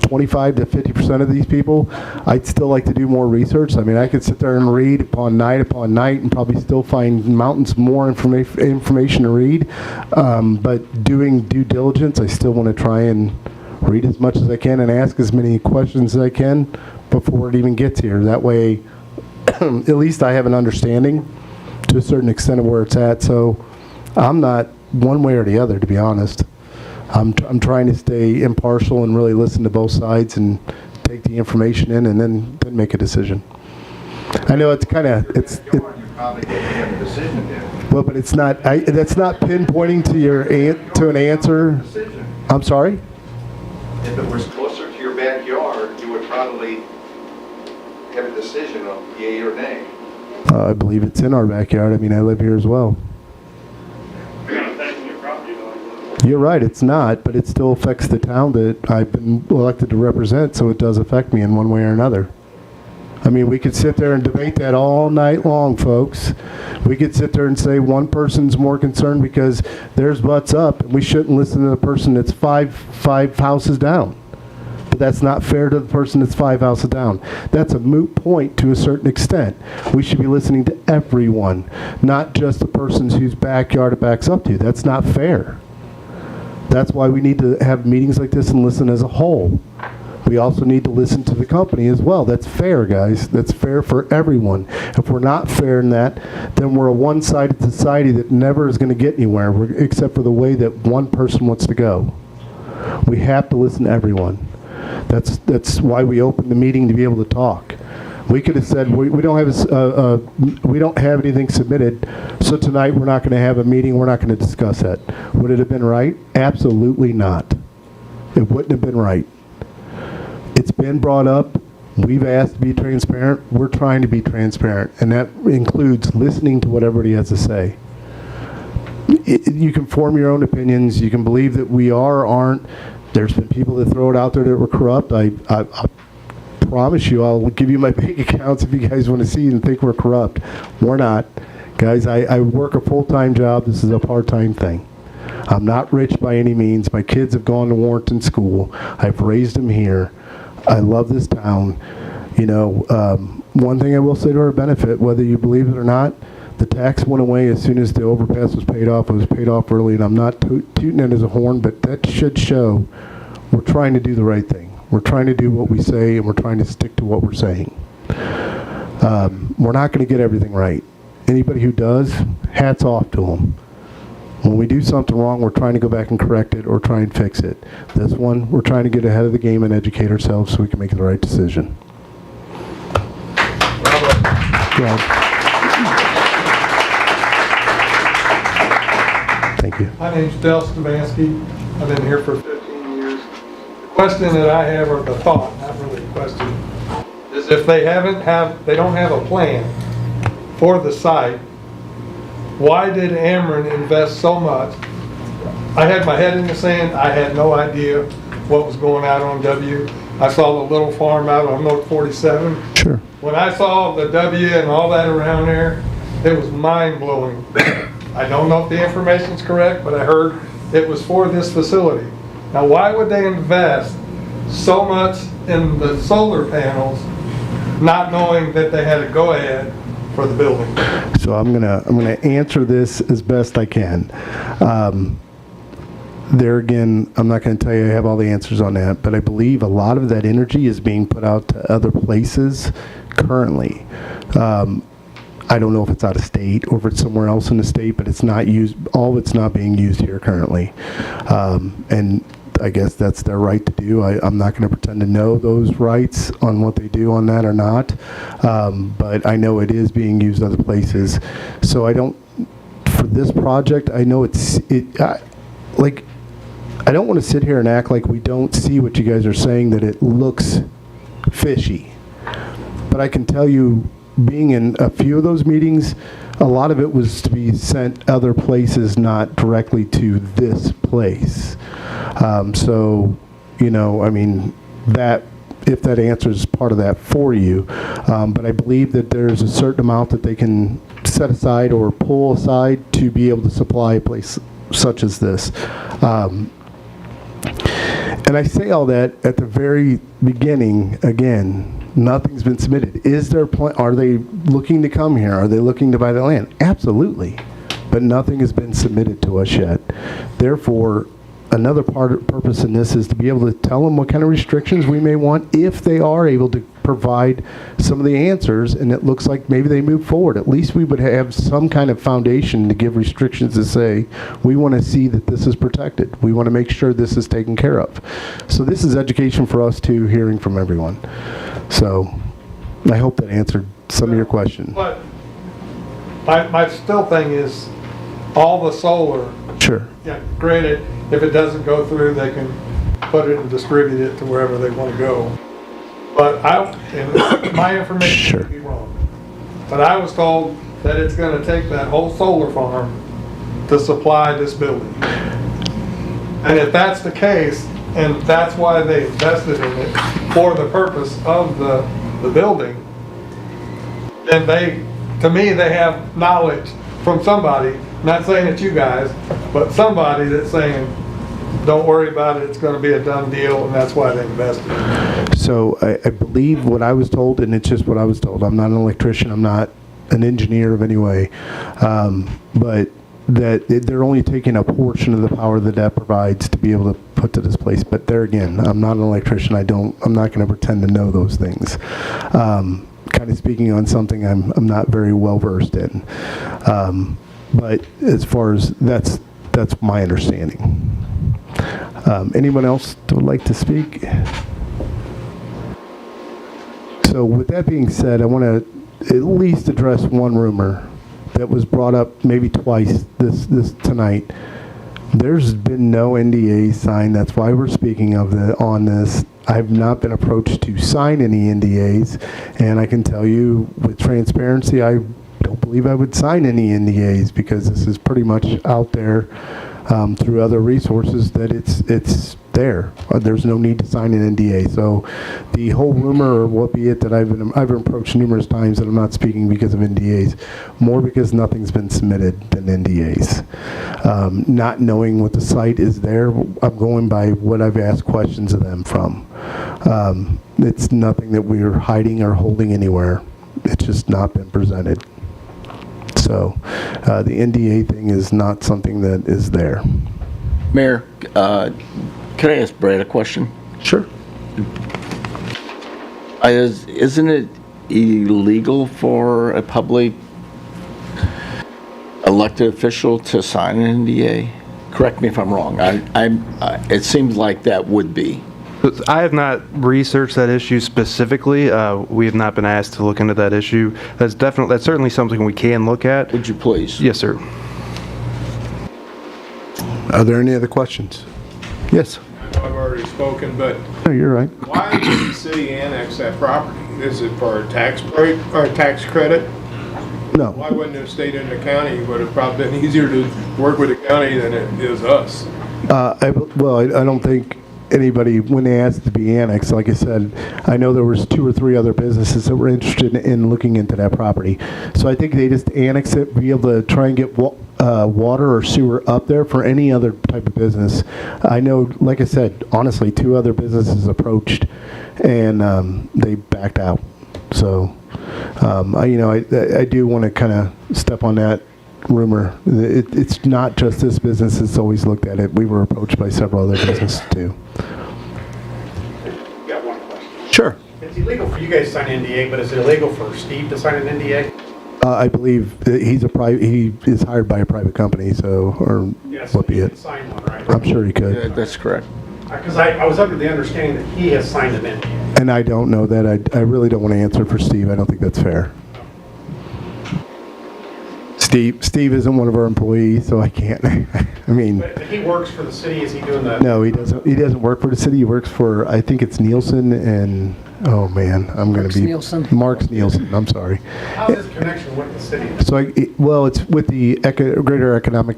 25 to 50% of these people. I'd still like to do more research. I mean, I could sit there and read upon night and probably still find mountains more information to read. But doing due diligence, I still want to try and read as much as I can and ask as many questions as I can before it even gets here. That way, at least I have an understanding to a certain extent of where it's at. So I'm not one way or the other, to be honest. I'm trying to stay impartial and really listen to both sides and take the information in and then make a decision. I know it's kind of You're probably getting a decision then. well, but it's not. That's not pinpointing to an answer. Decision. I'm sorry. If it was closer to your backyard, you would probably have a decision of yay or nay. I believe it's in our backyard. I mean, I live here as well. You're right, it's not, but it still affects the town that I've been elected to represent, so it does affect me in one way or another. I mean, we could sit there and debate that all night long, folks. We could sit there and say one person's more concerned because theirs butts up, and we shouldn't listen to the person that's five houses down. But that's not fair to the person that's 5 houses down. That's a moot point to a certain extent. We should be listening to everyone, not just the persons whose backyard it backs up to. That's not fair. That's why we need to have meetings like this and listen as a whole. We also need to listen to the company as well. That's fair, guys. That's fair for everyone. If we're not fair in that, then we're a one-sided society that never is going to get anywhere, except for the way that one person wants to go. We have to listen to everyone. That's why we opened the meeting, to be able to talk. We could have said we don't have anything submitted, so tonight we're not going to have a meeting. We're not going to discuss that. Would it have been right? Absolutely not. It wouldn't have been right. It's been brought up. We've asked to be transparent. We're trying to be transparent, and that includes listening to what everybody has to say. You can form your own opinions. You can believe that we are or aren't. There's been people that throw it out there that were corrupt. I promise you, I'll give you my bank accounts if you guys want to see and think we're corrupt. We're not. Guys, I work a full-time job. This is a part-time thing. I'm not rich by any means. My kids have gone to Warrenton School. I've raised them here. I love this town. You know, one thing I will say to our benefit, whether you believe it or not, the tax went away as soon as the overpass was paid off. It was paid off early, and I'm not tooting it as a horn, but that should show we're trying to do the right thing. We're trying to do what we say, and we're trying to stick to what we're saying. We're not going to get everything right. Anybody who does, hats off to them. When we do something wrong, we're trying to go back and correct it or try and fix it. This one, we're trying to get ahead of the game and educate ourselves so we can make the right decision. Thank you. My name's Del Stavansky. I've been here for 15 years. The question that I have, or the thought, not really a question, is if they don't have a plan for the site, why did Ameren invest so much? I had my head in the sand. I had no idea what was going out on W. I saw the little farm out on Note 47. Sure. When I saw the W and all that around there, it was mind-blowing. I don't know if the information's correct, but I heard it was for this facility. Now, why would they invest so much in the solar panels, not knowing that they had a go-ahead for the building? So I'm gonna answer this as best I can. There again, I'm not going to tell you I have all the answers on that, but I believe a lot of that energy is being put out to other places currently. I don't know if it's out of state or if it's somewhere else in the state, but it's not used. All of it's not being used here currently, and I guess that's their right to do. I'm not going to pretend to know those rights on what they do on that or not, but I know it is being used other places. So I don't, for this project, I know like, I don't want to sit here and act like we don't see what you guys are saying, that it looks fishy. But I can tell you, being in a few of those meetings, a lot of it was to be sent other places, not directly to this place. So, you know, I mean, that, if that answers part of that for you. But I believe that there's a certain amount that they can set aside or pull aside to be able to supply a place such as this. And I say all that at the very beginning, again, nothing's been submitted. Is there are they looking to come here? Are they looking to buy the land? Absolutely. But nothing has been submitted to us yet. Therefore, another purpose in this is to be able to tell them what kind of restrictions we may want if they are able to provide some of the answers, and it looks like maybe they move forward. At least we would have some kind of foundation to give restrictions to say, we want to see that this is protected. We want to make sure this is taken care of. So this is education for us too, hearing from everyone. So I hope that answered some of your question. But my still thing is all the solar. Sure. Yeah, granted, if it doesn't go through, they can put it and distribute it to wherever they want to go. But and my information could be wrong. But I was told that it's going to take that whole solar farm to supply this building. And if that's the case, and that's why they invested in it for the purpose of the building, then to me, they have knowledge from somebody, not saying it's you guys, but somebody that's saying, don't worry about it, it's going to be a done deal, and that's why they invested. So I believe what I was told, and it's just what I was told. I'm not an electrician. I'm not an engineer of any way. But that they're only taking a portion of the power that that provides to be able to put to this place. But there again, I'm not an electrician. I'm not going to pretend to know those things. Kind of speaking on something I'm not very well versed in. But as far as that's my understanding. Anyone else that would like to speak? So with that being said, I want to at least address one rumor that was brought up maybe twice this tonight. There's been no NDA signed. That's why we're speaking on this. I've not been approached to sign any NDAs, and I can tell you with transparency, I don't believe I would sign any NDAs because this is pretty much out there through other resources that it's there. There's no need to sign an NDA. So the whole rumor, or what be it, that I've been approached numerous times that I'm not speaking because of NDAs, more because nothing's been submitted than NDAs. Not knowing what the site is there, I'm going by what I've asked questions of them from. It's nothing that we're hiding or holding anywhere. It's just not been presented. So the NDA thing is not something that is there. Mayor, can I ask Brad a question? Sure. Isn't it illegal for a public elected official to sign an NDA? Correct me if I'm wrong. It seems like that would be. I have not researched that issue specifically. We have not been asked to look into that issue. That's certainly something we can look at. Would you please? Yes, sir. Are there any other questions? Yes. I know I've already spoken, but No, you're right. why did the city annex that property? Is it for a tax break or a tax credit? No. Why wouldn't it have stayed in the county? It would have probably been easier to work with the county than it is us. I don't think anybody, when they asked to be annexed, like I said, I know there was 2 or 3 other businesses that were interested in looking into that property. So I think they just annexed it, be able to try and get water or sewer up there for any other type of business. I know, like I said, honestly, 2 other businesses approached and they backed out. So, I do want to kind of step on that rumor. It's not just this business that's always looked at it. We were approached by several other businesses too. Got one question. Sure. It's illegal for you guys to sign an NDA, but is it illegal for Steve to sign an NDA? I believe that he is hired by a private company, so, or Yes, what be he it. can sign one, right? I'm sure he could. Yeah, that's correct. Because I was under the understanding that he has signed an NDA. And I don't know that. I really don't want to answer for Steve. I don't think that's fair. Steve isn't one of our employees, so I can't. I mean, But he works for the city, is he doing that? no, he doesn't. He doesn't work for the city. He works for, I think it's Nielsen and Oh, man, I'm going to be... Nielsen. Mark Nielsen, I'm sorry. How's this connection with the city? So, it's with the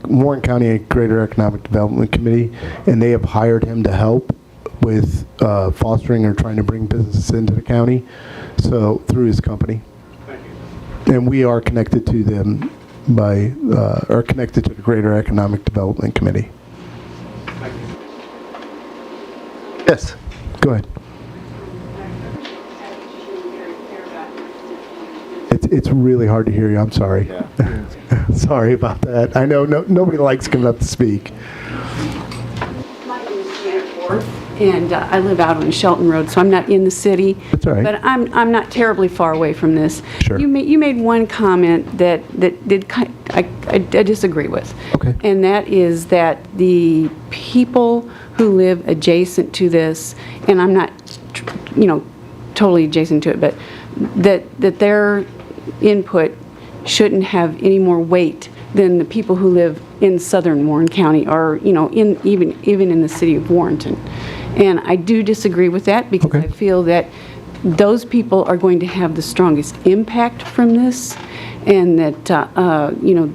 Warren County Greater Economic Development Committee, and they have hired him to help with fostering or trying to bring businesses into the county, so through his company. Thank you. And we are connected to them are connected to the Greater Economic Development Committee. Thank you. Yes, go ahead. It's really hard to hear you. I'm sorry. Sorry about that. I know nobody likes coming up to speak. My name is Janet Ford, and I live out on Shelton Road, so I'm not in the city. That's all right. But I'm not terribly far away from this. Sure. You made one comment that I disagree with. Okay. And that is that the people who live adjacent to this, and I'm not, totally adjacent to it, but that their input shouldn't have any more weight than the people who live in southern Warren County or, even in the city of Warrenton. And I do disagree with that because I feel that those people are going to have the strongest impact from this, and that,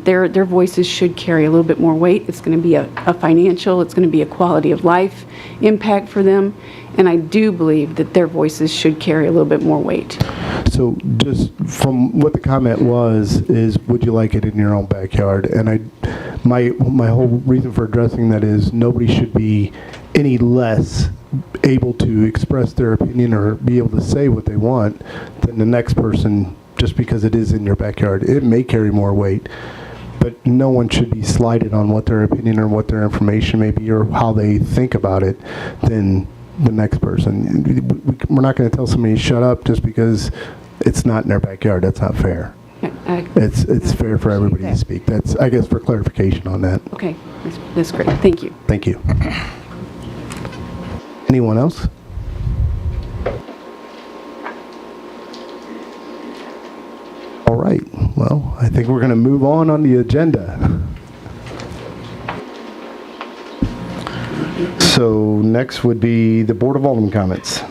their voices should carry a little bit more weight. It's going to be a financial, it's going to be a quality of life impact for them. And I do believe that their voices should carry a little bit more weight. So just from what the comment is would you like it in your own backyard? And my whole reason for addressing that is nobody should be any less able to express their opinion or be able to say what they want than the next person just because it is in your backyard. It may carry more weight, but no one should be slighted on what their opinion or what their information may be or how they think about it than the next person. We're not going to tell somebody to shut up just because it's not in their backyard. That's not fair. It's fair for everybody to speak. That's, I guess, for clarification on that. Okay, that's great. Thank you. Thank you. Anyone else? All right. Well, I think we're going to move on the agenda. So next would be the Board of Alderman comments.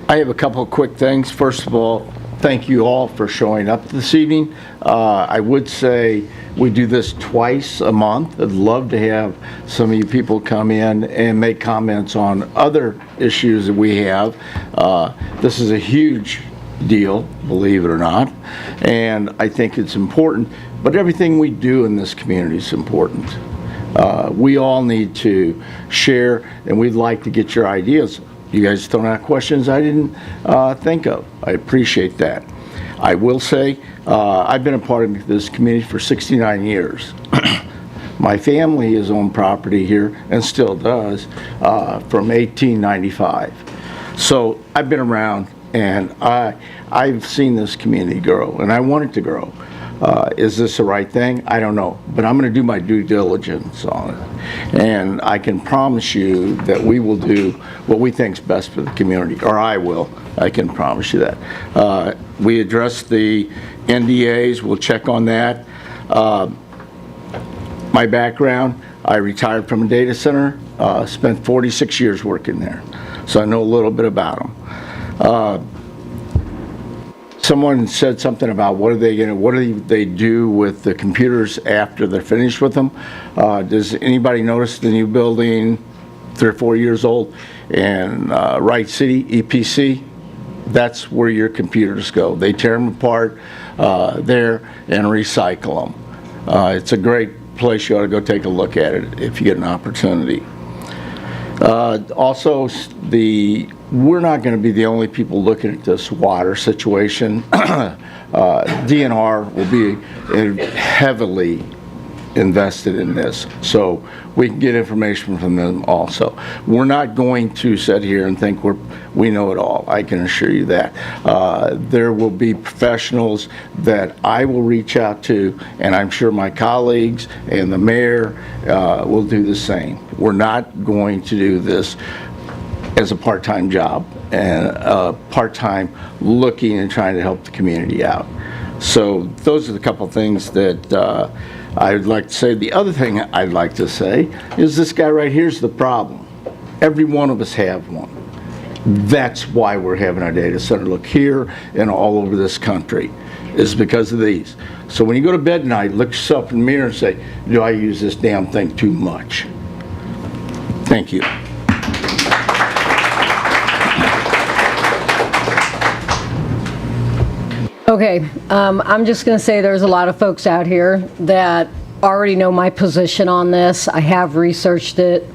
I have a couple of quick things. First of all, thank you all for showing up this evening. I would say we do this twice a month. I'd love to have some of you people come in and make comments on other issues that we have. This is a huge deal, believe it or not, and I think it's important, but everything we do in this community is important. We all need to share, and we'd like to get your ideas. You guys throwing out questions I didn't think of. I appreciate that. I will say, I've been a part of this community for 69 years. My family has owned property here, and still does, from 1895. So I've been around, and I've seen this community grow, and I want it to grow. Is this the right thing? I don't know, but I'm going to do my due diligence on it. And I can promise you that we will do what we think is best for the community, or I will. I can promise you that. We addressed the NDAs. We'll check on that. My background, I retired from a data center, spent 46 years working there. So I know a little bit about them. Someone said something about what do they do with the computers after they're finished with them. Does anybody notice the new building, 3 or 4 years old, in Wright City, EPC? That's where your computers go. They tear them apart there and recycle them. It's a great place. You ought to go take a look at it if you get an opportunity. Also, we're not going to be the only people looking at this water situation. DNR will be heavily invested in this, so we can get information from them also. We're not going to sit here and think we know it all. I can assure you that. There will be professionals that I will reach out to, and I'm sure my colleagues and the mayor will do the same. We're not going to do this as a part-time job and part-time looking and trying to help the community out. So those are the couple things that I'd like to say. The other thing I'd like to say is this guy right here is the problem. Every one of us have one. That's why we're having our data center. Look here and all over this country is because of these. So when you go to bed tonight, look yourself in the mirror and say, do I use this damn thing too much? Thank you. Okay, I'm just going to say there's a lot of folks out here that already know my position on this. I have researched it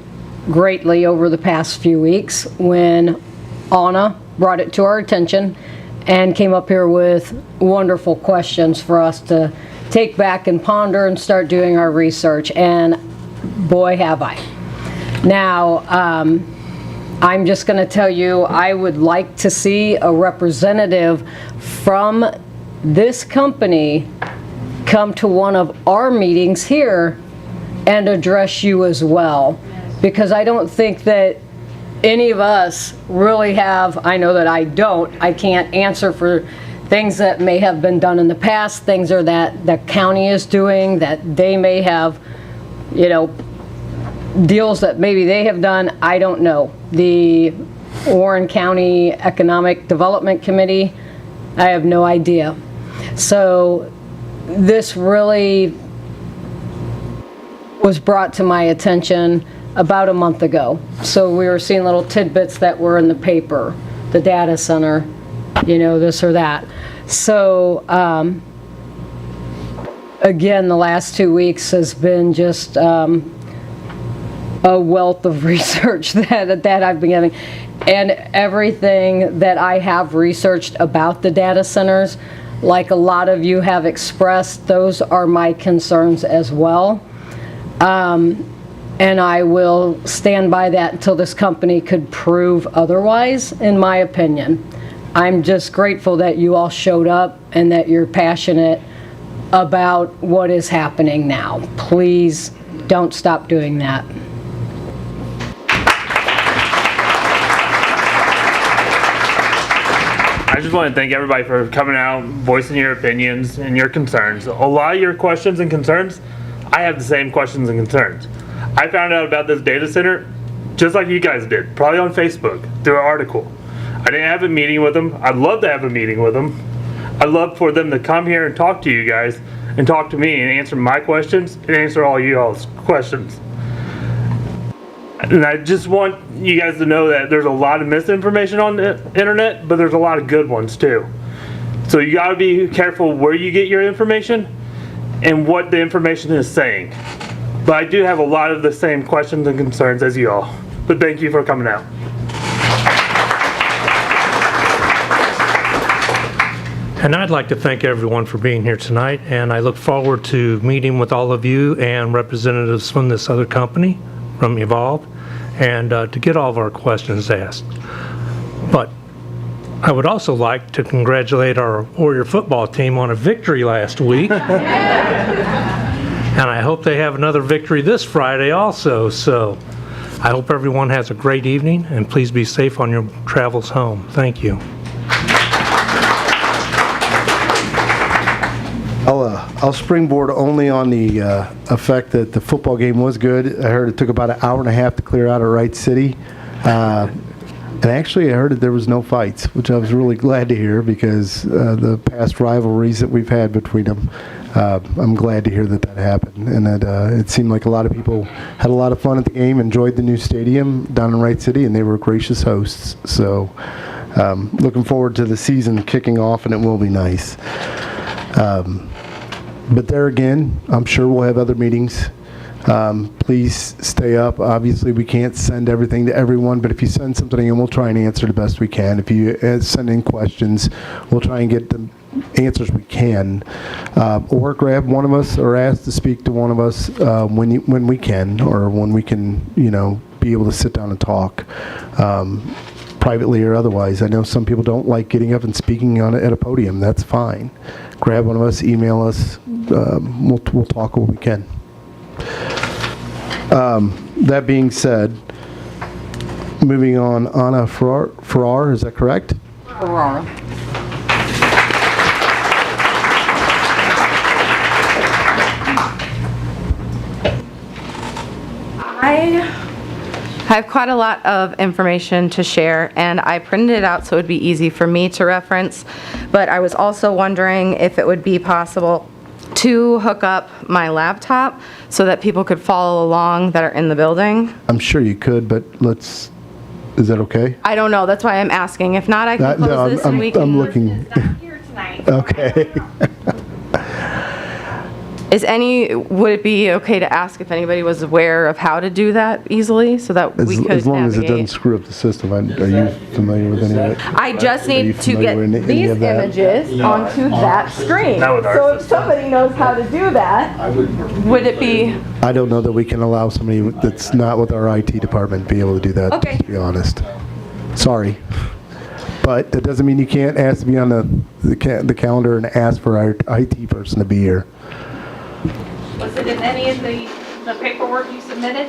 greatly over the past few weeks when Anna brought it to our attention and came up here with wonderful questions for us to take back and ponder and start doing our research, and boy have I. Now, I'm just going to tell you, I would like to see a representative from this company come to one of our meetings here and address you as well. Because I don't think that any of us really have, I know that I don't, I can't answer for things that may have been done in the past, things that the county is doing, that they may have, you know, deals that maybe they have done, I don't know. The Warren County Economic Development Committee, I have no idea. So this really was brought to my attention about a month ago. So we were seeing little tidbits that were in the paper, the data center, you know, this or that. So again, the last 2 weeks has been just a wealth of research that I've been getting. And everything that I have researched about the data centers, like a lot of you have expressed, those are my concerns as well. And I will stand by that until this company could prove otherwise, in my opinion. I'm just grateful that you all showed up and that you're passionate about what is happening now. Please don't stop doing that. I just want to thank everybody for coming out, voicing your opinions and your concerns. A lot of your questions and concerns, I have the same questions and concerns. I found out about this data center just like you guys did, probably on Facebook, through an article. I didn't have a meeting with them. I'd love to have a meeting with them. I'd love for them to come here and talk to you guys and talk to me and answer my questions and answer all you all's questions. And I just want you guys to know that there's a lot of misinformation on the internet, but there's a lot of good ones too. So you gotta be careful where you get your information and what the information is saying. But I do have a lot of the same questions and concerns as you all. But thank you for coming out. And I'd like to thank everyone for being here tonight, and I look forward to meeting with all of you and representatives from this other company, from Evolve, and to get all of our questions asked. But I would also like to congratulate our Warrior football team on a victory last week. And I hope they have another victory this Friday also. So I hope everyone has a great evening, and please be safe on your travels home. Thank you. I'll springboard only on the effect that the football game was good. I heard it took about an hour and a half to clear out of Wright City. And actually, I heard that there was no fights, which I was really glad to hear because the past rivalries that we've had between them, I'm glad to hear that that happened. And that it seemed like a lot of people had a lot of fun at the game, enjoyed the new stadium down in Wright City, and they were gracious hosts. So looking forward to the season kicking off, and it will be nice. But there again, I'm sure we'll have other meetings. Please stay up. Obviously, we can't send everything to everyone, but if you send something in, we'll try and answer the best we can. If you send in questions, we'll try and get the answers we can. Or grab one of us or ask to speak to one of us when we can, or when we can, be able to sit down and talk. Privately or otherwise. I know some people don't like getting up and speaking at a podium. That's fine. Grab one of us, email us. We'll talk what we can. That being said, moving on, Anna Farrar, is that correct? Farrar. I I have quite a lot of information to share, and I printed it out so it would be easy for me to reference, but I was also wondering if it would be possible to hook up my laptop so that people could follow along that are in the building. I'm sure you could, but is that okay? I don't know, that's why I'm asking. If not, I can No, close this and we can... I'm looking. Okay. Would it be okay to ask if anybody was aware of how to do that easily so that we could As long as it doesn't navigate? screw up the system. Are you familiar with any of it? I just Are you need to get familiar with any these of that? images onto that screen. So if somebody knows how to do that, would it be, I don't know that we can allow somebody that's not with our IT department to be able to do that, Okay. to be honest. Sorry. But that doesn't mean you can't ask to be on the calendar and ask for our IT person to be here. Was it in any of the paperwork you submitted?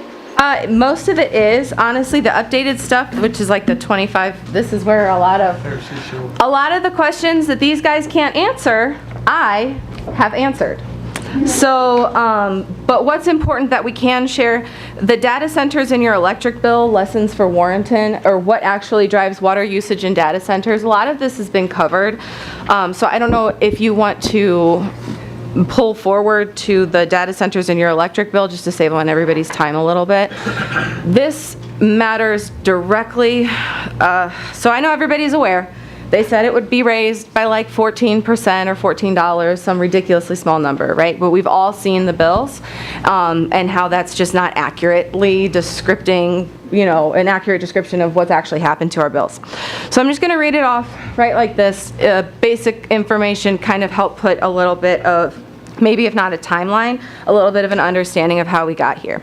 most of it is, honestly, the updated stuff, which is like the 25, this is where a lot of the questions that these guys can't answer, I have answered. So, but what's important that we can share, the data centers in your electric bill, lessons for Warrenton, or what actually drives water usage in data centers, a lot of this has been covered. So I don't know if you want to pull forward to the data centers in your electric bill just to save on everybody's time a little bit. This matters directly, so I know everybody's aware. They said it would be raised by like 14% or $14, some ridiculously small number, right? But we've all seen the bills and how that's just not accurately descripting, you know, an accurate description of what's actually happened to our bills. So I'm just going to read it off right like this. Basic information kind of help put a little bit of, maybe if not a timeline, a little bit of an understanding of how we got here.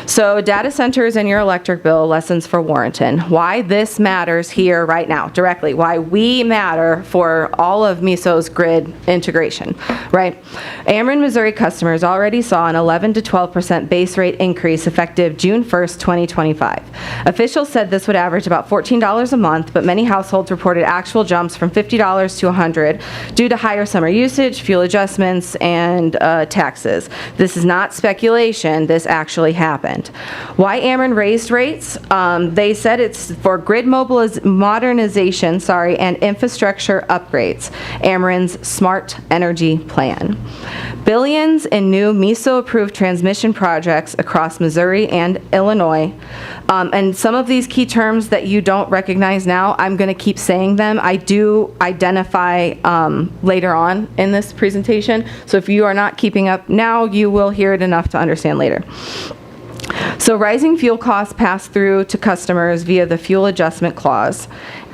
So data centers in your electric bill, lessons for Warrenton. Why this matters here right now, directly. Why we matter for all of MISO's grid integration, right? Ameren, Missouri customers already saw an 11 to 12% base rate increase effective June 1st, 2025. Officials said this would average about $14 a month, but many households reported actual jumps from $50 to $100 due to higher summer usage, fuel adjustments, and taxes. This is not speculation. This actually happened. Why Ameren raised rates? They said it's for grid modernization, and infrastructure upgrades. Ameren's Smart Energy Plan. Billions in new MISO-approved transmission projects across Missouri and Illinois. And some of these key terms that you don't recognize now, I'm going to keep saying them. I do identify later on in this presentation. So if you are not keeping up now, you will hear it enough to understand later. So rising fuel costs pass through to customers via the fuel adjustment clause,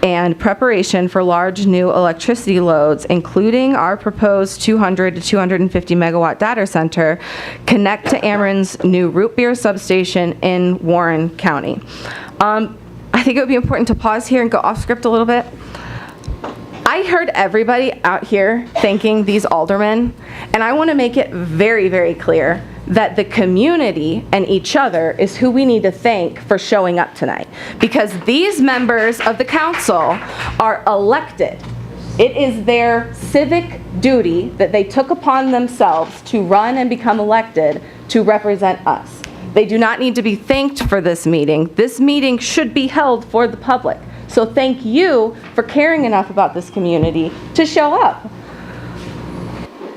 and preparation for large new electricity loads, including our proposed 200 to 250 megawatt data center, connect to Ameren's new root beer substation in Warren County. I think it would be important to pause here and go off script a little bit. I heard everybody out here thanking these aldermen, and I want to make it very, very clear that the community and each other is who we need to thank for showing up tonight. Because these members of the council are elected. It is their civic duty that they took upon themselves to run and become elected to represent us. They do not need to be thanked for this meeting. This meeting should be held for the public. So thank you for caring enough about this community to show up.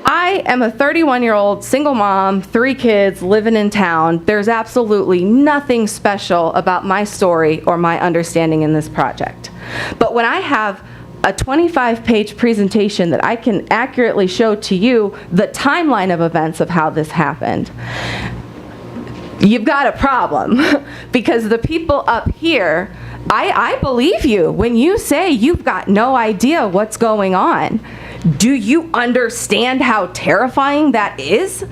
I am a 31-year-old single mom, 3 kids, living in town. There's absolutely nothing special about my story or my understanding in this project. But when I have a 25-page presentation that I can accurately show to you the timeline of events of how this happened, you've got a problem. Because the people up here, I believe you when you say you've got no idea what's going on. Do you understand how terrifying that is?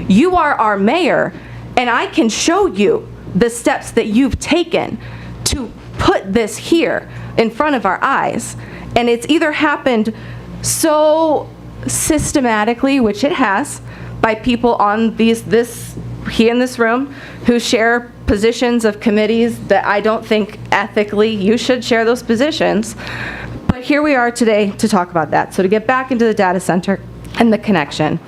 You are our mayor, and I can show you the steps that you've taken to put this here in front of our eyes. And it's either happened so systematically, which it has, by people on here in this room who share positions of committees that I don't think ethically you should share those positions. But here we are today to talk about that. So to get back into the data center and the connection.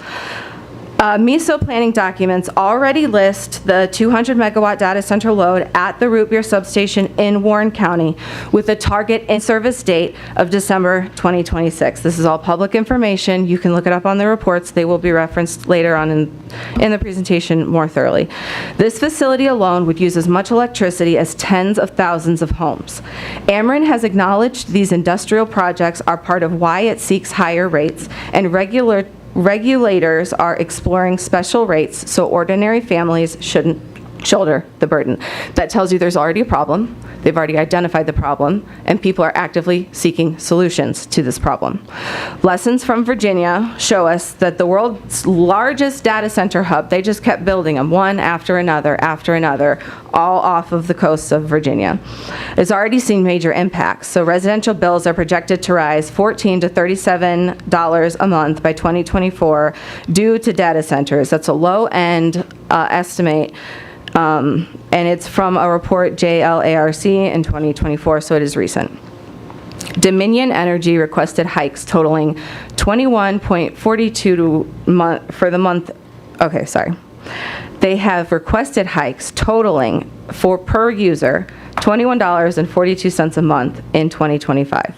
MISO planning documents already list the 200 megawatt data center load at the root beer substation in Warren County with a target in-service date of December 2026. This is all public information. You can look it up on the reports. They will be referenced later on in the presentation more thoroughly. This facility alone would use as much electricity as tens of thousands of homes. Ameren has acknowledged these industrial projects are part of why it seeks higher rates, and regulators are exploring special rates so ordinary families shouldn't shoulder the burden. That tells you there's already a problem. They've already identified the problem, and people are actively seeking solutions to this problem. Lessons from Virginia show us that the world's largest data center hub, they just kept building them one after another, all off of the coast of Virginia. It's already seen major impacts. So residential bills are projected to rise $14 to $37 a month by 2024 due to data centers. That's a low-end estimate. And it's from a report JLARC in 2024, so it is recent. Dominion Energy requested hikes totaling 21.42 for the month. Okay, sorry. They have requested hikes totaling per user $21.42 a month in 2025.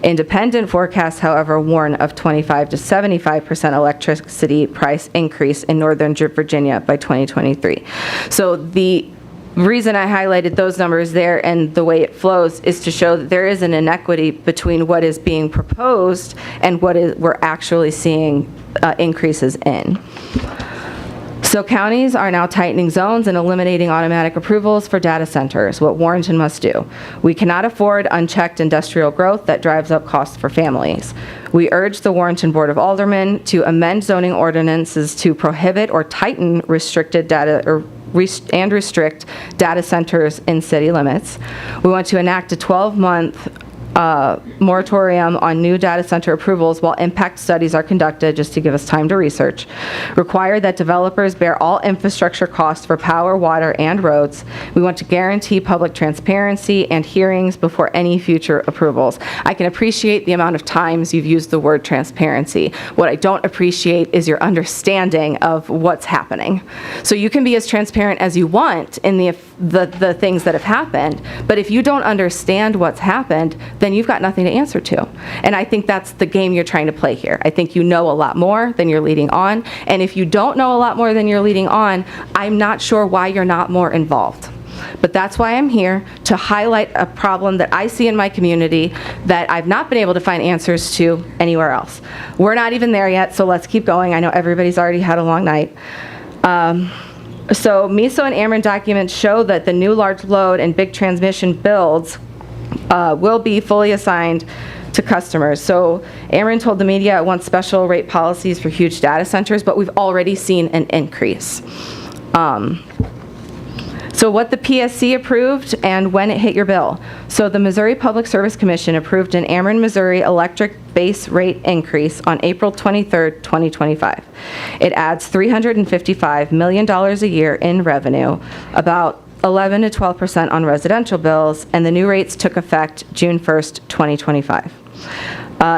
Independent forecasts, however, warn of 25 to 75% electricity price increase in Northern Virginia by 2023. So the reason I highlighted those numbers there and the way it flows is to show that there is an inequity between what is being proposed and what we're actually seeing increases in. So counties are now tightening zones and eliminating automatic approvals for data centers, what Warrenton must do. We cannot afford unchecked industrial growth that drives up costs for families. We urge the Warrenton Board of Aldermen to amend zoning ordinances to prohibit or tighten restricted data and restrict data centers in city limits. We want to enact a 12-month moratorium on new data center approvals while impact studies are conducted, just to give us time to research. Require that developers bear all infrastructure costs for power, water, and roads. We want to guarantee public transparency and hearings before any future approvals. I can appreciate the amount of times you've used the word transparency. What I don't appreciate is your understanding of what's happening. So you can be as transparent as you want in the things that have happened, but if you don't understand what's happened, then you've got nothing to answer to. And I think that's the game you're trying to play here. I think you know a lot more than you're leading on, and if you don't know a lot more than you're leading on, I'm not sure why you're not more involved. But that's why I'm here, to highlight a problem that I see in my community that I've not been able to find answers to anywhere else. We're not even there yet, so let's keep going. I know everybody's already had a long night. So MISO and Ameren documents show that the new large load and big transmission builds will be fully assigned to customers. So Ameren told the media it wants special rate policies for huge data centers, but we've already seen an increase. So what the PSC approved and when it hit your bill. So the Missouri Public Service Commission approved an Ameren, Missouri electric base rate increase on April 23rd, 2025. It adds $355 million a year in revenue, about 11 to 12% on residential bills, and the new rates took effect June 1st, 2025.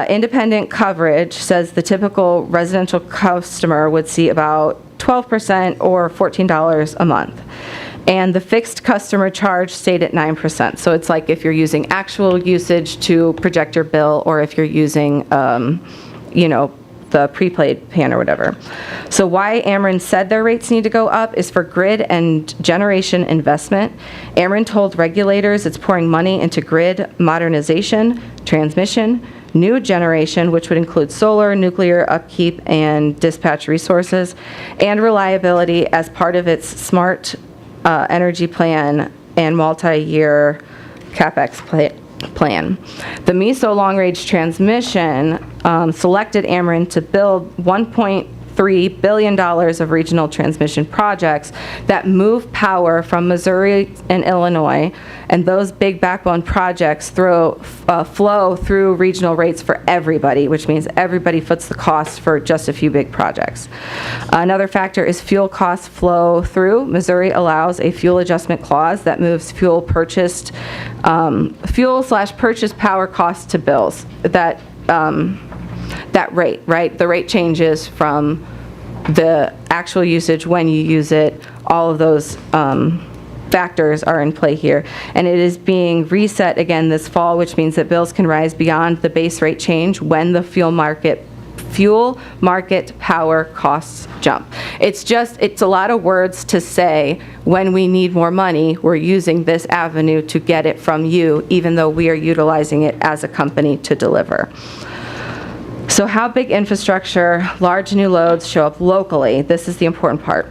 Independent coverage says the typical residential customer would see about 12% or $14 a month. And the fixed customer charge stayed at 9%. So it's like if you're using actual usage to project your bill, or if you're using, the prepaid plan or whatever. So why Ameren said their rates need to go up is for grid and generation investment. Ameren told regulators it's pouring money into grid modernization, transmission, new generation, which would include solar, nuclear upkeep, and dispatch resources, and reliability as part of its smart energy plan and multi-year CapEx plan. The MISO long-range transmission selected Ameren to build $1.3 billion of regional transmission projects that move power from Missouri and Illinois, and those big backbone projects flow through regional rates for everybody, which means everybody foots the cost for just a few big projects. Another factor is fuel costs flow through. Missouri allows a fuel adjustment clause that moves fuel/purchased power costs to bills. That rate, right? The rate changes from the actual usage, when you use it, all of those factors are in play here. And it is being reset again this fall, which means that bills can rise beyond the base rate change when the fuel market power costs jump. It's a lot of words to say when we need more money, we're using this avenue to get it from you, even though we are utilizing it as a company to deliver. So how big infrastructure, large new loads show up locally? This is the important part.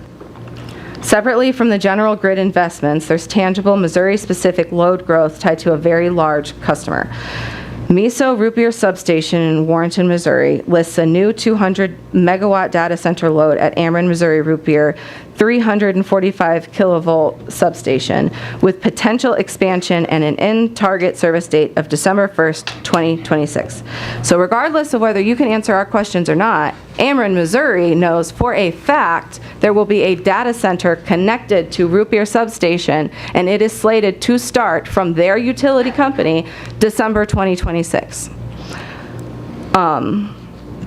Separately from the general grid investments, there's tangible Missouri-specific load growth tied to a very large customer. MISO Root Beer Substation in Warrenton, Missouri lists a new 200 megawatt data center load at Ameren, Missouri Root Beer 345 kilovolt substation with potential expansion and an end target service date of December 1st, 2026. So regardless of whether you can answer our questions or not, Ameren, Missouri knows for a fact there will be a data center connected to Root Beer Substation, and it is slated to start from their utility company December 2026.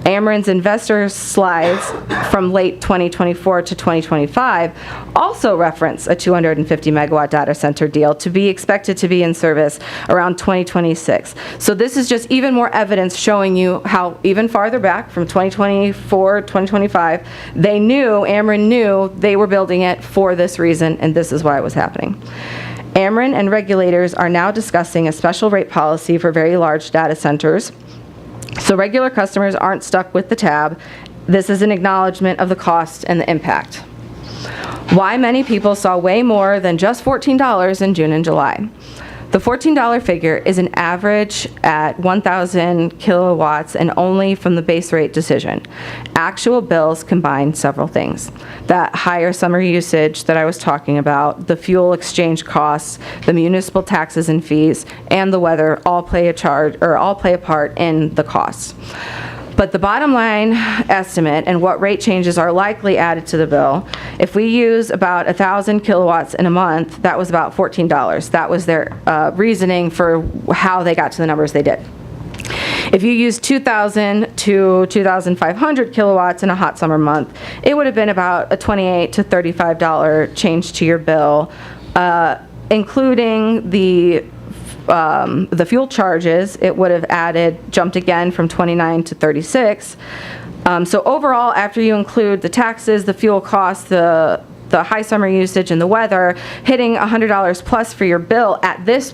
Ameren's investor slides from late 2024 to 2025 also reference a 250 megawatt data center deal to be expected to be in service around 2026. So this is just even more evidence showing you how even farther back from 2024, 2025, Ameren knew they were building it for this reason, and this is why it was happening. Ameren and regulators are now discussing a special rate policy for very large data centers, so regular customers aren't stuck with the tab. This is an acknowledgement of the cost and the impact. Why many people saw way more than just $14 in June and July. The $14 figure is an average at 1,000 kilowatts and only from the base rate decision. Actual bills combine several things. That higher summer usage that I was talking about, the fuel exchange costs, the municipal taxes and fees, and the weather all play a part in the costs. But the bottom line estimate and what rate changes are likely added to the bill, if we use about 1,000 kilowatts in a month, that was about $14. That was their reasoning for how they got to the numbers they did. If you use 2,000 to 2,500 kilowatts in a hot summer month, it would have been about a $28 to $35 change to your bill, including the fuel charges. It would have jumped again from 29 to 36. So overall, after you include the taxes, the fuel costs, the high summer usage, and the weather, hitting $100 plus for your bill at this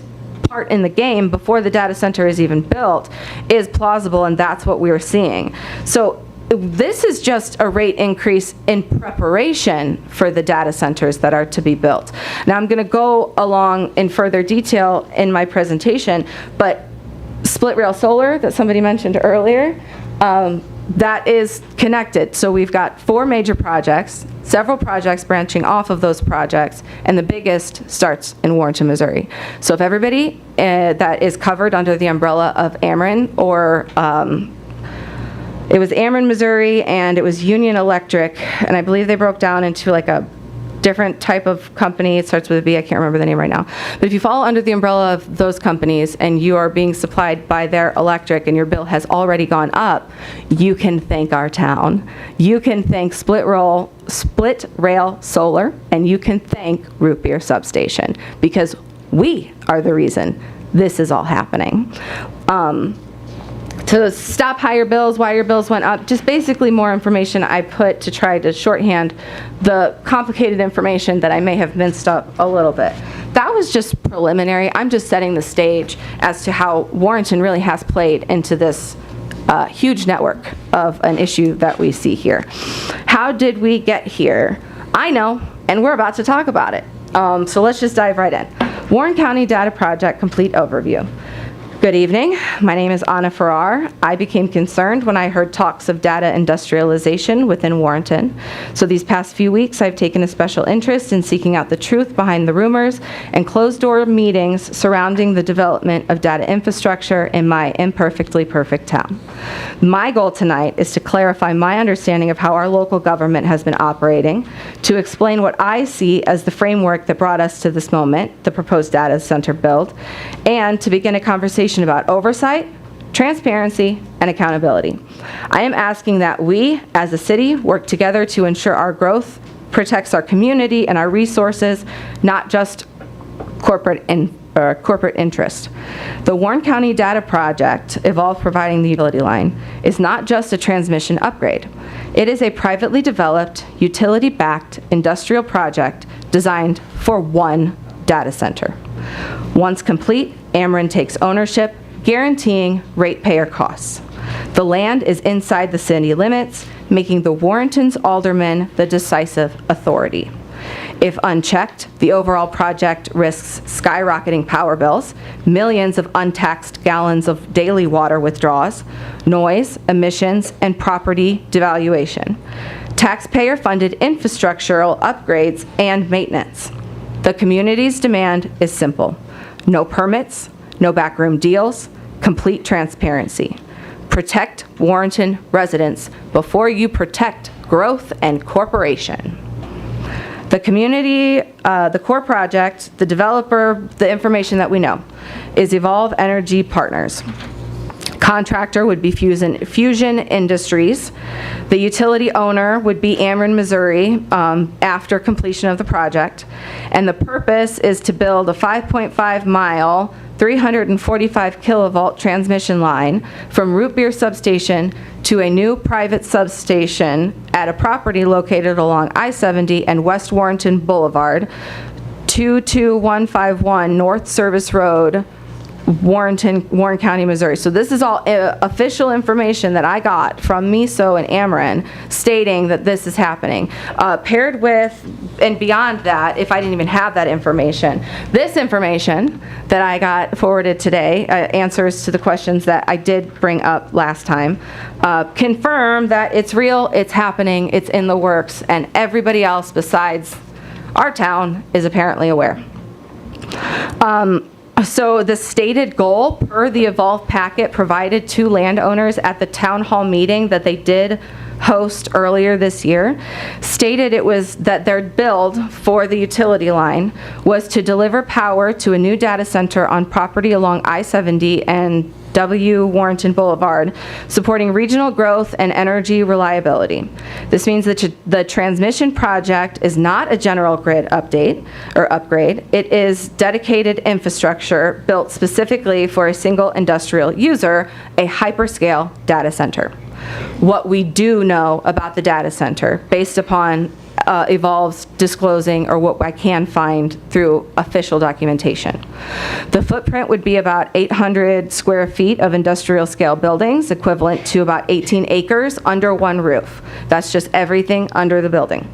part in the game before the data center is even built is plausible, and that's what we're seeing. So this is just a rate increase in preparation for the data centers that are to be built. Now I'm going to go along in further detail in my presentation, but split rail solar that somebody mentioned earlier, that is connected. So we've got 4 major projects, several projects branching off of those projects, and the biggest starts in Warrenton, Missouri. So if everybody that is covered under the umbrella of Ameren, or it was Ameren, Missouri, and it was Union Electric, and I believe they broke down into like a different type of company. It starts with a B. I can't remember the name right now. But if you fall under the umbrella of those companies and you are being supplied by their electric and your bill has already gone up, you can thank our town. You can thank Split Rail Solar, and you can thank Root Beer Substation, because we are the reason this is all happening. To stop higher bills, why your bills went up, just basically more information I put to try to shorthand the complicated information that I may have minced up a little bit. That was just preliminary. I'm just setting the stage as to how Warrenton really has played into this huge network of an issue that we see here. How did we get here? I know, and we're about to talk about it. So let's just dive right in. Warren County Data Project Complete Overview. Good evening. My name is Anna Farrar. I became concerned when I heard talks of data industrialization within Warrenton. So these past few weeks, I've taken a special interest in seeking out the truth behind the rumors and closed-door meetings surrounding the development of data infrastructure in my imperfectly perfect town. My goal tonight is to clarify my understanding of how our local government has been operating, to explain what I see as the framework that brought us to this moment, the proposed data center build, and to begin a conversation about oversight, transparency, and accountability. I am asking that we, as a city, work together to ensure our growth protects our community and our resources, not just corporate interest. The Warren County Data Project, Evolve providing the utility line, is not just a transmission upgrade. It is a privately developed, utility-backed industrial project designed for one data center. Once complete, Ameren takes ownership, guaranteeing ratepayer costs. The land is inside the city limits, making the Warrenton's Alderman the decisive authority. If unchecked, the overall project risks skyrocketing power bills, millions of untaxed gallons of daily water withdrawals, noise, emissions, and property devaluation, taxpayer-funded infrastructural upgrades, and maintenance. The community's demand is simple: no permits, no backroom deals, complete transparency. Protect Warrenton residents before you protect growth and corporation. The community, the core project, the developer, the information that we know, is Evolve Energy Partners. Contractor would be Fusion Industries. The utility owner would be Ameren, Missouri, after completion of the project. And the purpose is to build a 5.5-mile, 345 kilovolt transmission line from Root Beer Substation to a new private substation at a property located along I-70 and West Warrenton Boulevard, 22151 North Service Road, Warren County, Missouri. So this is all official information that I got from MISO and Ameren stating that this is happening. Paired with, and beyond that, if I didn't even have that information, this information that I got forwarded today, answers to the questions that I did bring up last time, confirm that it's real, it's happening, it's in the works, and everybody else besides our town is apparently aware. So the stated goal per the Evolve packet provided to landowners at the town hall meeting that they did host earlier this year stated it was that their build for the utility line was to deliver power to a new data center on property along I-70 and W. Warrenton Boulevard, supporting regional growth and energy reliability. This means that the transmission project is not a general grid update or upgrade. It is dedicated infrastructure built specifically for a single industrial user, a hyperscale data center. What we do know about the data center, based upon Evolve's disclosing, or what I can find through official documentation. The footprint would be about 800 square feet of industrial scale buildings, equivalent to about 18 acres under one roof. That's just everything under the building.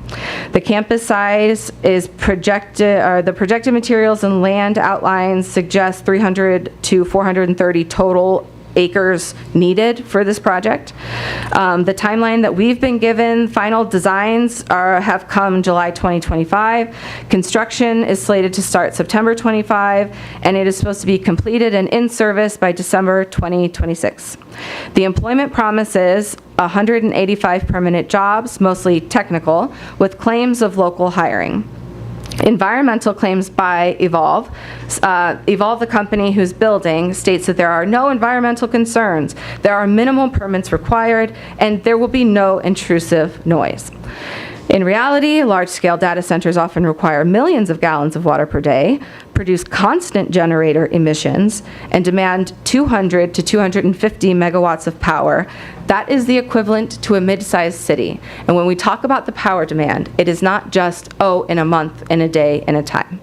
The campus size is projected, the projected materials and land outlines suggest 300 to 430 total acres needed for this project. The timeline that we've been given, final designs have come July 2025. Construction is slated to start September 25, and it is supposed to be completed and in service by December 2026. The employment promises 185 permanent jobs, mostly technical, with claims of local hiring. Environmental claims by Evolve. Evolve, the company who's building, states that there are no environmental concerns, there are minimal permits required, and there will be no intrusive noise. In reality, large-scale data centers often require millions of gallons of water per day, produce constant generator emissions, and demand 200 to 250 megawatts of power. That is the equivalent to a mid-sized city. And when we talk about the power demand, it is not just, oh, in a month, in a day, in a time.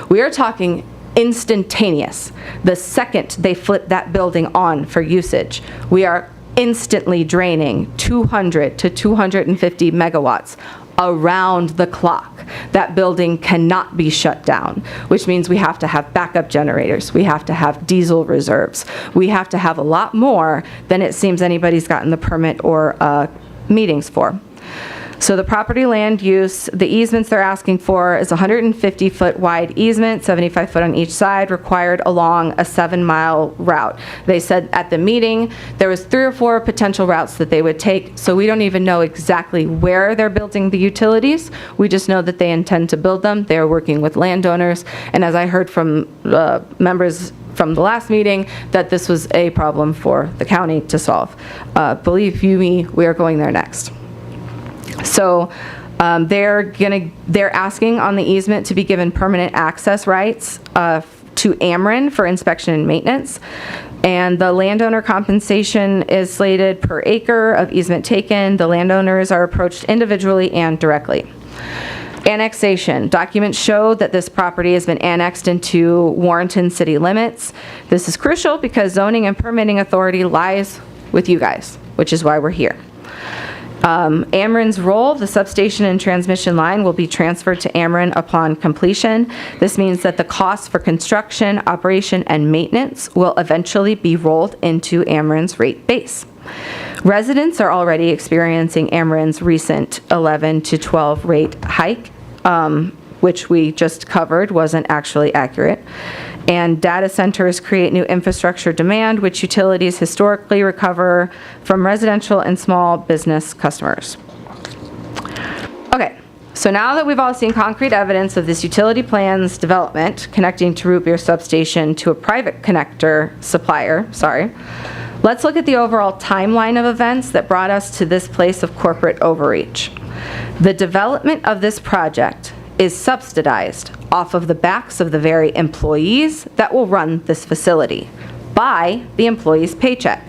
We are talking instantaneous. The second they flip that building on for usage, we are instantly draining 200 to 250 megawatts around the clock. That building cannot be shut down, which means we have to have backup generators. We have to have diesel reserves. We have to have a lot more than it seems anybody's gotten the permit or meetings for. So the property land use, the easements they're asking for is 150-foot wide easement, 75 foot on each side, required along a 7-mile route. They said at the meeting there was 3 or 4 potential routes that they would take, so we don't even know exactly where they're building the utilities. We just know that they intend to build them. They are working with landowners, and as I heard from members from the last meeting that this was a problem for the county to solve. Believe you me, we are going there next. So they're asking on the easement to be given permanent access rights to Ameren for inspection and maintenance. And the landowner compensation is slated per acre of easement taken. The landowners are approached individually and directly. Annexation. Documents show that this property has been annexed into Warrenton city limits. This is crucial because zoning and permitting authority lies with you guys, which is why we're here. Ameren's role, the substation and transmission line will be transferred to Ameren upon completion. This means that the costs for construction, operation, and maintenance will eventually be rolled into Ameren's rate base. Residents are already experiencing Ameren's recent 11 to 12 rate hike, which we just covered wasn't actually accurate. And data centers create new infrastructure demand, which utilities historically recover from residential and small business customers. Okay, so now that we've all seen concrete evidence of this utility plan's development connecting to Root Beer Substation to a private connector supplier, let's look at the overall timeline of events that brought us to this place of corporate overreach. The development of this project is subsidized off of the backs of the very employees that will run this facility by the employee's paycheck,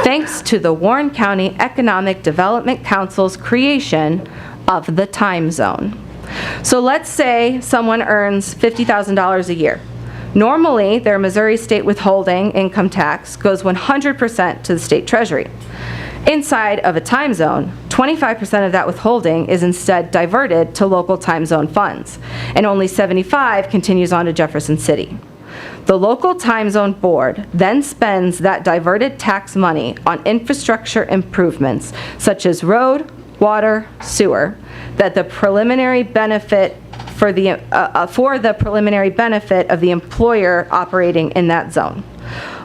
thanks to the Warren County Economic Development Council's creation of the time zone. So let's say someone earns $50,000 a year. Normally, their Missouri state withholding income tax goes 100% to the state treasury. Inside of a time zone, 25% of that withholding is instead diverted to local time zone funds, and only 75% continues on to Jefferson City. The local time zone board then spends that diverted tax money on infrastructure improvements such as road, water, sewer, that the preliminary benefit for the preliminary benefit of the employer operating in that zone.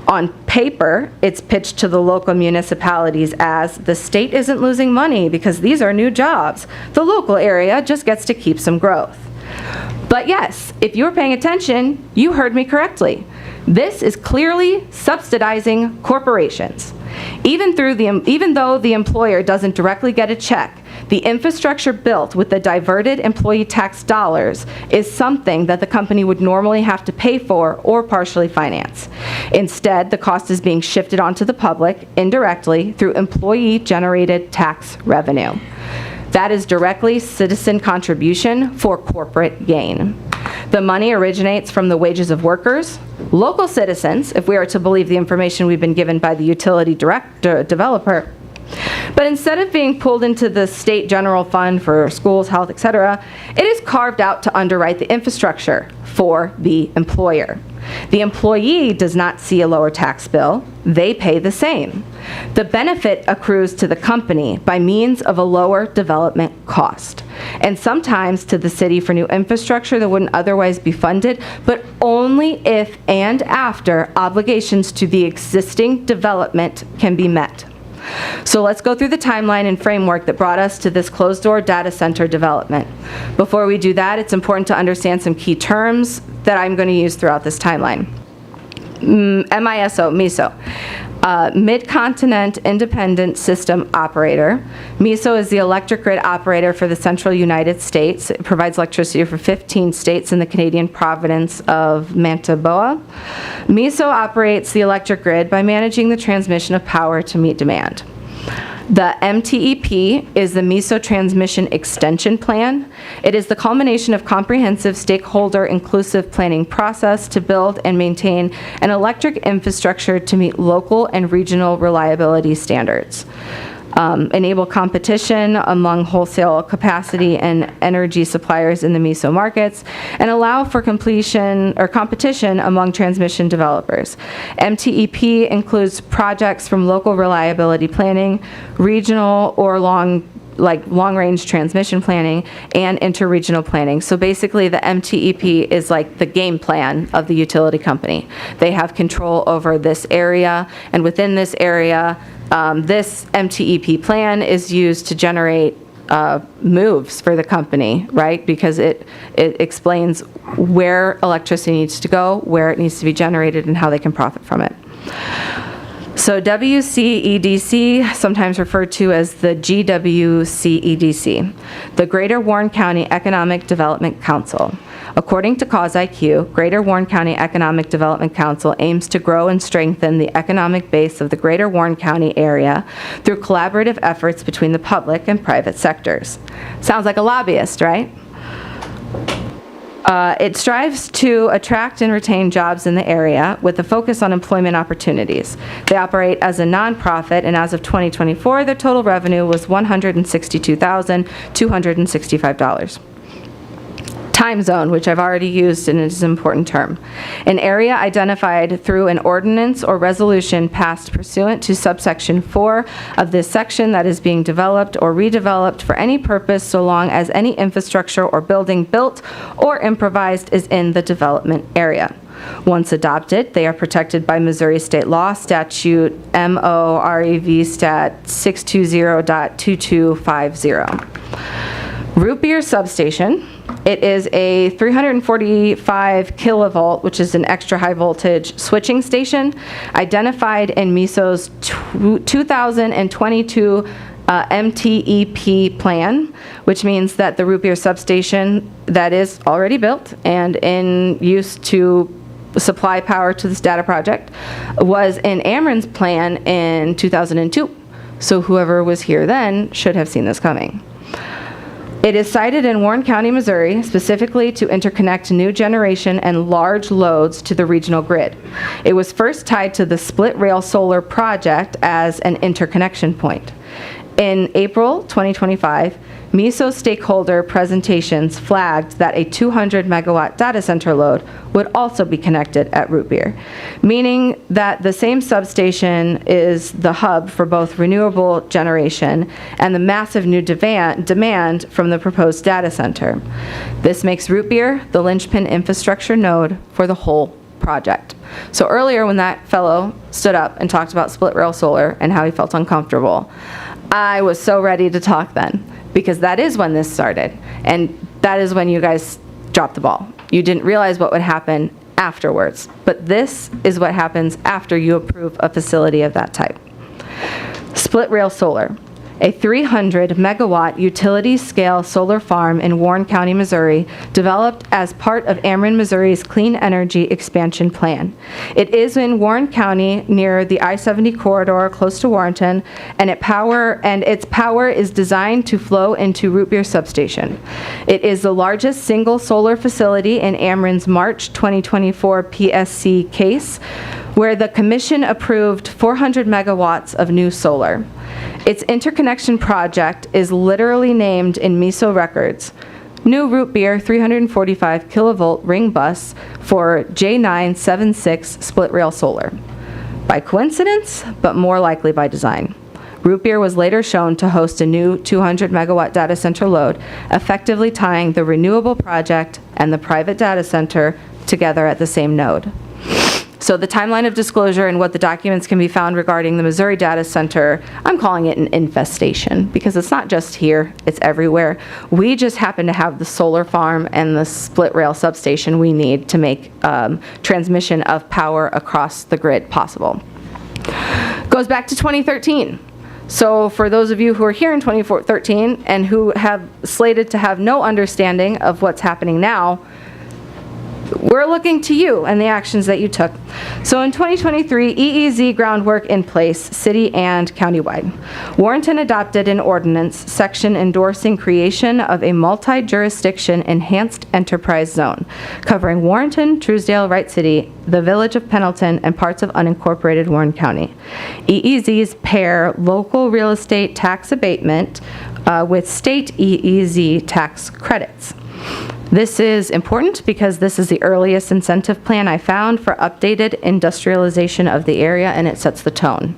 On paper, it's pitched to the local municipalities as the state isn't losing money because these are new jobs. The local area just gets to keep some growth. But yes, if you were paying attention, you heard me correctly. This is clearly subsidizing corporations. Even though the employer doesn't directly get a check, the infrastructure built with the diverted employee tax dollars is something that the company would normally have to pay for or partially finance. Instead, the cost is being shifted onto the public indirectly through employee-generated tax revenue. That is directly citizen contribution for corporate gain. The money originates from the wages of workers, local citizens, if we are to believe the information we've been given by the utility developer. But instead of being pulled into the state general fund for schools, health, etc., it is carved out to underwrite the infrastructure for the employer. The employee does not see a lower tax bill. They pay the same. The benefit accrues to the company by means of a lower development cost, and sometimes to the city for new infrastructure that wouldn't otherwise be funded, but only if and after obligations to the existing development can be met. So let's go through the timeline and framework that brought us to this closed-door data center development. Before we do that, it's important to understand some key terms that I'm going to use throughout this timeline. MISO, Mid-Continent Independent System Operator. MISO is the electric grid operator for the central United States. It provides electricity for 15 states in the Canadian province of Manitoba. MISO operates the electric grid by managing the transmission of power to meet demand. The MTEP is the MISO Transmission Extension Plan. It is the culmination of comprehensive stakeholder-inclusive planning process to build and maintain an electric infrastructure to meet local and regional reliability standards. Enable competition among wholesale capacity and energy suppliers in the MISO markets, and allow for competition among transmission developers. MTEP includes projects from local reliability planning, regional or long-range transmission planning, and interregional planning. So basically, the MTEP is like the game plan of the utility company. They have control over this area, and within this area, this MTEP plan is used to generate moves for the company, right? Because it explains where electricity needs to go, where it needs to be generated, and how they can profit from it. So WCEDC, sometimes referred to as the GWCEDC, the Greater Warren County Economic Development Council. According to CausIQ, Greater Warren County Economic Development Council aims to grow and strengthen the economic base of the Greater Warren County area through collaborative efforts between the public and private sectors. Sounds like a lobbyist, right? It strives to attract and retain jobs in the area with a focus on employment opportunities. They operate as a nonprofit, and as of 2024, their total revenue was $162,265. Time zone, which I've already used and is an important term. An area identified through an ordinance or resolution passed pursuant to subsection 4 of this section that is being developed or redeveloped for any purpose so long as any infrastructure or building built or improvised is in the development area. Once adopted, they are protected by Missouri state law, statute MOREV Stat 620.2250. Root Beer Substation. It is a 345 kilovolt, which is an extra high voltage switching station, identified in MISO's 2022 MTEP plan, which means that the Root Beer Substation that is already built and in use to supply power to this data project was in Ameren's plan in 2002. So whoever was here then should have seen this coming. It is sited in Warren County, Missouri, specifically to interconnect new generation and large loads to the regional grid. It was first tied to the Split Rail Solar project as an interconnection point. In April 2025, MISO stakeholder presentations flagged that a 200 megawatt data center load would also be connected at Root Beer, meaning that the same substation is the hub for both renewable generation and the massive new demand from the proposed data center. This makes Root Beer the linchpin infrastructure node for the whole project. So earlier when that fellow stood up and talked about Split Rail Solar and how he felt uncomfortable, I was so ready to talk then, because that is when this started, and that is when you guys dropped the ball. You didn't realize what would happen afterwards, but this is what happens after you approve a facility of that type. Split Rail Solar, a 300 megawatt utility scale solar farm in Warren County, Missouri, developed as part of Ameren, Missouri's Clean Energy Expansion Plan. It is in Warren County near the I-70 corridor close to Warrenton, and its power is designed to flow into Root Beer Substation. It is the largest single solar facility in Ameren's March 2024 PSC case, where the commission approved 400 megawatts of new solar. Its interconnection project is literally named in MISO records, New Root Beer 345 kilovolt ring bus for J976 Split Rail Solar. By coincidence, but more likely by design. Root Beer was later shown to host a new 200 megawatt data center load, effectively tying the renewable project and the private data center together at the same node. So the timeline of disclosure and what the documents can be found regarding the Missouri data center, I'm calling it an infestation because it's not just here, it's everywhere. We just happen to have the solar farm and the split rail substation we need to make transmission of power across the grid possible. Goes back to 2013. So for those of you who are here in 2013 and who have slated to have no understanding of what's happening now, we're looking to you and the actions that you took. So in 2023, EEZ groundwork in place, city and countywide. Warrenton adopted an ordinance section endorsing creation of a multi-jurisdiction enhanced enterprise zone, covering Warrenton, Truesdale, Wright City, the village of Pendleton, and parts of unincorporated Warren County. EEZs pair local real estate tax abatement with state EEZ tax credits. This is important because this is the earliest incentive plan I found for updated industrialization of the area, and it sets the tone.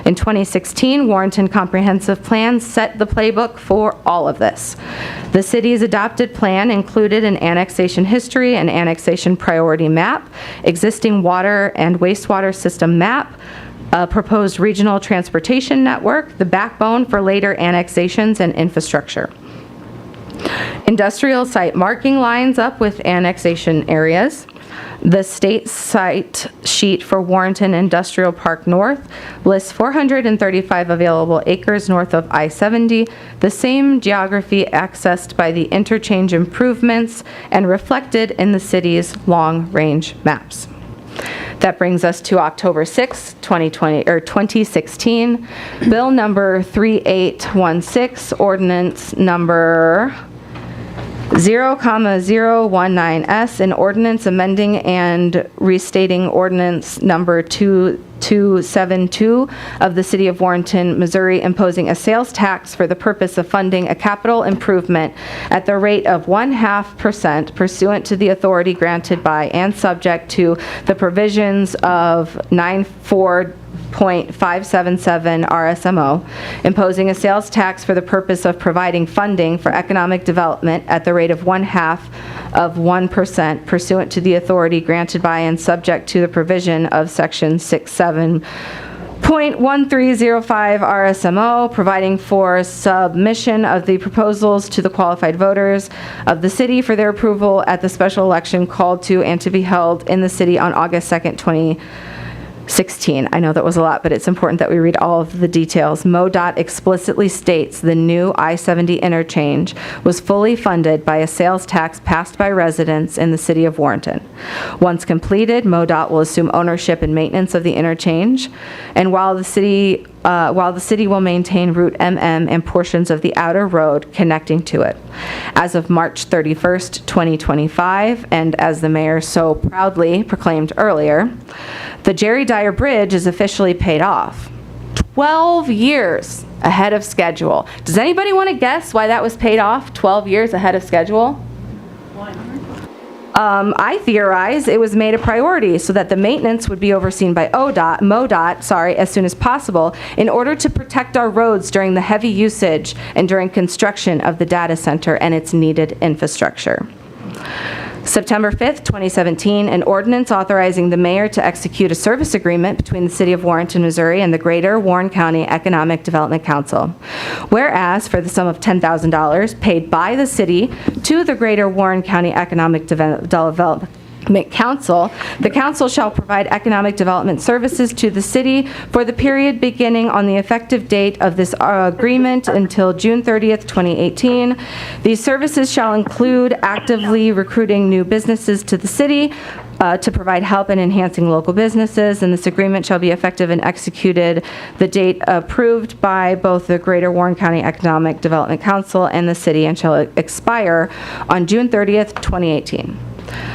In 2016, Warrenton Comprehensive Plan set the playbook for all of this. The city's adopted plan included an annexation history, an annexation priority map, existing water and wastewater system map, a proposed regional transportation network, the backbone for later annexations and infrastructure. Industrial site marking lines up with annexation areas. The state site sheet for Warrenton Industrial Park North lists 435 available acres north of I-70, the same geography accessed by the interchange improvements and reflected in the city's long-range maps. That brings us to October 6, 2016, Bill number 3816, ordinance number 0,019S, an ordinance amending and restating ordinance number 2272 of the City of Warrenton, Missouri, imposing a sales tax for the purpose of funding a capital improvement at the rate of 0.5% pursuant to the authority granted by and subject to the provisions of 94.577 RSMO, imposing a sales tax for the purpose of providing funding for economic development at the rate of 0.5% pursuant to the authority granted by and subject to the provision of Section 67.1305 RSMO, providing for submission of the proposals to the qualified voters of the city for their approval at the special election called to and to be held in the city on August 2nd, 2016. I know that was a lot, but it's important that we read all of the details. MoDOT explicitly states the new I-70 interchange was fully funded by a sales tax passed by residents in the city of Warrenton. Once completed, MoDOT will assume ownership and maintenance of the interchange, and while the city will maintain Route MM and portions of the outer road connecting to it. As of March 31st, 2025, and as the mayor so proudly proclaimed earlier, the Jerry Dyer Bridge is officially paid off. 12 years ahead of schedule. Does anybody want to guess why that was paid off 12 years ahead of schedule? I theorize it was made a priority so that the maintenance would be overseen by MoDOT, as soon as possible in order to protect our roads during the heavy usage and during construction of the data center and its needed infrastructure. September 5th, 2017, an ordinance authorizing the mayor to execute a service agreement between the City of Warrenton, Missouri and the Greater Warren County Economic Development Council. Whereas, for the sum of $10,000 paid by the city to the Greater Warren County Economic Development Council, the council shall provide economic development services to the city for the period beginning on the effective date of this agreement until June 30th, 2018. These services shall include actively recruiting new businesses to the city, to provide help in enhancing local businesses, and this agreement shall be effective and executed the date approved by both the Greater Warren County Economic Development Council and the city and shall expire on June 30th, 2018.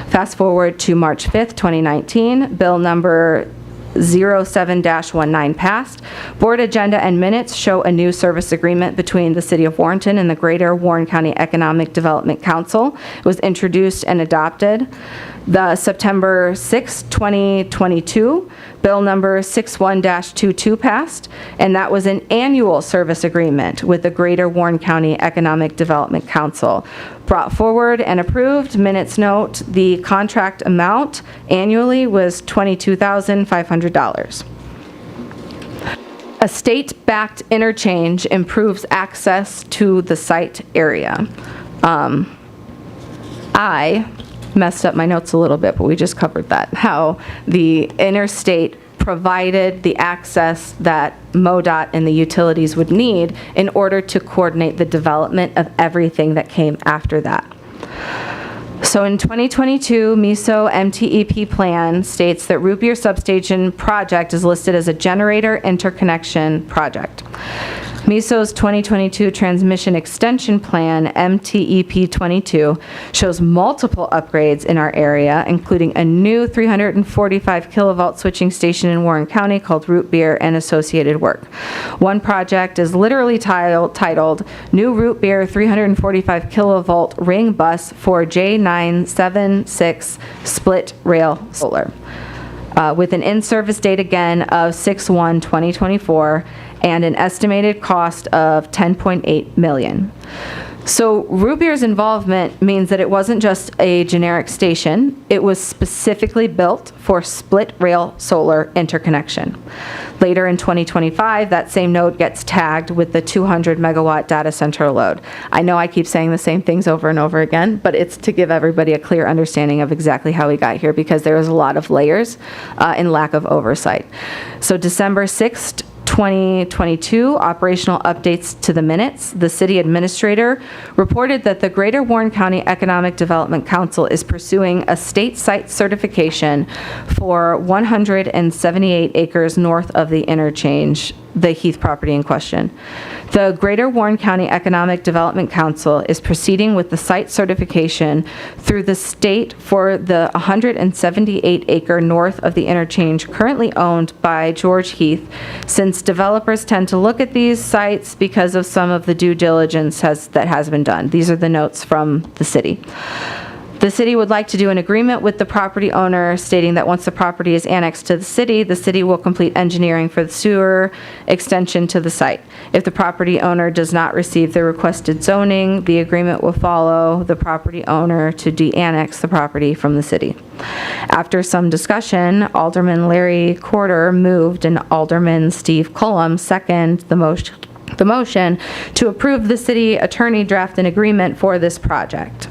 Fast forward to March 5th, 2019, bill number 07-19 passed. Board agenda and minutes show a new service agreement between the City of Warrenton and the Greater Warren County Economic Development Council. It was introduced and adopted. The September 6, 2022, bill number 61-22 passed, and that was an annual service agreement with the Greater Warren County Economic Development Council. Brought forward and approved, minutes note, the contract amount annually was $22,500. A state-backed interchange improves access to the site area. I messed up my notes a little bit, but we just covered that, how the interstate provided the access that MoDOT and the utilities would need in order to coordinate the development of everything that came after that. So in 2022, MISO MTEP plan states that Root Beer Substation project is listed as a generator interconnection project. MISO's 2022 Transmission Extension Plan, MTEP 22, shows multiple upgrades in our area, including a new 345 kilovolt switching station in Warren County called Root Beer and Associated Work. One project is literally titled New Root Beer 345 kilovolt Ring Bus for J976 Split Rail Solar, with an in-service date again of 6/1/2024 and an estimated cost of $10.8 million. So Root Beer's involvement means that it wasn't just a generic station, it was specifically built for split rail solar interconnection. Later in 2025, that same node gets tagged with the 200 megawatt data center load. I know I keep saying the same things over and over again, but it's to give everybody a clear understanding of exactly how we got here, because there is a lot of layers and lack of oversight. So December 6th, 2022, operational updates to the minutes. The city administrator reported that the Greater Warren County Economic Development Council is pursuing a state site certification for 178 acres north of the interchange, the Heath property in question. The Greater Warren County Economic Development Council is proceeding with the site certification through the state for the 178 acre north of the interchange currently owned by George Heath, since developers tend to look at these sites because of some of the due diligence that has been done. These are the notes from the city. The city would like to do an agreement with the property owner stating that once the property is annexed to the city will complete engineering for the sewer extension to the site. If the property owner does not receive the requested zoning, the agreement will follow the property owner to de-annex the property from the city. After some discussion, Alderman Larry Corder moved and Alderman Steve Cullum seconded the motion to approve the city attorney draft an agreement for this project.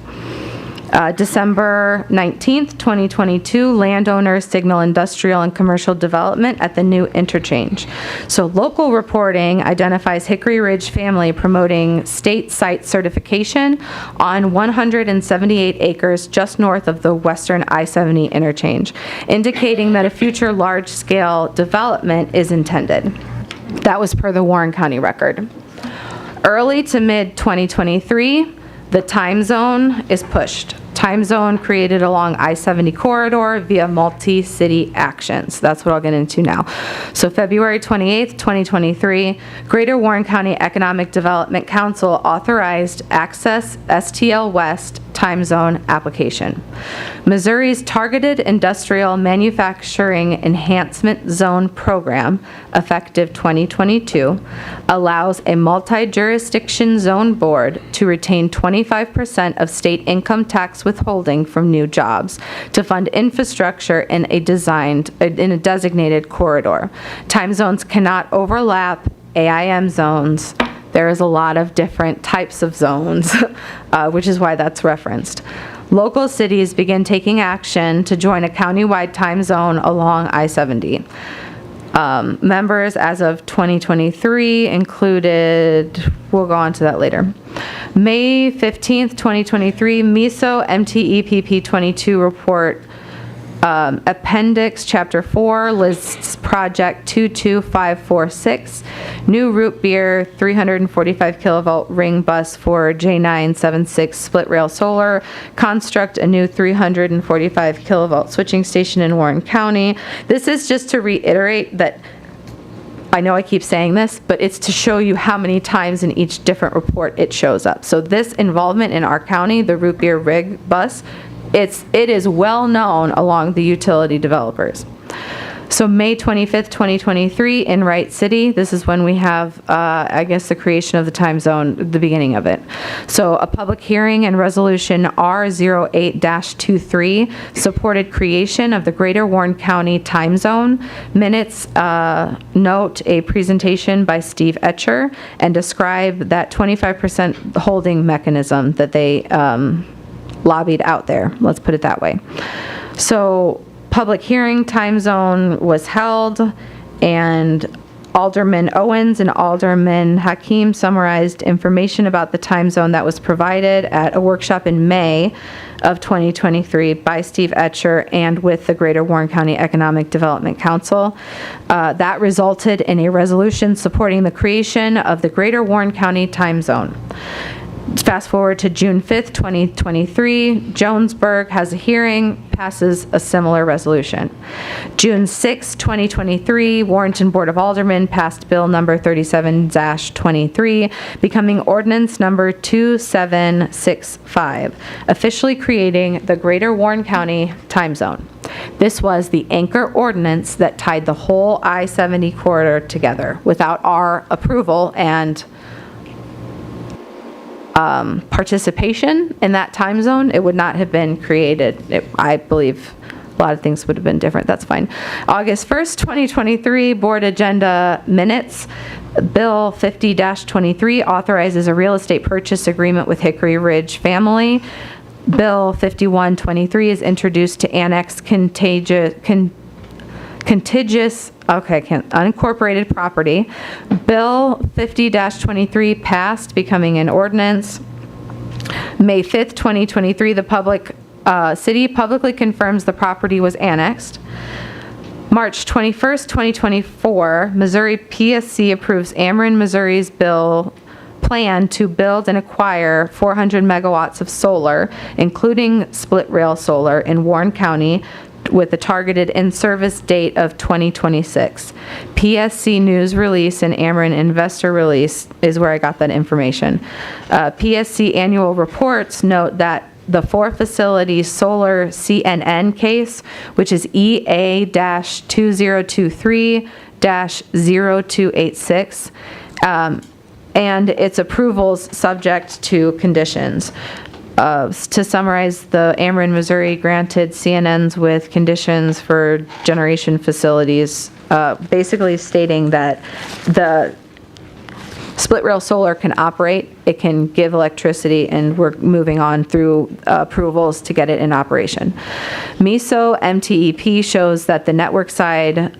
December 19th, 2022, landowner signal industrial and commercial development at the new interchange. So local reporting identifies Hickory Ridge family promoting state site certification on 178 acres just north of the western I-70 interchange, indicating that a future large-scale development is intended. That was per the Warren County record. Early to mid-2023, the time zone is pushed. Time zone created along I-70 corridor via multi-city actions. That's what I'll get into now. So February 28th, 2023, Greater Warren County Economic Development Council authorized Access STL West time zone application. Missouri's Targeted Industrial Manufacturing Enhancement Zone Program, effective 2022, allows a multi-jurisdiction zone board to retain 25% of state income tax withholding from new jobs to fund infrastructure in a designated corridor. Time zones cannot overlap AIM zones. There is a lot of different types of zones, which is why that's referenced. Local cities begin taking action to join a countywide time zone along I-70. Members as of 2023 included, we'll go on to that later. May 15th, 2023, MISO MTEPP 22 report. Appendix Chapter 4 lists Project 22546, new root beer 345 kilovolt ring bus for J976 split rail solar, construct a new 345 kilovolt switching station in Warren County. This is just to reiterate that I know I keep saying this, but it's to show you how many times in each different report it shows up. So this involvement in our county, the root beer rig bus, it is well known along the utility developers. So May 25th, 2023 in Wright City, this is when we have, I guess, the creation of the time zone, the beginning of it. So a public hearing and resolution R08-23 supported creation of the Greater Warren County time zone. Minutes note a presentation by Steve Etcher and describe that 25% holding mechanism that they lobbied out there. Let's put it that way. So public hearing time zone was held, and Alderman Owens and Alderman Hakeem summarized information about the time zone that was provided at a workshop in May of 2023 by Steve Etcher and with the Greater Warren County Economic Development Council. That resulted in a resolution supporting the creation of the Greater Warren County time zone. Fast forward to June 5th, 2023, Jonesburg has a hearing, passes a similar resolution. June 6th, 2023, Warrenton Board of Aldermen passed Bill number 37-23, becoming ordinance number 2765, officially creating the Greater Warren County time zone. This was the anchor ordinance that tied the whole I-70 corridor together. Without our approval and participation in that time zone, it would not have been created. I believe a lot of things would have been different. That's fine. August 1st, 2023, board agenda minutes. Bill 50-23 authorizes a real estate purchase agreement with Hickory Ridge family. Bill 5123 is introduced to annex unincorporated property. Bill 50-23 passed, becoming an ordinance. May 5th, 2023, the city publicly confirms the property was annexed. March 21st, 2024, Missouri PSC approves Ameren, Missouri's plan to build and acquire 400 megawatts of solar, including split rail solar in Warren County, with a targeted in-service date of 2026. PSC news release and Ameren investor release is where I got that information. PSC annual reports note that the 4 facility solar CNN case, which is EA-2023-0286, and its approvals subject to conditions. To summarize, the Ameren, Missouri granted CNNs with conditions for generation facilities, basically stating that the split rail solar can operate, it can give electricity, and we're moving on through approvals to get it in operation. MISO MTEP shows that the network side,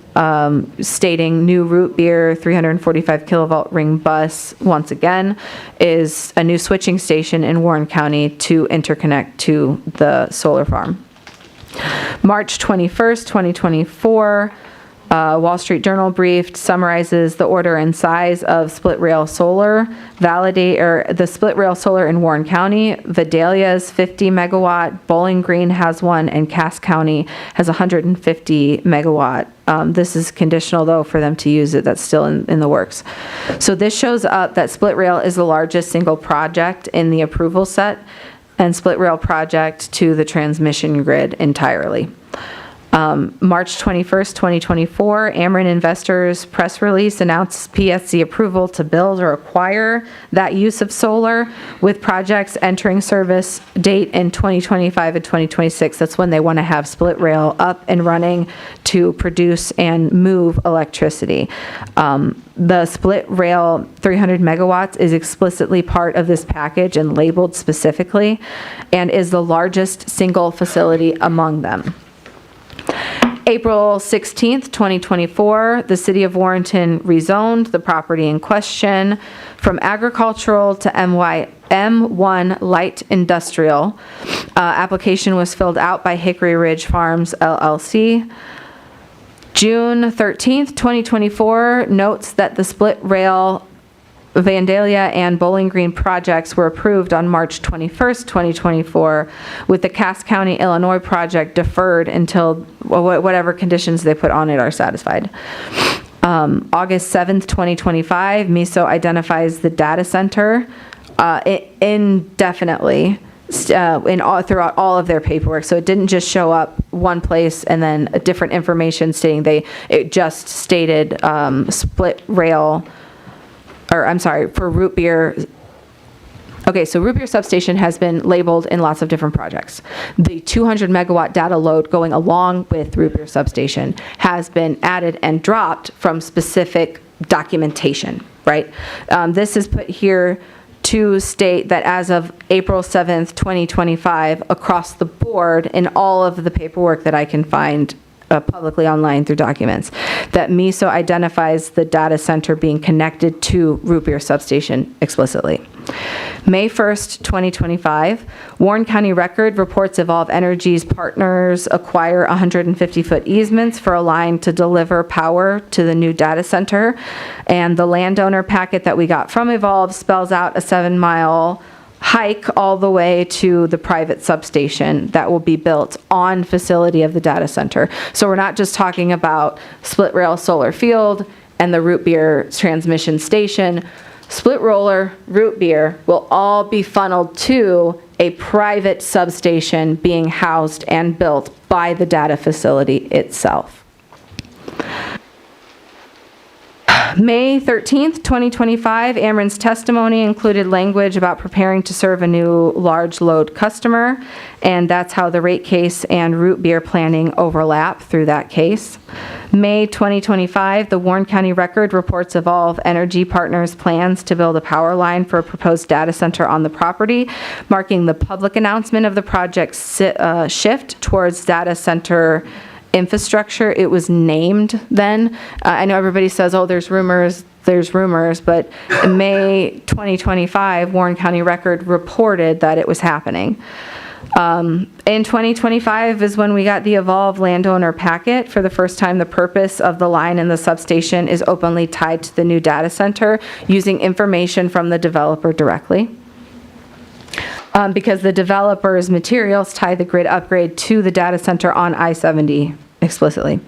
stating new root beer 345 kilovolt ring bus, once again, is a new switching station in Warren County to interconnect to the solar farm. March 21st, 2024, Wall Street Journal briefed summarizes the order and size of split rail solar. The split rail solar in Warren County. Vidalia's 50 megawatt, Bowling Green has one, and Cass County has 150 megawatt. This is conditional, though, for them to use it. That's still in the works. So this shows up that split rail is the largest single project in the approval set, and split rail project to the transmission grid entirely. March 21st, 2024, Ameren Investors press release announced PSC approval to build or acquire that use of solar, with projects entering service date in 2025 and 2026. That's when they want to have split rail up and running to produce and move electricity. The split rail 300 megawatts is explicitly part of this package and labeled specifically, and is the largest single facility among them. April 16th, 2024, the City of Warrenton rezoned the property in question from agricultural to M1 light industrial. Application was filled out by Hickory Ridge Farms LLC. June 13th, 2024, notes that the split rail Vandalia and Bowling Green projects were approved on March 21st, 2024, with the Cass County, Illinois project deferred until whatever conditions they put on it are satisfied. August 7th, 2025, MISO identifies the data center indefinitely throughout all of their paperwork. So it didn't just show up one place and then a different information stating it just stated split rail, or I'm sorry, for root beer. Okay, so root beer substation has been labeled in lots of different projects. The 200 megawatt data load going along with root beer substation has been added and dropped from specific documentation, right? This is put here to state that as of April 7th, 2025, across the board in all of the paperwork that I can find publicly online through documents, that MISO identifies the data center being connected to root beer substation explicitly. May 1st, 2025, Warren County Record reports Evolve Energy's partners acquire 150-foot easements for a line to deliver power to the new data center, and the landowner packet that we got from Evolve spells out a 7-mile hike all the way to the private substation that will be built on facility of the data center. So we're not just talking about split rail solar field and the root beer transmission station. Split roller, root beer will all be funneled to a private substation being housed and built by the data facility itself. May 13th, 2025, Ameren's testimony included language about preparing to serve a new large load customer, and that's how the rate case and root beer planning overlap through that case. May 2025, the Warren County Record reports Evolve Energy Partners plans to build a power line for a proposed data center on the property, marking the public announcement of the project's shift towards data center infrastructure. It was named then. I know everybody says, oh, there's rumors, but in May 2025, Warren County Record reported that it was happening. In 2025 is when we got the Evolve landowner packet. For the first time, the purpose of the line and the substation is openly tied to the new data center using information from the developer directly. Because the developer's materials tie the grid upgrade to the data center on I-70 explicitly.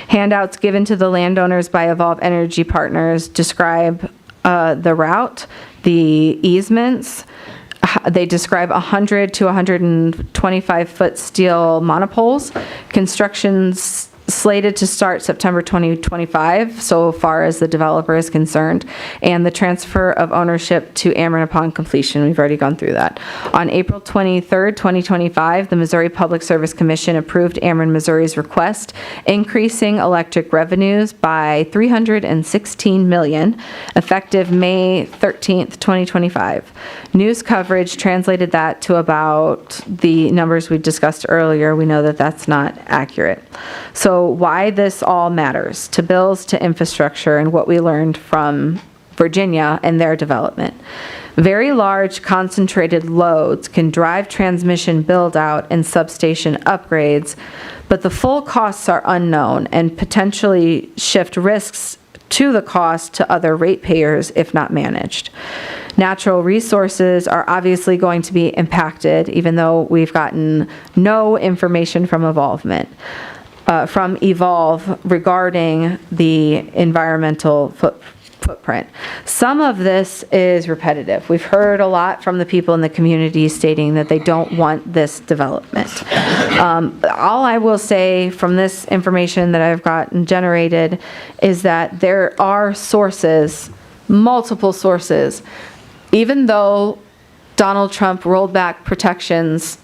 Handouts given to the landowners by Evolve Energy Partners describe the route, the easements. They describe 100 to 125 foot steel monopoles. Construction's slated to start September 2025, so far as the developer is concerned, and the transfer of ownership to Ameren upon completion. We've already gone through that. On April 23rd, 2025, the Missouri Public Service Commission approved Ameren Missouri's request, increasing electric revenues by $316 million, effective May 13th, 2025. News coverage translated that to about the numbers we discussed earlier. We know that that's not accurate. So why this all matters to bills, to infrastructure, and what we learned from Virginia and their development. Very large concentrated loads can drive transmission build-out and substation upgrades, but the full costs are unknown and potentially shift risks to the cost to other ratepayers if not managed. Natural resources are obviously going to be impacted, even though we've gotten no information from Evolve regarding the environmental footprint. Some of this is repetitive. We've heard a lot from the people in the community stating that they don't want this development. All I will say from this information that I've gotten generated is that there are sources, multiple sources, even though Donald Trump rolled back protections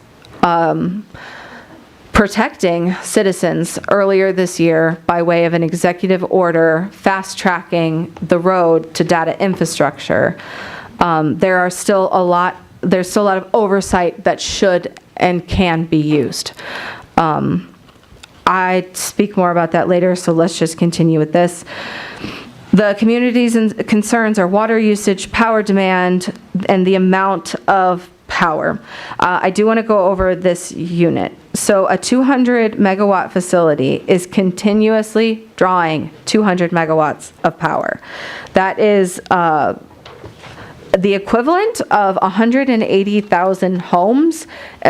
protecting citizens earlier this year by way of an executive order fast-tracking the road to data infrastructure. There's still a lot of oversight that should and can be used. I speak more about that later, so let's just continue with this. The community's concerns are water usage, power demand, and the amount of power. I do want to go over this unit. So a 200 megawatt facility is continuously drawing 200 megawatts of power. That is the equivalent of 180,000 homes,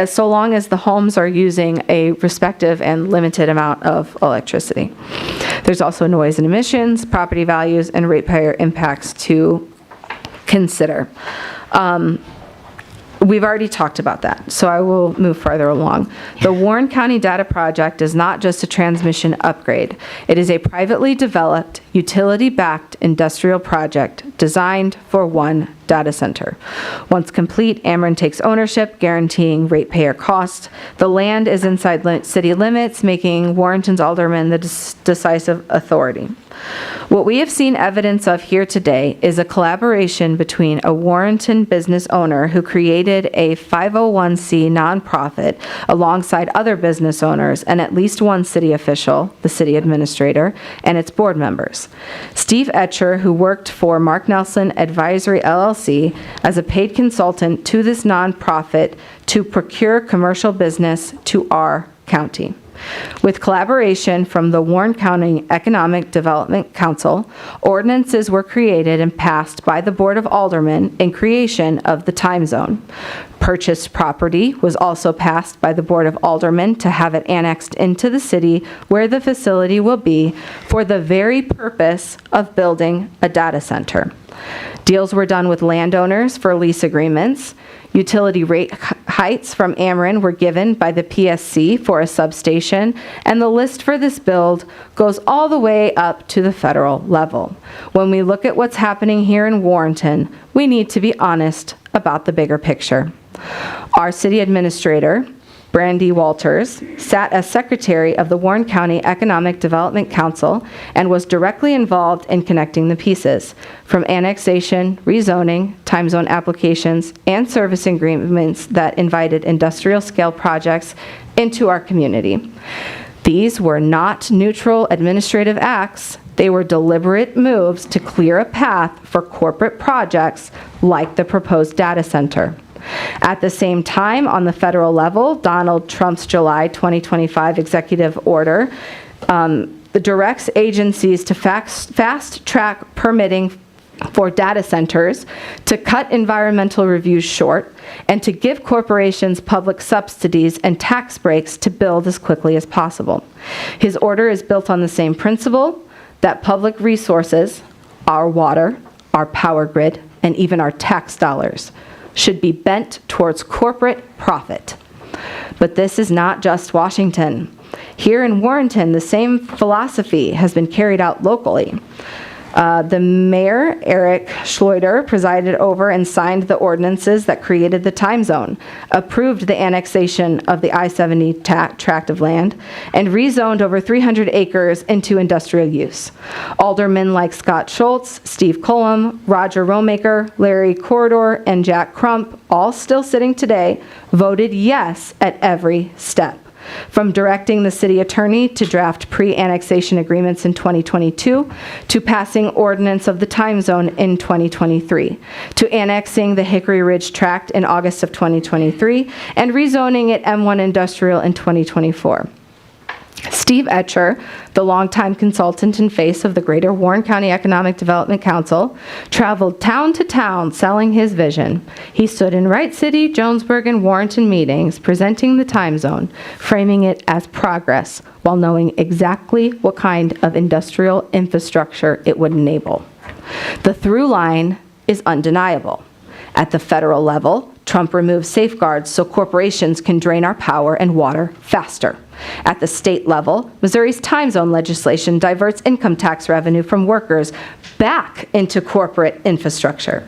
so long as the homes are using a respective and limited amount of electricity. There's also noise and emissions, property values, and ratepayer impacts to consider. We've already talked about that, so I will move further along. The Warren County Data Project is not just a transmission upgrade. It is a privately developed, utility-backed industrial project designed for one data center. Once complete, Ameren takes ownership, guaranteeing ratepayer costs. The land is inside city limits, making Warrenton's Alderman the decisive authority. What we have seen evidence of here today is a collaboration between a Warrenton business owner who created a 501c nonprofit alongside other business owners and at least one city official, the city administrator, and its board members. Steve Etcher, who worked for Mark Nelson Advisory LLC as a paid consultant to this nonprofit to procure commercial business to our county. With collaboration from the Warren County Economic Development Council, ordinances were created and passed by the Board of Aldermen in creation of the time zone. Purchased property was also passed by the Board of Aldermen to have it annexed into the city where the facility will be for the very purpose of building a data center. Deals were done with landowners for lease agreements. Utility rate heights from Ameren were given by the PSC for a substation, and the list for this build goes all the way up to the federal level. When we look at what's happening here in Warrenton, we need to be honest about the bigger picture. Our city administrator, Brandy Walters, sat as secretary of the Warren County Economic Development Council and was directly involved in connecting the pieces, from annexation, rezoning, time zone applications, and service agreements that invited industrial-scale projects into our community. These were not neutral administrative acts. They were deliberate moves to clear a path for corporate projects like the proposed data center. At the same time, on the federal level, Donald Trump's July 2025 executive order directs agencies to fast-track permitting for data centers, to cut environmental reviews short, and to give corporations public subsidies and tax breaks to build as quickly as possible. His order is built on the same principle that public resources, our water, our power grid, and even our tax dollars should be bent towards corporate profit. But this is not just Washington. Here in Warrenton, the same philosophy has been carried out locally. The mayor, Eric Schloiter, presided over and signed the ordinances that created the time zone, approved the annexation of the I-70 tract of land, and rezoned over 300 acres into industrial use. Aldermen like Scott Schultz, Steve Cullum, Roger Romaker, Larry Corridor, and Jack Crump, all still sitting today, voted yes at every step. From directing the city attorney to draft pre-annexation agreements in 2022, to passing ordinance of the time zone in 2023, to annexing the Hickory Ridge tract in August of 2023, and rezoning it M1 Industrial in 2024. Steve Etcher, the longtime consultant and face of the Greater Warren County Economic Development Council, traveled town to town selling his vision. He stood in Wright City, Jonesburg, and Warrenton meetings presenting the time zone, framing it as progress while knowing exactly what kind of industrial infrastructure it would enable. The through line is undeniable. At the federal level, Trump removes safeguards so corporations can drain our power and water faster. At the state level, Missouri's time zone legislation diverts income tax revenue from workers back into corporate infrastructure.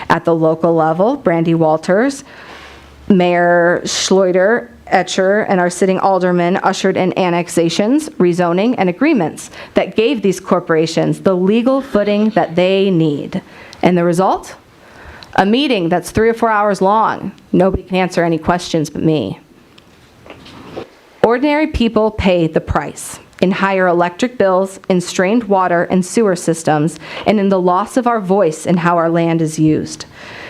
At the local level, Brandy Walters, Mayor Schloiter, Etcher, and our sitting aldermen ushered in annexations, rezoning, and agreements that gave these corporations the legal footing that they need. And the result? A meeting that's 3 or 4 hours long. Nobody can answer any questions but me. Ordinary people pay the price in higher electric bills, in strained water and sewer systems, and in the loss of our voice in how our land is used.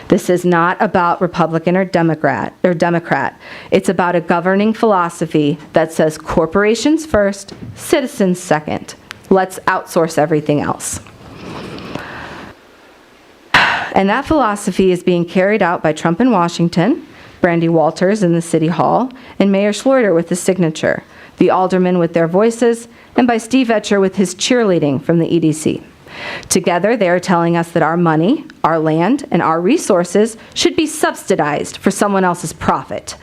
This is not about Republican or Democrat. It's about a governing philosophy that says corporations first, citizens second. Let's outsource everything else. And that philosophy is being carried out by Trump in Washington, Brandy Walters in the City Hall, and Mayor Schloiter with his signature, the aldermen with their voices, and by Steve Etcher with his cheerleading from the EDC. Together, they are telling us that our money, our land, and our resources should be subsidized for someone else's profit.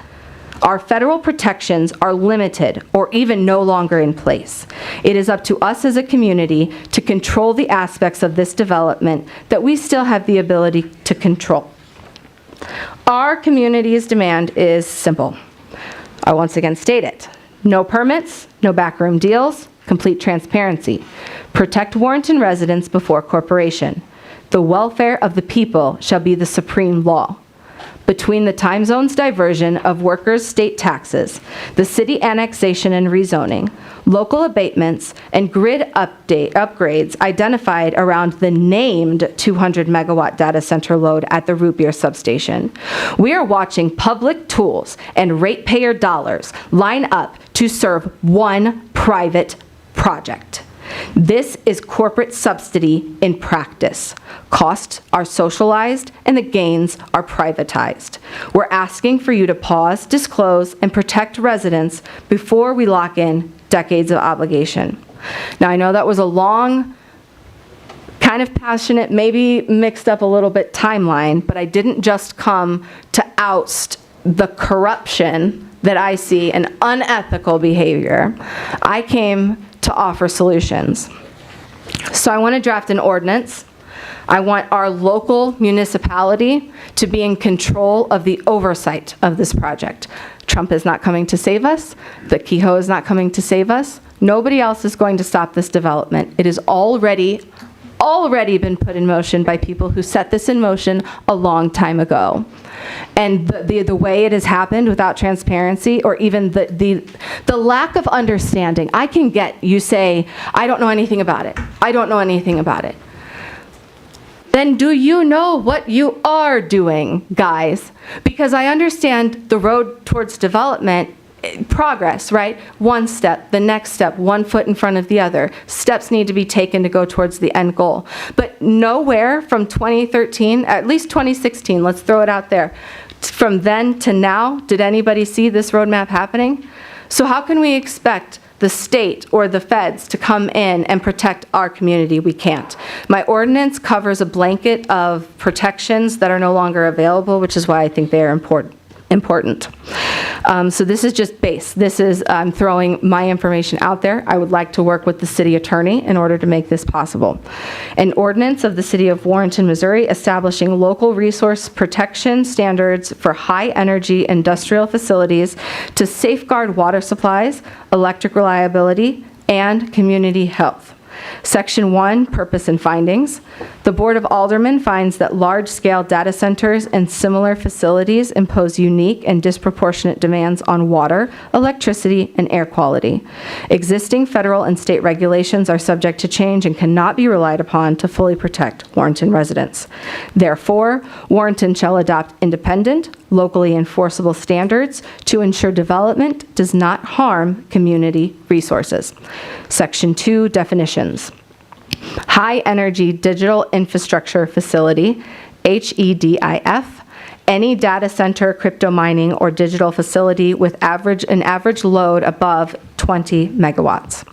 Our federal protections are limited or even no longer in place. It is up to us as a community to control the aspects of this development that we still have the ability to control. Our community's demand is simple. I once again state it. No permits, no backroom deals, complete transparency. Protect Warrenton residents before corporation. The welfare of the people shall be the supreme law. Between the time zone's diversion of workers' state taxes, the city annexation and rezoning, local abatements, and grid upgrades identified around the named 200 megawatt data center load at the Root Beer substation, we are watching public tools and ratepayer dollars line up to serve one private project. This is corporate subsidy in practice. Costs are socialized and the gains are privatized. We're asking for you to pause, disclose, and protect residents before we lock in decades of obligation. Now, I know that was a long kind of passionate, maybe mixed up a little bit timeline, but I didn't just come to oust the corruption that I see and unethical behavior. I came to offer solutions. So I want to draft an ordinance. I want our local municipality to be in control of the oversight of this project. Trump is not coming to save us. The Kehoe is not coming to save us. Nobody else is going to stop this development. It is already been put in motion by people who set this in motion a long time ago. And the way it has happened without transparency, or even the lack of understanding. I can get, you say, I don't know anything about it. I don't know anything about it. Then do you know what you are doing, guys? Because I understand the road towards development, progress, right? One step, the next step, 1 foot in front of the other. Steps need to be taken to go towards the end goal. But nowhere from 2013, at least 2016, let's throw it out there, from then to now, did anybody see this roadmap happening? So how can we expect the state or the feds to come in and protect our community? We can't. My ordinance covers a blanket of protections that are no longer available, which is why I think they are important. So this is just base. This is, I'm throwing my information out there. I would like to work with the city attorney in order to make this possible. An ordinance of the city of Warrenton, Missouri, establishing local resource protection standards for high energy industrial facilities to safeguard water supplies, electric reliability, and community health. Section 1, Purpose and Findings. The Board of Aldermen finds that large-scale data centers and similar facilities impose unique and disproportionate demands on water, electricity, and air quality. Existing federal and state regulations are subject to change and cannot be relied upon to fully protect Warrenton residents. Therefore, Warrenton shall adopt independent, locally enforceable standards to ensure development does not harm community resources. Section 2, Definitions. High Energy Digital Infrastructure Facility, HEDIF, any data center, crypto mining, or digital facility with an average load above 20 megawatts.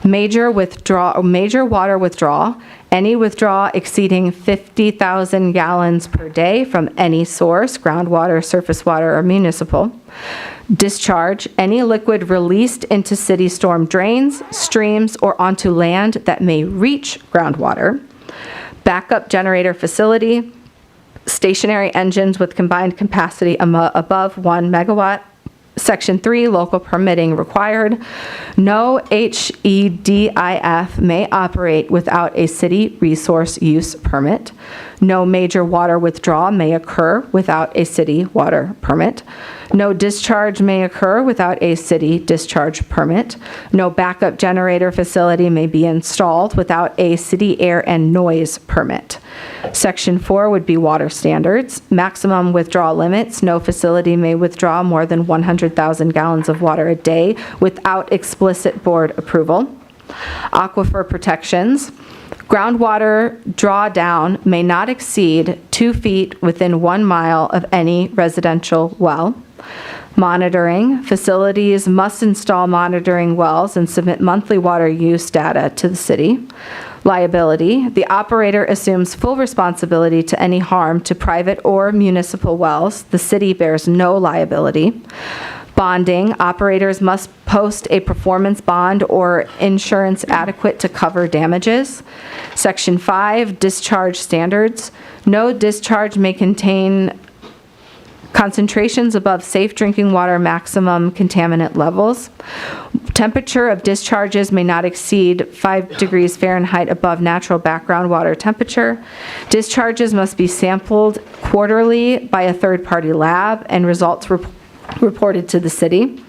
Major water withdrawal, any withdrawal exceeding 50,000 gallons per day from any source, groundwater, surface water, or municipal. Discharge, any liquid released into city storm drains, streams, or onto land that may reach groundwater. Backup generator facility, stationary engines with combined capacity above 1 megawatt. Section 3, local permitting required. No HEDIF may operate without a city resource use permit. No major water withdrawal may occur without a city water permit. No discharge may occur without a city discharge permit. No backup generator facility may be installed without a city air and noise permit. Section 4 would be water standards. Maximum withdrawal limits. No facility may withdraw more than 100,000 gallons of water a day without explicit board approval. Aquifer protections. Groundwater drawdown may not exceed 2 feet within 1 mile of any residential well. Monitoring. Facilities must install monitoring wells and submit monthly water use data to the city. Liability. The operator assumes full responsibility to any harm to private or municipal wells. The city bears no liability. Bonding. Operators must post a performance bond or insurance adequate to cover damages. Section 5, discharge standards. No discharge may contain concentrations above safe drinking water maximum contaminant levels. Temperature of discharges may not exceed 5 degrees Fahrenheit above natural background water temperature. Discharges must be sampled quarterly by a third-party lab and results reported to the city.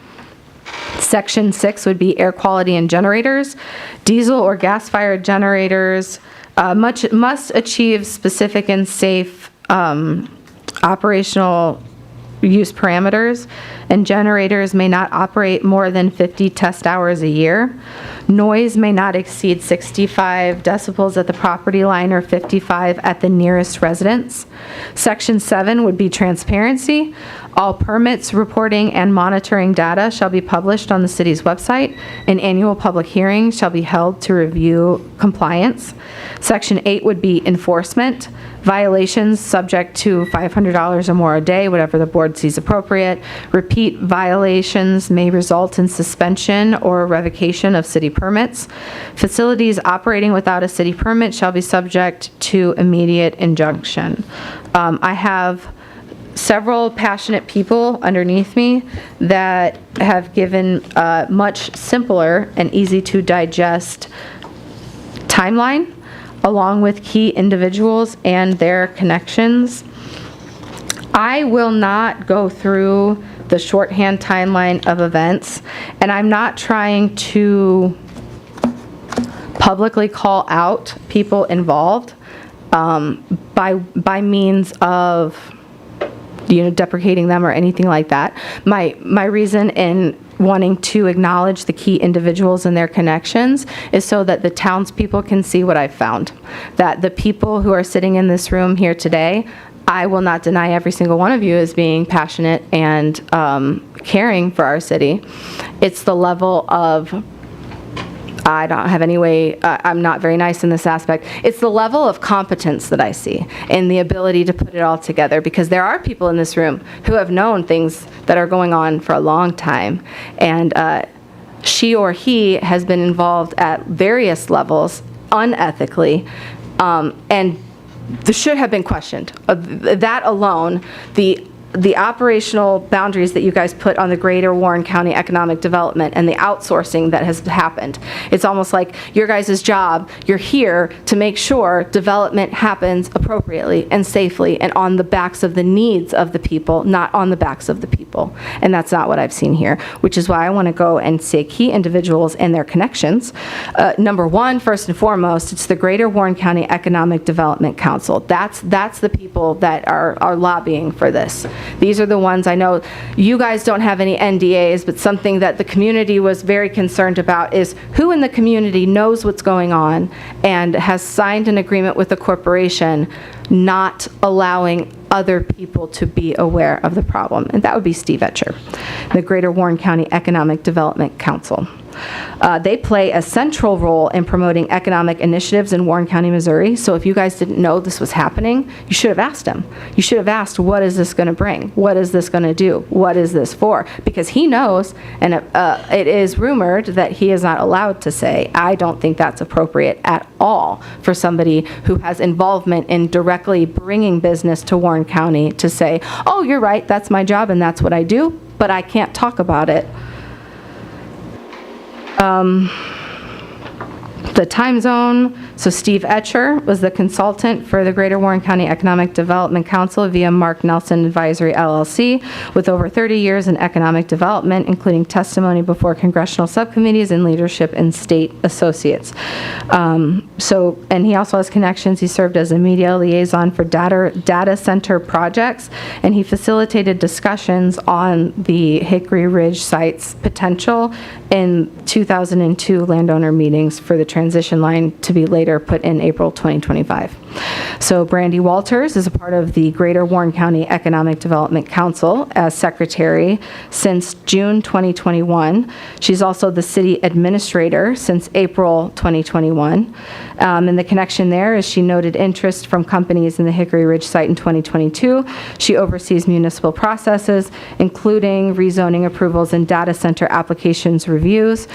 Section 6 would be air quality and generators. Diesel or gas-fired generators must achieve specific and safe operational use parameters, and generators may not operate more than 50 test hours a year. Noise may not exceed 65 decibels at the property line or 55 at the nearest residence. Section 7 would be transparency. All permits, reporting, and monitoring data shall be published on the city's website. An annual public hearing shall be held to review compliance. Section 8 would be enforcement. Violations subject to $500 or more a day, whatever the board sees appropriate. Repeat violations may result in suspension or revocation of city permits. Facilities operating without a city permit shall be subject to immediate injunction. I have several passionate people underneath me that have given a much simpler and easy to digest timeline, along with key individuals and their connections. I will not go through the shorthand timeline of events, and I'm not trying to publicly call out people involved by means of deprecating them or anything like that. My reason in wanting to acknowledge the key individuals and their connections is so that the townspeople can see what I've found. That the people who are sitting in this room here today, I will not deny every single one of you as being passionate and caring for our city. It's the level of, I don't have any way, I'm not very nice in this aspect. It's the level of competence that I see and the ability to put it all together, because there are people in this room who have known things that are going on for a long time. And she or he has been involved at various levels unethically, and this should have been questioned. That alone, the operational boundaries that you guys put on the greater Warren County economic development and the outsourcing that has happened. It's almost like your guys' job, you're here to make sure development happens appropriately and safely and on the backs of the needs of the people, not on the backs of the people. And that's not what I've seen here, which is why I want to go and say key individuals and their connections. Number one, first and foremost, it's the Greater Warren County Economic Development Council. That's the people that are lobbying for this. These are the ones, I know you guys don't have any NDAs, but something that the community was very concerned about is who in the community knows what's going on and has signed an agreement with the corporation not allowing other people to be aware of the problem. And that would be Steve Etcher, the Greater Warren County Economic Development Council. They play a central role in promoting economic initiatives in Warren County, Missouri. So if you guys didn't know this was happening, you should have asked him. You should have asked, what is this going to bring? What is this going to do? What is this for? Because he knows, and it is rumored that he is not allowed to say. I don't think that's appropriate at all for somebody who has involvement in directly bringing business to Warren County to say, oh, you're right, that's my job and that's what I do, but I can't talk about it. The time zone, so Steve Etcher was the consultant for the Greater Warren County Economic Development Council via Mark Nelson Advisory LLC, with over 30 years in economic development, including testimony before congressional subcommittees and leadership in state associates. And he also has connections. He served as a media liaison for data center projects, and he facilitated discussions on the Hickory Ridge site's potential in 2002 landowner meetings for the transition line to be later put in April 2025. So Brandy Walters is a part of the Greater Warren County Economic Development Council as secretary since June 2021. She's also the city administrator since April 2021. And the connection there is she noted interest from companies in the Hickory Ridge site in 2022. She oversees municipal processes, including rezoning approvals and data center applications reviews.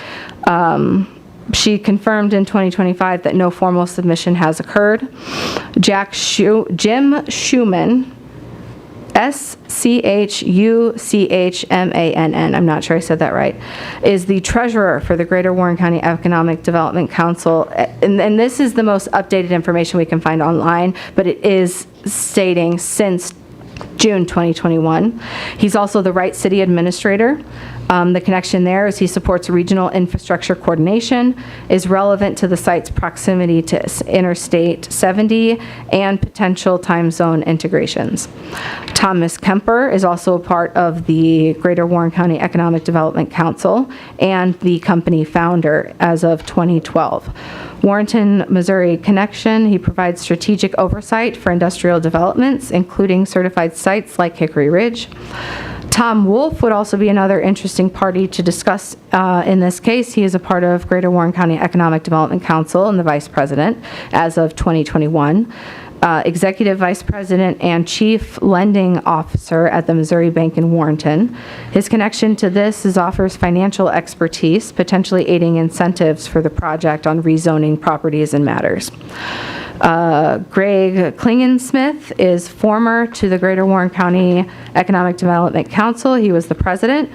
She confirmed in 2025 that no formal submission has occurred. Jim Schumann, Schuchmann, I'm not sure I said that right, is the treasurer for the Greater Warren County Economic Development Council. And this is the most updated information we can find online, but it is stating since June 2021. He's also the Wright City Administrator. The connection there is he supports regional infrastructure coordination, is relevant to the site's proximity to Interstate 70 and potential time zone integrations. Thomas Kemper is also a part of the Greater Warren County Economic Development Council and the company founder as of 2012. Warrenton, Missouri connection, he provides strategic oversight for industrial developments, including certified sites like Hickory Ridge. Tom Wolf would also be another interesting party to discuss in this case. He is a part of Greater Warren County Economic Development Council and the vice president as of 2021. Executive Vice President and Chief Lending Officer at the Missouri Bank in Warrenton. His connection to this is offers financial expertise, potentially aiding incentives for the project on rezoning properties and matters. Greg Klingensmith is former to the Greater Warren County Economic Development Council. He was the president.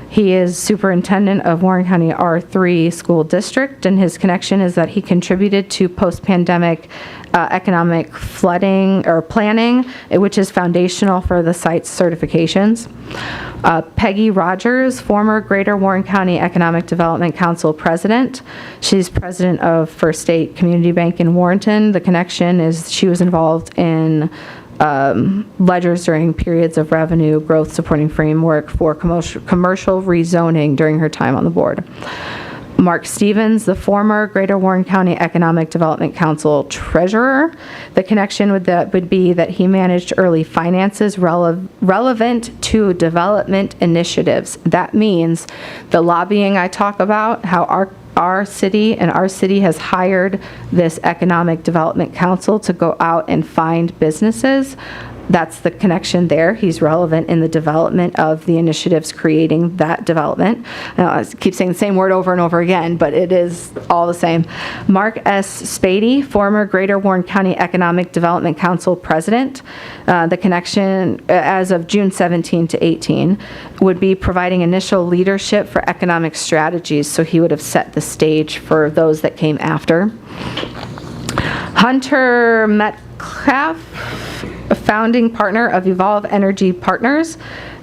He is superintendent of Warren County R3 School District, and his connection is that he contributed to post-pandemic economic flooding or planning, which is foundational for the site's certifications. Peggy Rogers, former Greater Warren County Economic Development Council president. She's president of First State Community Bank in Warrenton. The connection is she was involved in ledgers during periods of revenue growth supporting framework for commercial rezoning during her time on the board. Mark Stevens, the former Greater Warren County Economic Development Council treasurer. The connection would be that he managed early finances relevant to development initiatives. That means the lobbying I talk about, how our city has hired this Economic Development Council to go out and find businesses. That's the connection there. He's relevant in the development of the initiatives creating that development. I keep saying the same word over and over again, but it is all the same. Mark S. Spady, former Greater Warren County Economic Development Council president. The connection as of June 17 to 18 would be providing initial leadership for economic strategies, so he would have set the stage for those that came after. Hunter Metcalf, a founding partner of Evolve Energy Partners.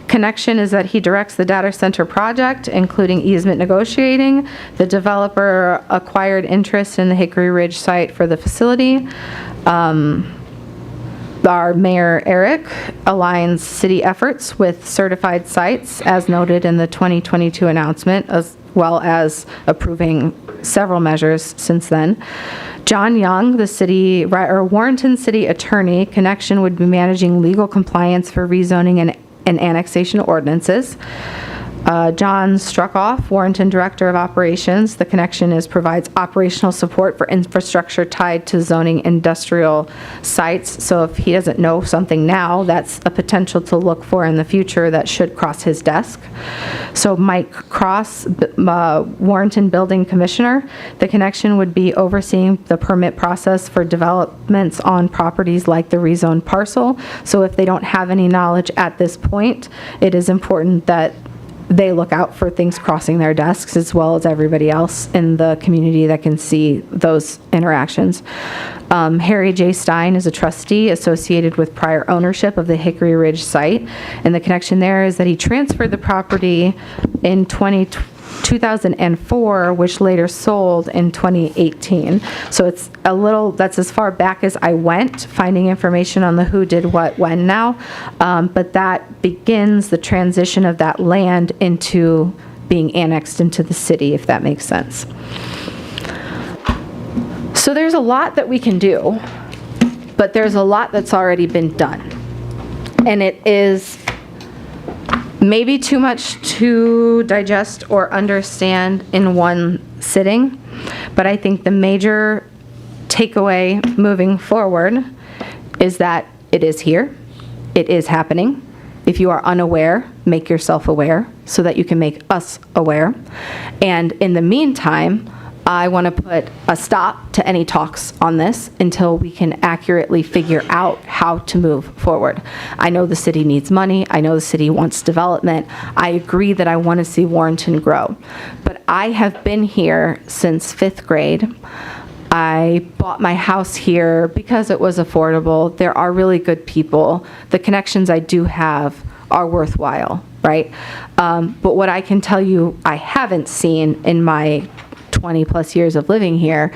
Connection is that he directs the data center project, including easement negotiating. The developer acquired interest in the Hickory Ridge site for the facility. Our Mayor Eric aligns city efforts with certified sites, as noted in the 2022 announcement, as well as approving several measures since then. John Young, the Warrenton City Attorney, connection would be managing legal compliance for rezoning and annexation ordinances. John Struckoff, Warrenton Director of Operations. The connection provides operational support for infrastructure tied to zoning industrial sites. So if he doesn't know something now, that's a potential to look for in the future that should cross his desk. So Mike Cross, Warrenton Building Commissioner. The connection would be overseeing the permit process for developments on properties like the rezoned parcel. So if they don't have any knowledge at this point, it is important that they look out for things crossing their desks, as well as everybody else in the community that can see those interactions. Harry J. Stein is a trustee associated with prior ownership of the Hickory Ridge site, and the connection there is that he transferred the property in 2004, which later sold in 2018. So it's that's as far back as I went, finding information on the who did what when now. But that begins the transition of that land into being annexed into the city, if that makes sense. So there's a lot that we can do, but there's a lot that's already been done. And it is maybe too much to digest or understand in one sitting, but I think the major takeaway moving forward is that it is here, it is happening. If you are unaware, make yourself aware so that you can make us aware. And in the meantime, I want to put a stop to any talks on this until we can accurately figure out how to move forward. I know the city needs money. I know the city wants development. I agree that I want to see Warrenton grow. But I have been here since 5th grade. I bought my house here because it was affordable. There are really good people. The connections I do have are worthwhile, right? But what I can tell you I haven't seen in my 20 plus years of living here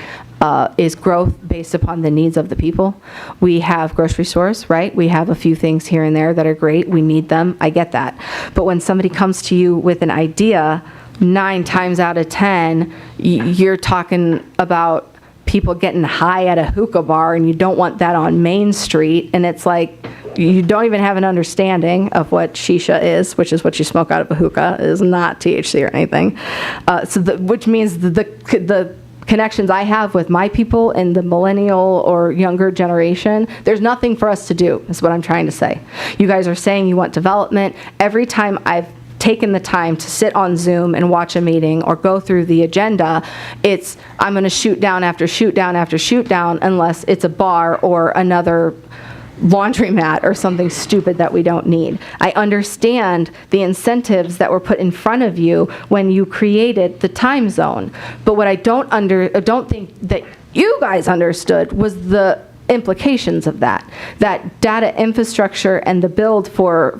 is growth based upon the needs of the people. We have grocery stores, right? We have a few things here and there that are great. We need them. I get that. But when somebody comes to you with an idea, 9 times out of 10, you're talking about people getting high at a hookah bar, and you don't want that on Main Street. And it's like, you don't even have an understanding of what shisha is, which is what you smoke out of a hookah. It is not THC or anything. Which means the connections I have with my people in the millennial or younger generation, there's nothing for us to do, is what I'm trying to say. You guys are saying you want development. Every time I've taken the time to sit on Zoom and watch a meeting or go through the agenda, I'm going to shoot down after shoot down after shoot down unless it's a bar or another laundromat or something stupid that we don't need. I understand the incentives that were put in front of you when you created the time zone, but what I don't think that you guys understood was the implications of that data infrastructure and the build for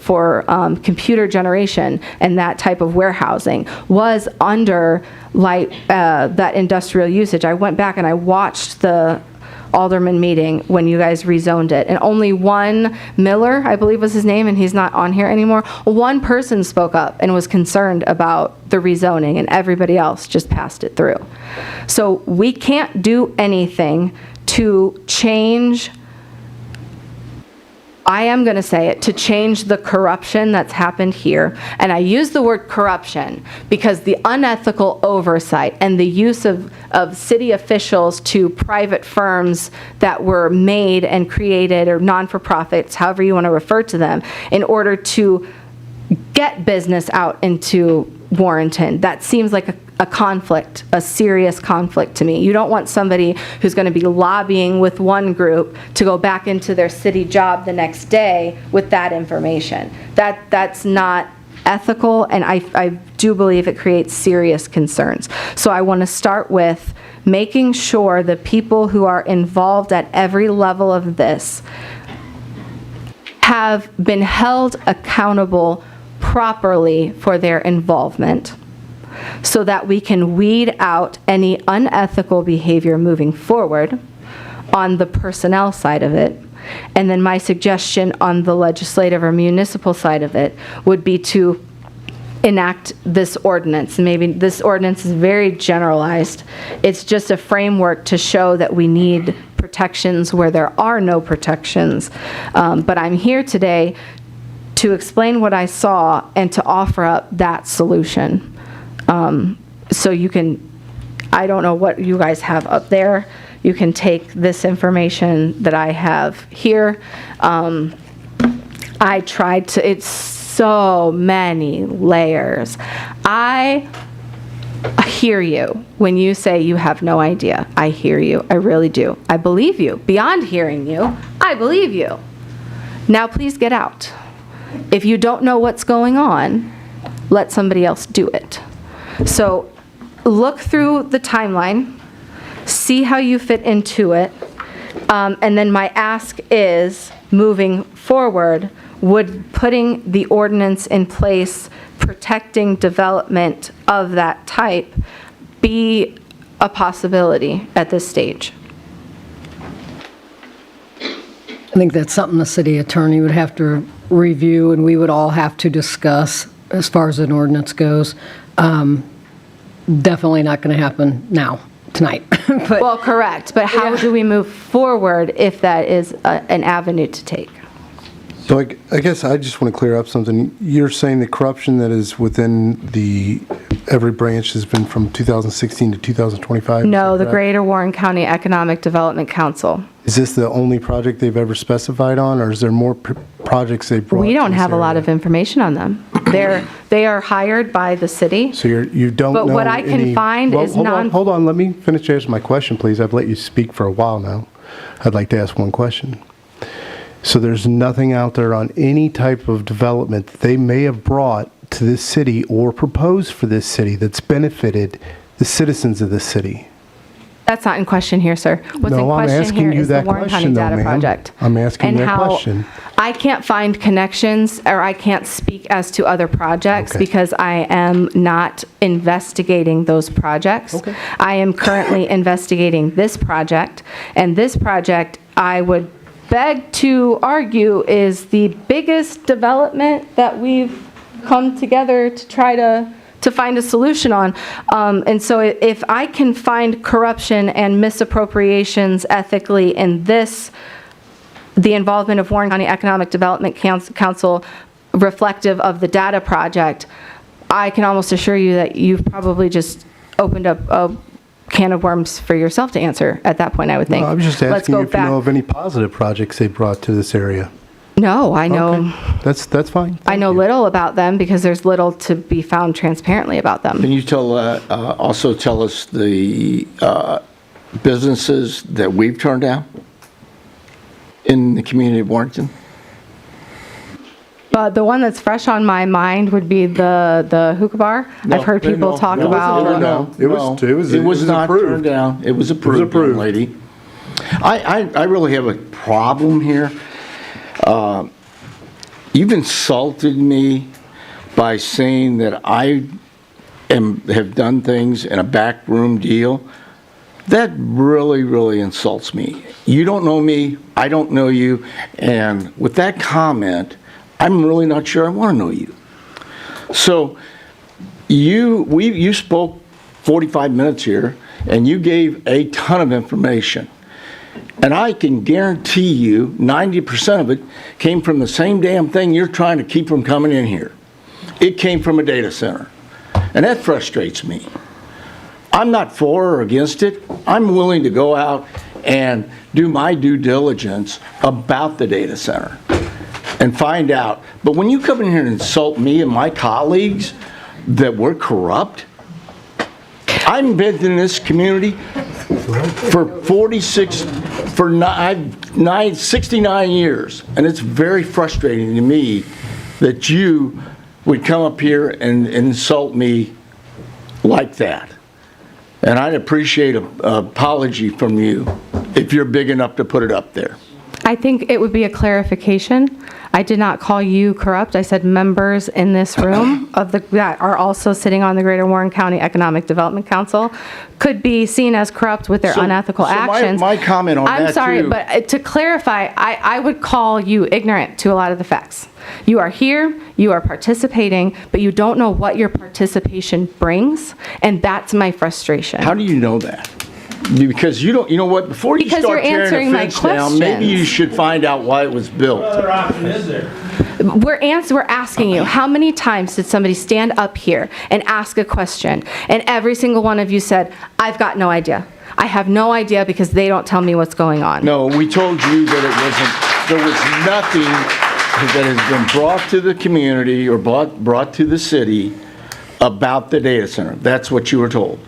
computer generation and that type of warehousing was under that industrial usage. I went back and I watched the Alderman meeting when you guys rezoned it, and only one, Miller, I believe was his name, and he's not on here anymore, one person spoke up and was concerned about the rezoning, and everybody else just passed it through. So we can't do anything to change, I am going to say it, to change the corruption that's happened here. And I use the word corruption because the unethical oversight and the use of city officials to private firms that were made and created, or non-for-profits, however you want to refer to them, in order to get business out into Warrenton, that seems like a conflict, a serious conflict to me. You don't want somebody who's going to be lobbying with one group to go back into their city job the next day with that information. That's not ethical, and I do believe it creates serious concerns. So I want to start with making sure the people who are involved at every level of this have been held accountable properly for their involvement, so that we can weed out any unethical behavior moving forward on the personnel side of it. And then my suggestion on the legislative or municipal side of it would be to enact this ordinance. Maybe this ordinance is very generalized. It's just a framework to show that we need protections where there are no protections. But I'm here today to explain what I saw and to offer up that solution. So you can, I don't know what you guys have up there. You can take this information that I have here. I tried to, it's so many layers. I hear you when you say you have no idea. I hear you. I really do. I believe you. Beyond hearing you, I believe you. Now please get out. If you don't know what's going on, let somebody else do it. So look through the timeline, see how you fit into it, and then my ask is, moving forward, would putting the ordinance in place protecting development of that type be a possibility at this stage? I think that's something the city attorney would have to review, and we would all have to discuss as far as an ordinance goes. Definitely not going to happen now, tonight. But, well, correct, but how do we move forward if that is an avenue to take? So I guess I just want to clear up something. You're saying the corruption that is within every branch has been from 2016 to 2025? No, the Greater Warren County Economic Development Council. Is this the only project they've ever specified on, or is there more projects they brought? We don't have a lot area? of information on them. They are hired by the city. So you don't know. But what I can find is Hold on, let me finish answering my question, please. I've let you speak for a while now. I'd like to ask one question. So there's nothing out there on any type of development that they may have brought to this city or proposed for this city that's benefited the citizens of this city? That's not in question here, sir. What's in No, I'm question asking here you is the that Warren County question, though, Data ma'am. Project. I'm asking And that how question. I can't find connections, or I can't speak as to other projects Okay. because I am not investigating those projects. Okay. I am currently investigating this project, and this project, I would beg to argue, is the biggest development that we've come together to try to find a solution on. And so if I can find corruption and misappropriations ethically in this the involvement of Warren County Economic Development Council reflective of the data project, I can almost assure you that you've probably just opened up a can of worms for yourself to answer at that point, I would think. No, I was just Let's asking go you if you back. know of any positive projects they brought to this area. No, I know. Okay. That's fine. I know little about them because there's little to be found transparently about them. Can you also tell us the businesses that we've turned down in the community of Warrenton? But the one that's fresh on my mind would be the hookah bar. I've heard people talk about. It was not approved. turned down. It was approved, young lady. I really have a problem here. You've insulted me by saying that I have done things in a backroom deal. That really, really insults me. You don't know me, I don't know you, and with that comment, I'm really not sure I want to know you. So you spoke 45 minutes here, and you gave a ton of information. And I can guarantee you 90% of it came from the same damn thing you're trying to keep from coming in here. It came from a data center. And that frustrates me. I'm not for or against it. I'm willing to go out and do my due diligence about the data center and find out. But when you come in here and insult me and my colleagues that we're corrupt, I've been in this community for 69 years, and it's very frustrating to me that you would come up here and insult me like that. And I'd appreciate an apology from you if you're big enough to put it up there. I think it would be a clarification. I did not call you corrupt. I said members in this room that are also sitting on the Greater Warren County Economic Development Council could be seen as corrupt with their unethical actions. My comment on that, I'm sorry, too. but to clarify, I would call you ignorant to a lot of the facts. You are here, you are participating, but you don't know what your participation brings, and that's my frustration. How do you know that? Because you don't, you know what, before you Because start you're tearing answering the my fence down, maybe you questions. should find out why it was built. What other option is there? We're asking you, how many times did somebody stand up here and ask a question, and every single one of you said, I've got no idea. I have no idea because they don't tell me what's going on. No, we told you that there was nothing that has been brought to the community or brought to the city about the data center. That's what you were told.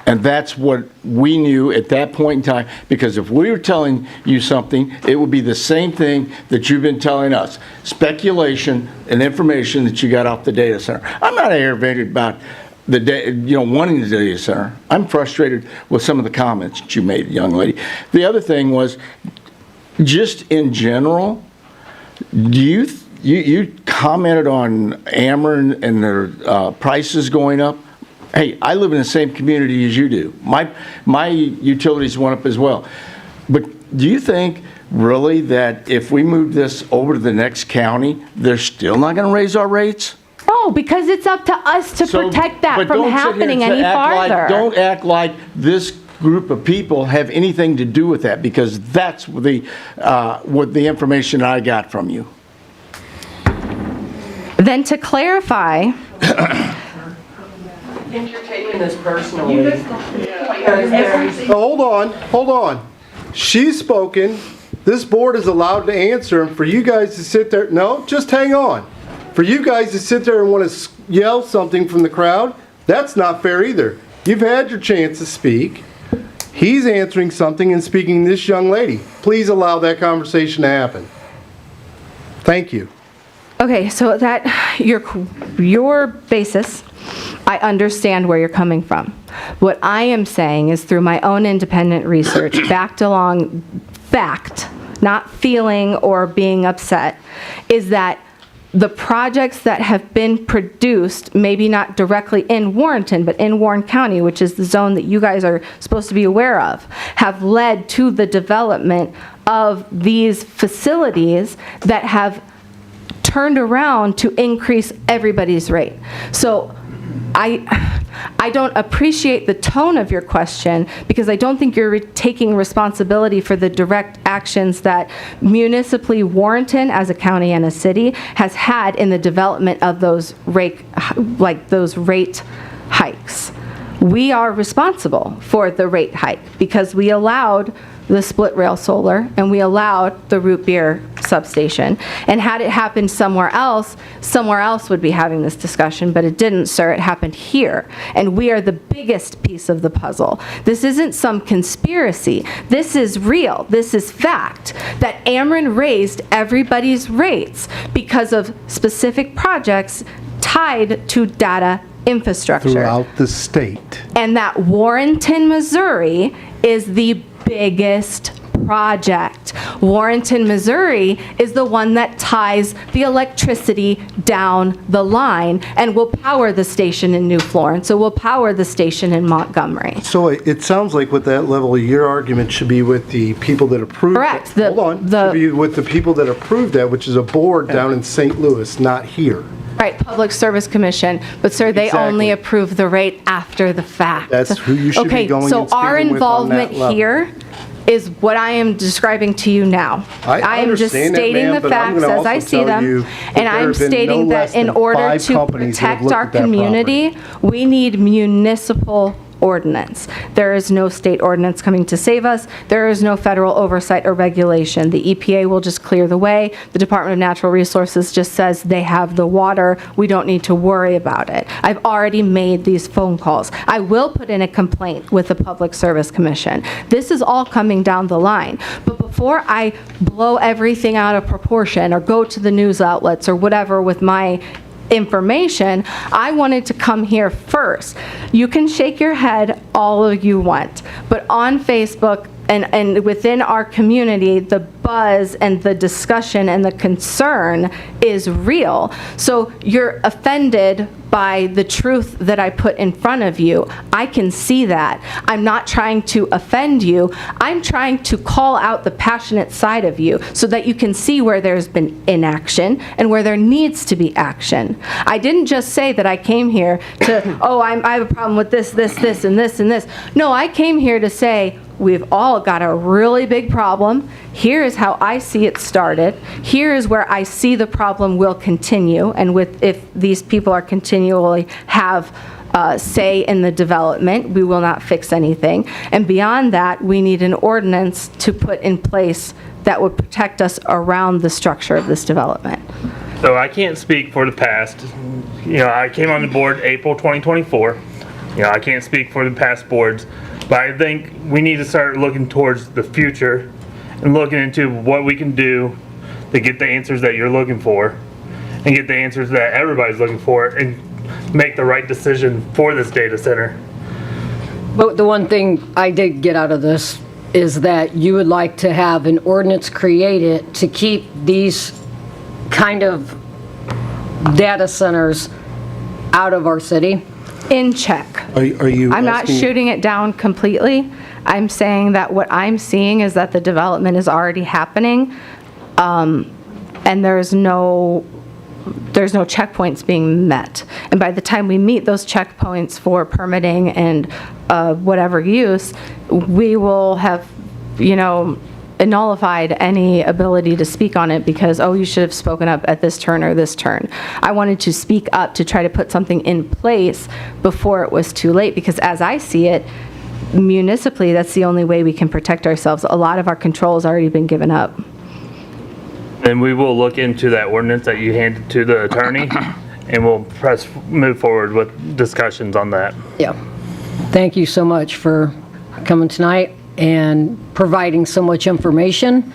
And that's what we knew at that point in time, because if we were telling you something, it would be the same thing that you've been telling us. Speculation and information that you got off the data center. I'm not aggravated about wanting the data center. I'm frustrated with some of the comments that you made, young lady. The other thing was, just in general, you commented on Ameren and their prices going up. Hey, I live in the same community as you do. My utilities went up as well. But do you think really that if we move this over to the next county, they're still not going to raise our rates? No, because it's up to us to protect that But from don't sit here happening and any act farther. Don't act like this group of people have anything to do with that, because that's what the information I got from you. Then to clarify, I think you're taking this personally. Hold on. She's spoken. This board is allowed to answer, and for you guys to sit there, no, just hang on. For you guys to sit there and want to yell something from the crowd, that's not fair either. You've had your chance to speak. He's answering something and speaking to this young lady. Please allow that conversation to happen. Thank you. okay, so that your basis, I understand where you're coming from. What I am saying is through my own independent research, backed along fact, not feeling or being upset, is that the projects that have been produced, maybe not directly in Warrenton, but in Warren County, which is the zone that you guys are supposed to be aware of, have led to the development of these facilities that have turned around to increase everybody's rate. So I don't appreciate the tone of your question because I don't think you're taking responsibility for the direct actions that municipally Warrenton, as a county and a city, has had in the development of those rate hikes. We are responsible for the rate hike because we allowed the split rail solar and we allowed the root beer substation. And had it happened somewhere else would be having this discussion, but it didn't, sir. It happened here. And we are the biggest piece of the puzzle. This isn't some conspiracy. This is real. This is fact that Ameren raised everybody's rates because of specific projects tied to data infrastructure. Throughout the state. And that Warrenton, Missouri is the biggest project. Warrenton, Missouri is the one that ties the electricity down the line and will power the station in New Florence. So will power the station in Montgomery. So it sounds like with that level, your argument should be with the people that approved. Correct. Hold on. Should be with the people that approved that, which is a board down in St. Louis, not here. Right, Public Service Commission, but sir, they only approve the rate after the fact. That's who you should be going and so our speaking with on that involvement level. here is what I am describing to you now. I am just understand that, stating ma'am, the but I'm facts gonna as I also see tell them, you that and there I'm have been stating no that less in than order 5 to companies that have protect looked our at that community, we need municipal ordinance. There is no state ordinance coming to save us. There is no federal oversight or regulation. The EPA will just clear the way. The Department of Natural Resources just says they have the water. We don't need to worry about it. I've already made these phone calls. I will put in a complaint with the Public Service Commission. This is all coming down the line. But before I blow everything out of proportion or go to the news outlets or whatever with my information, I wanted to come here first. You can shake your head all you want, but on Facebook and within our community, the buzz and the discussion and the concern is real. So you're offended by the truth that I put in front of you. I can see that. I'm not trying to offend you. I'm trying to call out the passionate side of you so that you can see where there's been inaction and where there needs to be action. I didn't just say that I came here to, I have a problem with this, and this, and this. No, I came here to say, we've all got a really big problem. Here is how I see it started. Here is where I see the problem will continue. And if these people are continually have say in the development, we will not fix anything. And beyond that, we need an ordinance to put in place that would protect us around the structure of this development. So I can't speak for the past. I came on the board April 2024. I can't speak for the past boards. But I think we need to start looking towards the future and looking into what we can do to get the answers that you're looking for and get the answers that everybody's looking for and make the right decision for this data center. But the one thing I did get out of this is that you would like to have an ordinance created to keep these kind of data centers out of our city. In check. Are you I'm not shooting it down completely. I'm saying that what I'm seeing is that the development is already happening, and there's no checkpoints being met. And by the time we meet those checkpoints for permitting and whatever use, we will have, nullified any ability to speak on it because, you should have spoken up at this turn or this turn. I wanted to speak up to try to put something in place before it was too late because as I see it, municipally, that's the only way we can protect ourselves. A lot of our control has already been given up. And we will look into that ordinance that you handed to the attorney and we'll move forward with discussions on that. Yeah. Thank you so much for coming tonight and providing so much information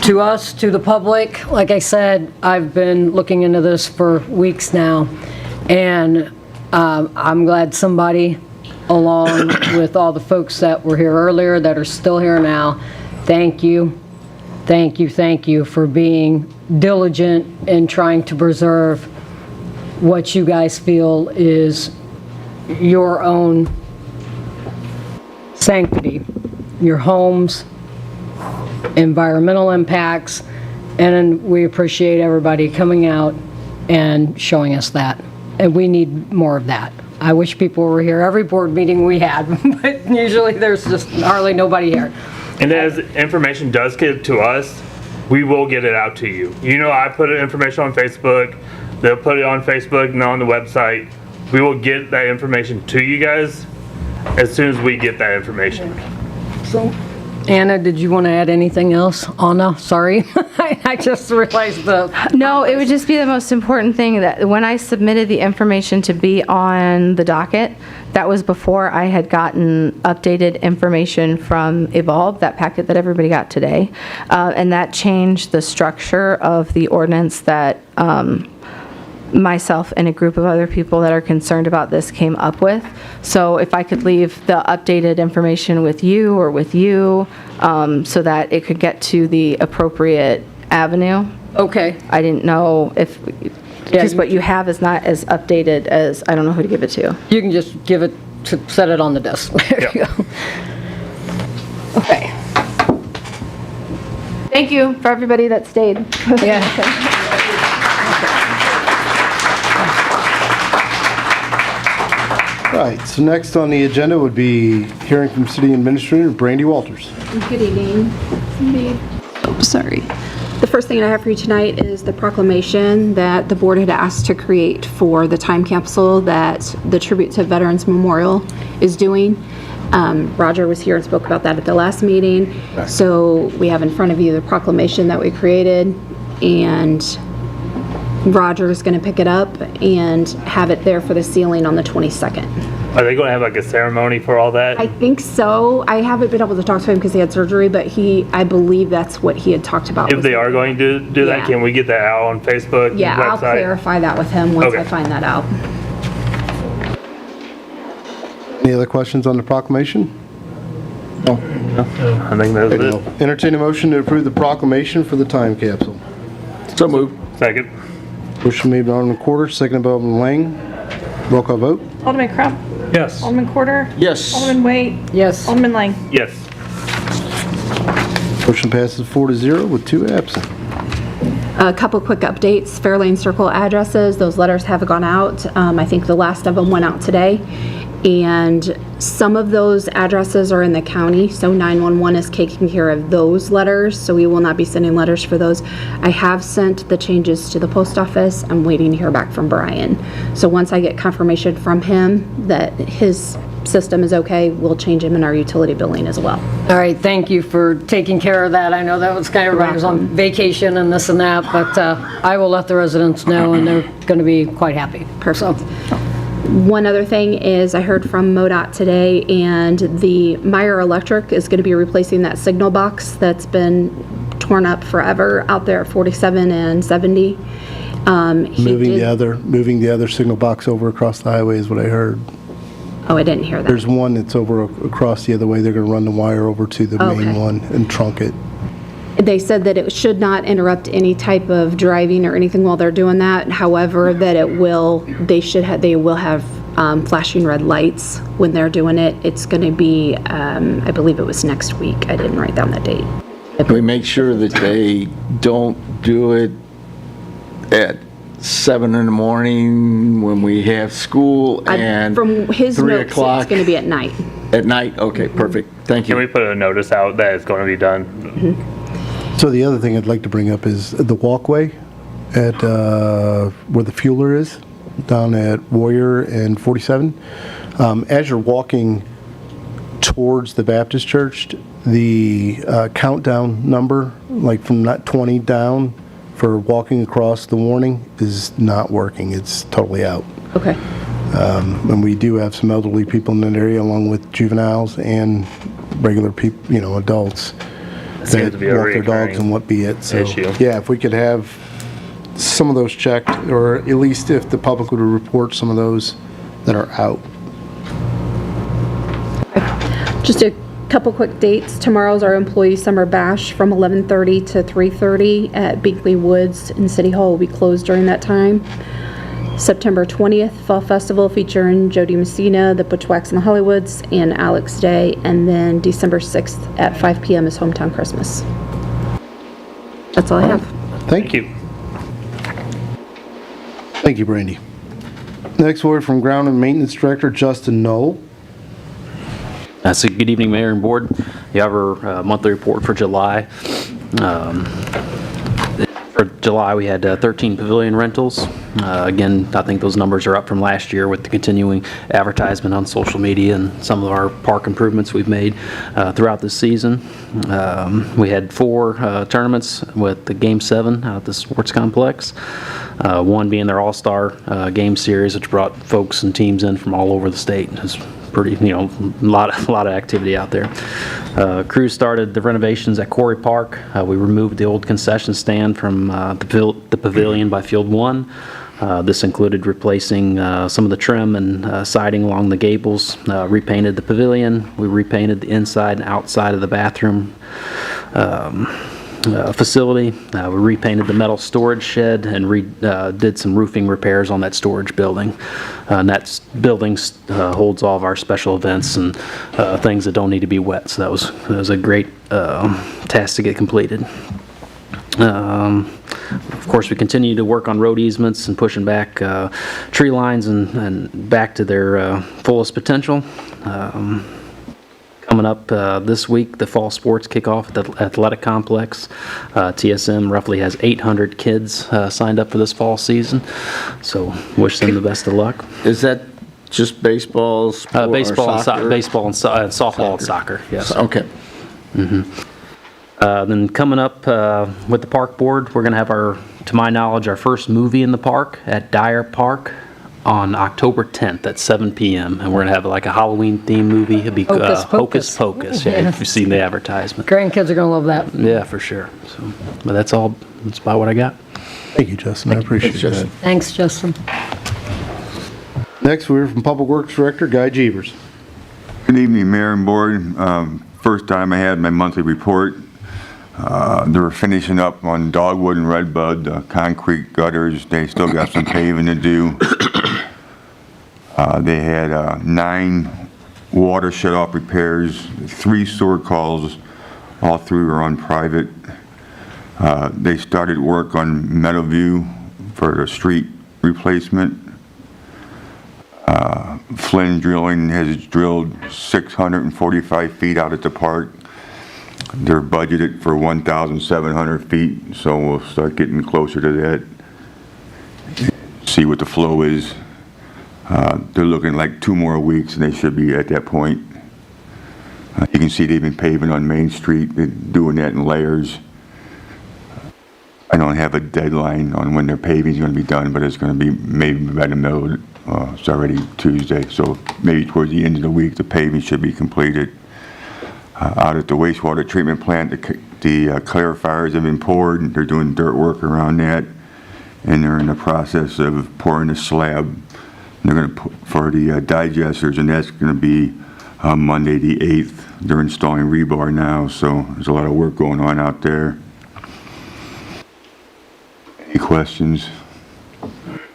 to us, to the public. Like I said, I've been looking into this for weeks now, and I'm glad somebody, along with all the folks that were here earlier that are still here now, thank you for being diligent in trying to preserve what you guys feel is your own sanctity, your homes, environmental impacts, and we appreciate everybody coming out and showing us that. and we need more of that. I wish people were here every board meeting we had, but usually there's just hardly nobody here. And as information does get to us, we will get it out to you. You know, I put information on Facebook, they'll put it on Facebook and on the website. We will get that information to you guys as soon as we get that information. So, Anna, did you want to add anything else? Anna, sorry. I just realized No, it would just be the most important thing that when I submitted the information to be on the docket, that was before I had gotten updated information from Evolve, that packet that everybody got today. And that changed the structure of the ordinance that myself and a group of other people that are concerned about this came up with. So if I could leave the updated information with you or with you, so that it could get to the appropriate avenue. Okay. I didn't know if, because what you have is not as updated as, I don't know who to give it to. You can just give it, set it on the desk. There you go. Okay. Thank you for everybody that stayed. Yeah. Right, so next on the agenda would be hearing from City Administrator Brandy Walters. Good evening. Sorry. The first thing I have for you tonight is the proclamation that the board had asked to create for the time capsule that the Tribute to Veterans Memorial is doing. Roger was here and spoke about that at the last meeting. Right. So we have in front of you the proclamation that we created, and Roger is going to pick it up and have it there for the ceiling on the 22nd. Are they going to have like a ceremony for all that? I think so. I haven't been able to talk to him because he had surgery, but I believe that's what he had talked about. If they are going to do that, can we get that out on Facebook? Yeah, website? I'll clarify that with him once I find that out. Any other questions on the proclamation? No. I think that's it. Entertain a motion to approve the proclamation for the time capsule. So moved. Second. Motion made by Alderman Quarter, seconded by Alderman Lang. Roll call vote. Alderman Crump. Yes. Alderman Quarter. Yes. Alderman Wade. Yes. Alderman Lang. Yes. Motion passes 4-0 with 2 absent. A couple quick updates. Fairlane Circle addresses, those letters have gone out. I think the last of them went out today. And some of those addresses are in the county, so 911 is taking care of those letters, so we will not be sending letters for those. I have sent the changes to the post office. I'm waiting to hear back from Brian. So once I get confirmation from him that his system is okay, we'll change him in our utility billing as well. All right, thank you for taking care of that. I know that was kind of, everybody was on vacation and this and that, but I will let the residents know, and they're going to be quite happy. Perfect. One other thing is I heard from MoDOT today, and the Meyer Electric is going to be replacing that signal box that's been torn up forever out there at 47 and 70. Moving the other signal box over across the highway is what I heard. Oh, I didn't hear that. There's one that's over across the other way. They're going to run the wire over to the main one and trunk it. They said that it should not interrupt any type of driving or anything while they're doing that. However, that they will have flashing red lights when they're doing it. It's going to be, I believe it was next week. I didn't write down that date. We make sure that they don't do it at 7 in the morning when we have school and from his 3 notes, o'clock. it's going to be at night. At night? Okay, perfect. Thank you. Can we put a notice out that it's going to be done? Mm-hmm. So the other thing I'd like to bring up is the walkway at where the fueler is, down at Warrior and 47. As you're walking towards the Baptist church, the countdown number, like from 20 down for walking across the warning, is not working. It's totally out. Okay. And we do have some elderly people in that area, along with juveniles and regular people, adults that walk their dogs and what be it. So, yeah, if we could have some of those checked, or at least if the public would report some of those that are out. Just a couple quick dates. Tomorrow's our employee summer bash from 11:30 to 3:30 at Binkley Woods in City Hall. Will be closed during that time. September 20th, Fall Festival featuring Jody Messina, the Butchwhacks and the Hollywoods, and Alex Day. And then December 6th at 5 p.m. is Hometown Christmas. That's all I have. Thank you. Thank you, Brandy. Next, we'll hear from Ground and Maintenance Director Justin Knoll. So good evening, Mayor and Board. You have our monthly report for July. For July, we had 13 pavilion rentals. Again, I think those numbers are up from last year with the continuing advertisement on social media and some of our park improvements we've made throughout this season. We had 4 tournaments with the Game 7 out at the sports complex. One being their All-Star Game Series, which brought folks and teams in from all over the state. It's pretty, a lot of activity out there. Crews started the renovations at Quarry Park. We removed the old concession stand from the pavilion by Field 1. This included replacing some of the trim and siding along the gables, repainted the pavilion. We repainted the inside and outside of the bathroom facility. We repainted the metal storage shed and did some roofing repairs on that storage building. And that building holds all of our special events and things that don't need to be wet. So that was a great task to get completed. Of course, we continue to work on road easements and pushing back tree lines and back to their fullest potential. Coming up this week, the fall sports kickoff at the athletic complex. TSM roughly has 800 kids signed up for this fall season, so wish them the best of luck. Is that just baseball, sport, baseball, or soccer? Baseball and softball and soccer. Yes. Okay. Then coming up with the park board, we're going to have to my knowledge, our first movie in the park at Dyer Park on October 10th at 7 p.m. And we're going to have like a Halloween themed movie. It'll be Hocus Pocus. Yeah, if you've seen the advertisement. Grandkids are going to love that. Yeah, for sure. So, but that's all. That's about what I got. Thank you, Justin. I appreciate that. Thanks, Justin. Next, we hear from Public Works Director Guy Jeevers. Good evening, Mayor and Board. First time I had my monthly report. They were finishing up on Dogwood and Redbud, concrete gutters. They still got some paving to do. They had 9 water shut-off repairs, 3 sewer calls, all 3 were on private. They started work on Meadowview for the street replacement. Flynn Drilling has drilled 645 feet out at the park. They're budgeted for 1,700 feet, so we'll start getting closer to that. See what the flow is. They're looking like 2 more weeks and they should be at that point. You can see they've been paving on Main Street. They're doing that in layers. I don't have a deadline on when their paving is going to be done, but it's going to be maybe by the middle. It's already Tuesday, so maybe towards the end of the week the paving should be completed. Out at the wastewater treatment plant, the clarifiers have been poured, and they're doing dirt work around that, and they're in the process of pouring the slab. They're going to put for the digesters, and that's going to be Monday the 8th. They're installing rebar now, so there's a lot of work going on out there. Any questions?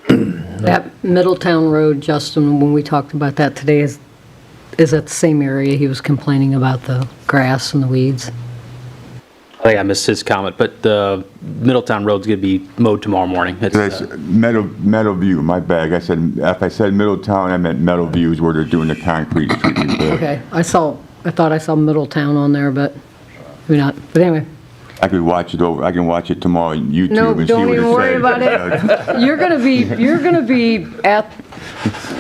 That Middletown Road, Justin, when we talked about that today, is that the same area he was complaining about the grass and the weeds? I think I missed his comment, but the Middletown Road's going to be mowed tomorrow morning. It's, Meadowview, my bad. If I said Middletown, I meant Meadowview is where they're doing the concrete street repair. Okay, I thought I saw Middletown on there, but maybe not. But anyway. I could watch it over. I can watch it tomorrow on YouTube No, and see don't what it even worry says. about it. You're gonna be at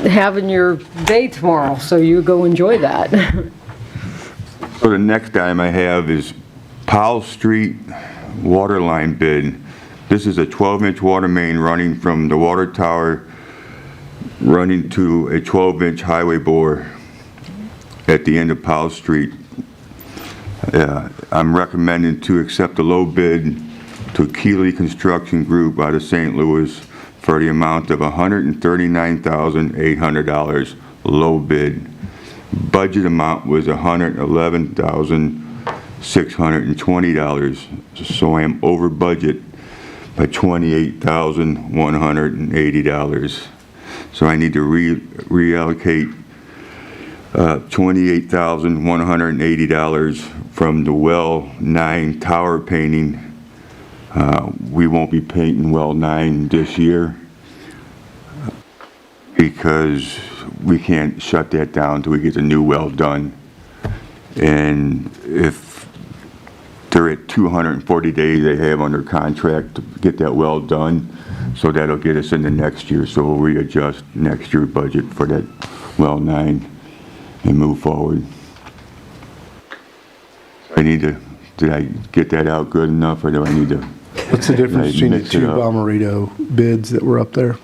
having your day tomorrow, so you go enjoy that. So the next item I have is Powell Street water line bid. This is a 12-inch water main running from the water tower running to a 12-inch highway bore at the end of Powell Street. I'm recommending to accept the low bid to Keeley Construction Group out of St. Louis for the amount of $139,800, low bid. Budget amount was $111,620, so I am over budget by $28,180. So I need to reallocate $28,180 from the Well 9 tower painting. We won't be painting Well 9 this year. because we can't shut that down until we get the new well done. And if they're at 240 days they have under contract to get that well done, so that'll get us into next year. So we'll readjust next year's budget for that well 9 and move forward. Did I get that out good enough, or do I need to? What's the difference between the mix it two up? Bommarito bids that were up there?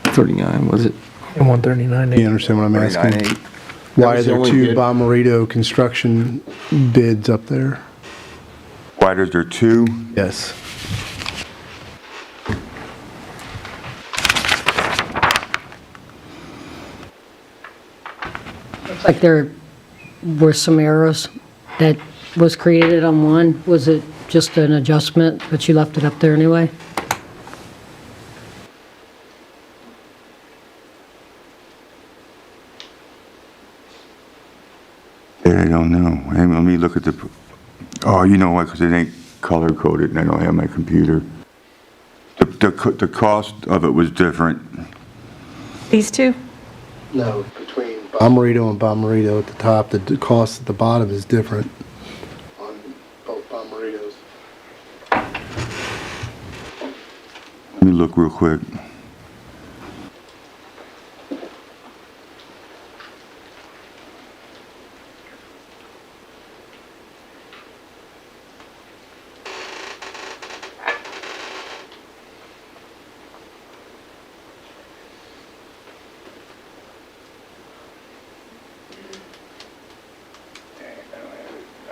39, was it? And 139. You understand what I'm asking? 39.8. Why are was the there only two bid. Bommarito construction bids up there? Why is there 2? Yes. Looks like there were some errors that was created on one. Was it just an adjustment, but you left it up there anyway? I don't know. Hey, let me look at the, oh, you know what, because it ain't color coded and I don't have my computer. The cost of it was different. These two? No, between Bommarito and Bommarito at the top, the cost at the bottom is different on both Bommaritos. Let me look real quick.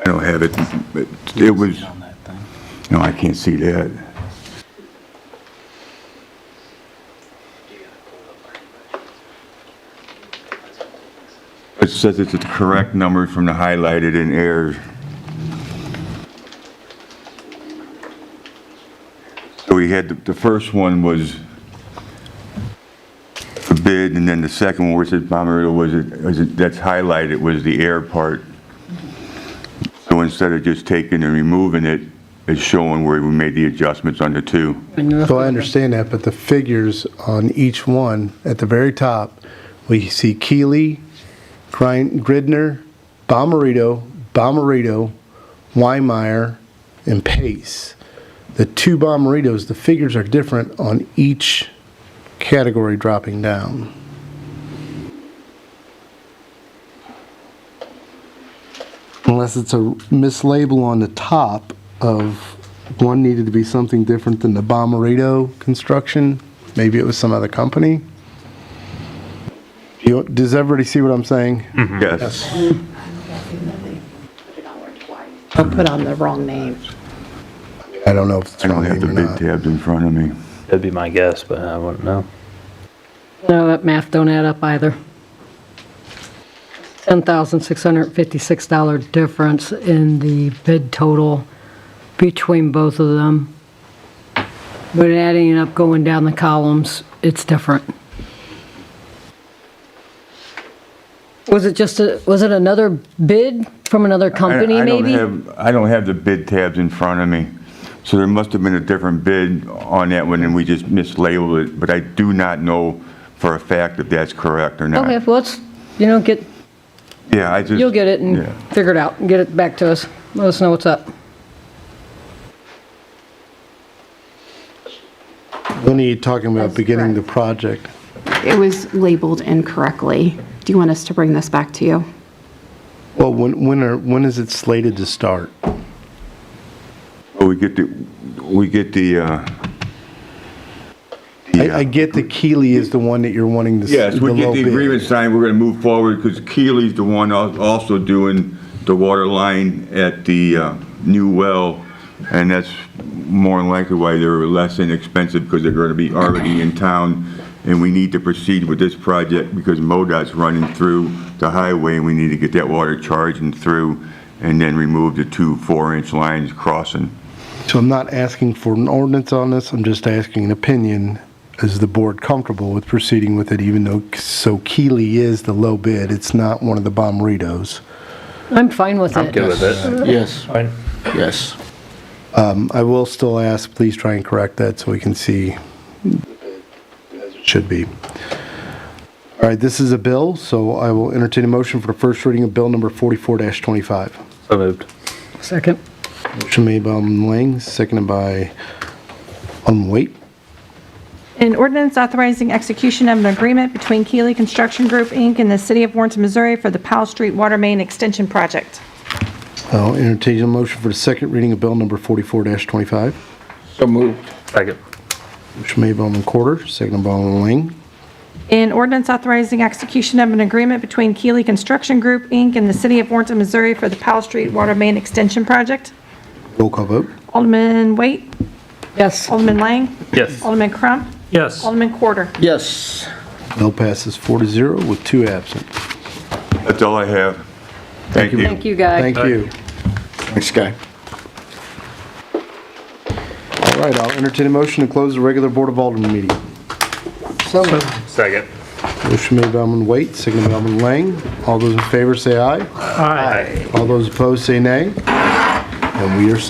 I don't have it, but it was, no, I can't see that. It says it's the correct number from the highlighted in error. So we had, the first one was the bid, and then the second one, where it says Bommarito, that's highlighted, was the air part. So instead of just taking and removing it, it's showing where we made the adjustments on the 2. So I understand that, but the figures on each one, at the very top, we see Keeley, Gridner, Bommarito, Weimeyer, and Pace. The 2 Bommaritos, the figures are different on each category dropping down. Unless it's a mislabel on the top of one needed to be something different than the Bommarito construction. Maybe it was some other company. Does everybody see what I'm saying? Yes. Or put on the wrong name. I don't know if it's I don't wrong have the name or bid not. tabs in front of me. That'd be my guess, but I wouldn't know. No, that math don't add up either. $10,656 difference in the bid total between both of them. But adding it up, going down the columns, it's different. Was it another bid from another company, I don't maybe? I don't have the bid tabs in front of me. So there must have been a different bid on that one and we just mislabeled it, but I do not know for a fact if that's correct or not. Okay, well, let's, Yeah, I just. you'll get it and yeah. figure it out and get it back to us. Let us know what's up. When are you talking about beginning the project? It was labeled incorrectly. Do you want us to bring this back to you? Well, when is it slated to start? Oh, we get the, I get that Keeley is the one that you're wanting to. yes, we get low the bid. agreement signed, we're gonna move forward, because Keely's the one also doing the water line at the new well, and that's more than likely why they're less inexpensive, because they're gonna be already in town, and we need to proceed with this project because MoDOT's running through the highway, and we need to get that water charging through, and then remove the 2 4-inch lines crossing. So I'm not asking for an ordinance on this, I'm just asking an opinion. Is the board comfortable with proceeding with it, even though, so Keeley is the low bid, it's not one of the Bommaritos? I'm fine with it. I'm good with it. Yes, Fine. yes. I will still ask, please try and correct that so we can see. should be. All right, this is a bill, so I will entertain a motion for the first reading of bill number 44-25. So moved. Second. Motion made by Alderman Lang, seconded by Alderman Waite. An ordinance authorizing execution of an agreement between Keeley Construction Group, Inc. and the City of Warrenton, Missouri for the Powell Street Water Main Extension Project. I'll entertain a motion for the second reading of bill number 44-25. So moved. Second. Motion made by Alderman Corder, seconded by Alderman Lang. An ordinance authorizing execution of an agreement between Keeley Construction Group, Inc. and the City of Warrenton, Missouri for the Powell Street Water Main Extension Project. Roll call vote. Alderman Waite. Yes. Alderman Lang. Yes. Alderman Crump. Yes. Alderman Quarter. Yes. Bill passes 4-0 with 2 absent. That's all I have. Thank you. Thank you, Guy. Thank you. Thanks, Guy. All right, I'll entertain a motion to close the regular Board of Alderman meeting. Second. Motion made by Alderman Waite, seconded by Alderman Lang. All those in favor say aye. Aye. All those opposed say nay. And we are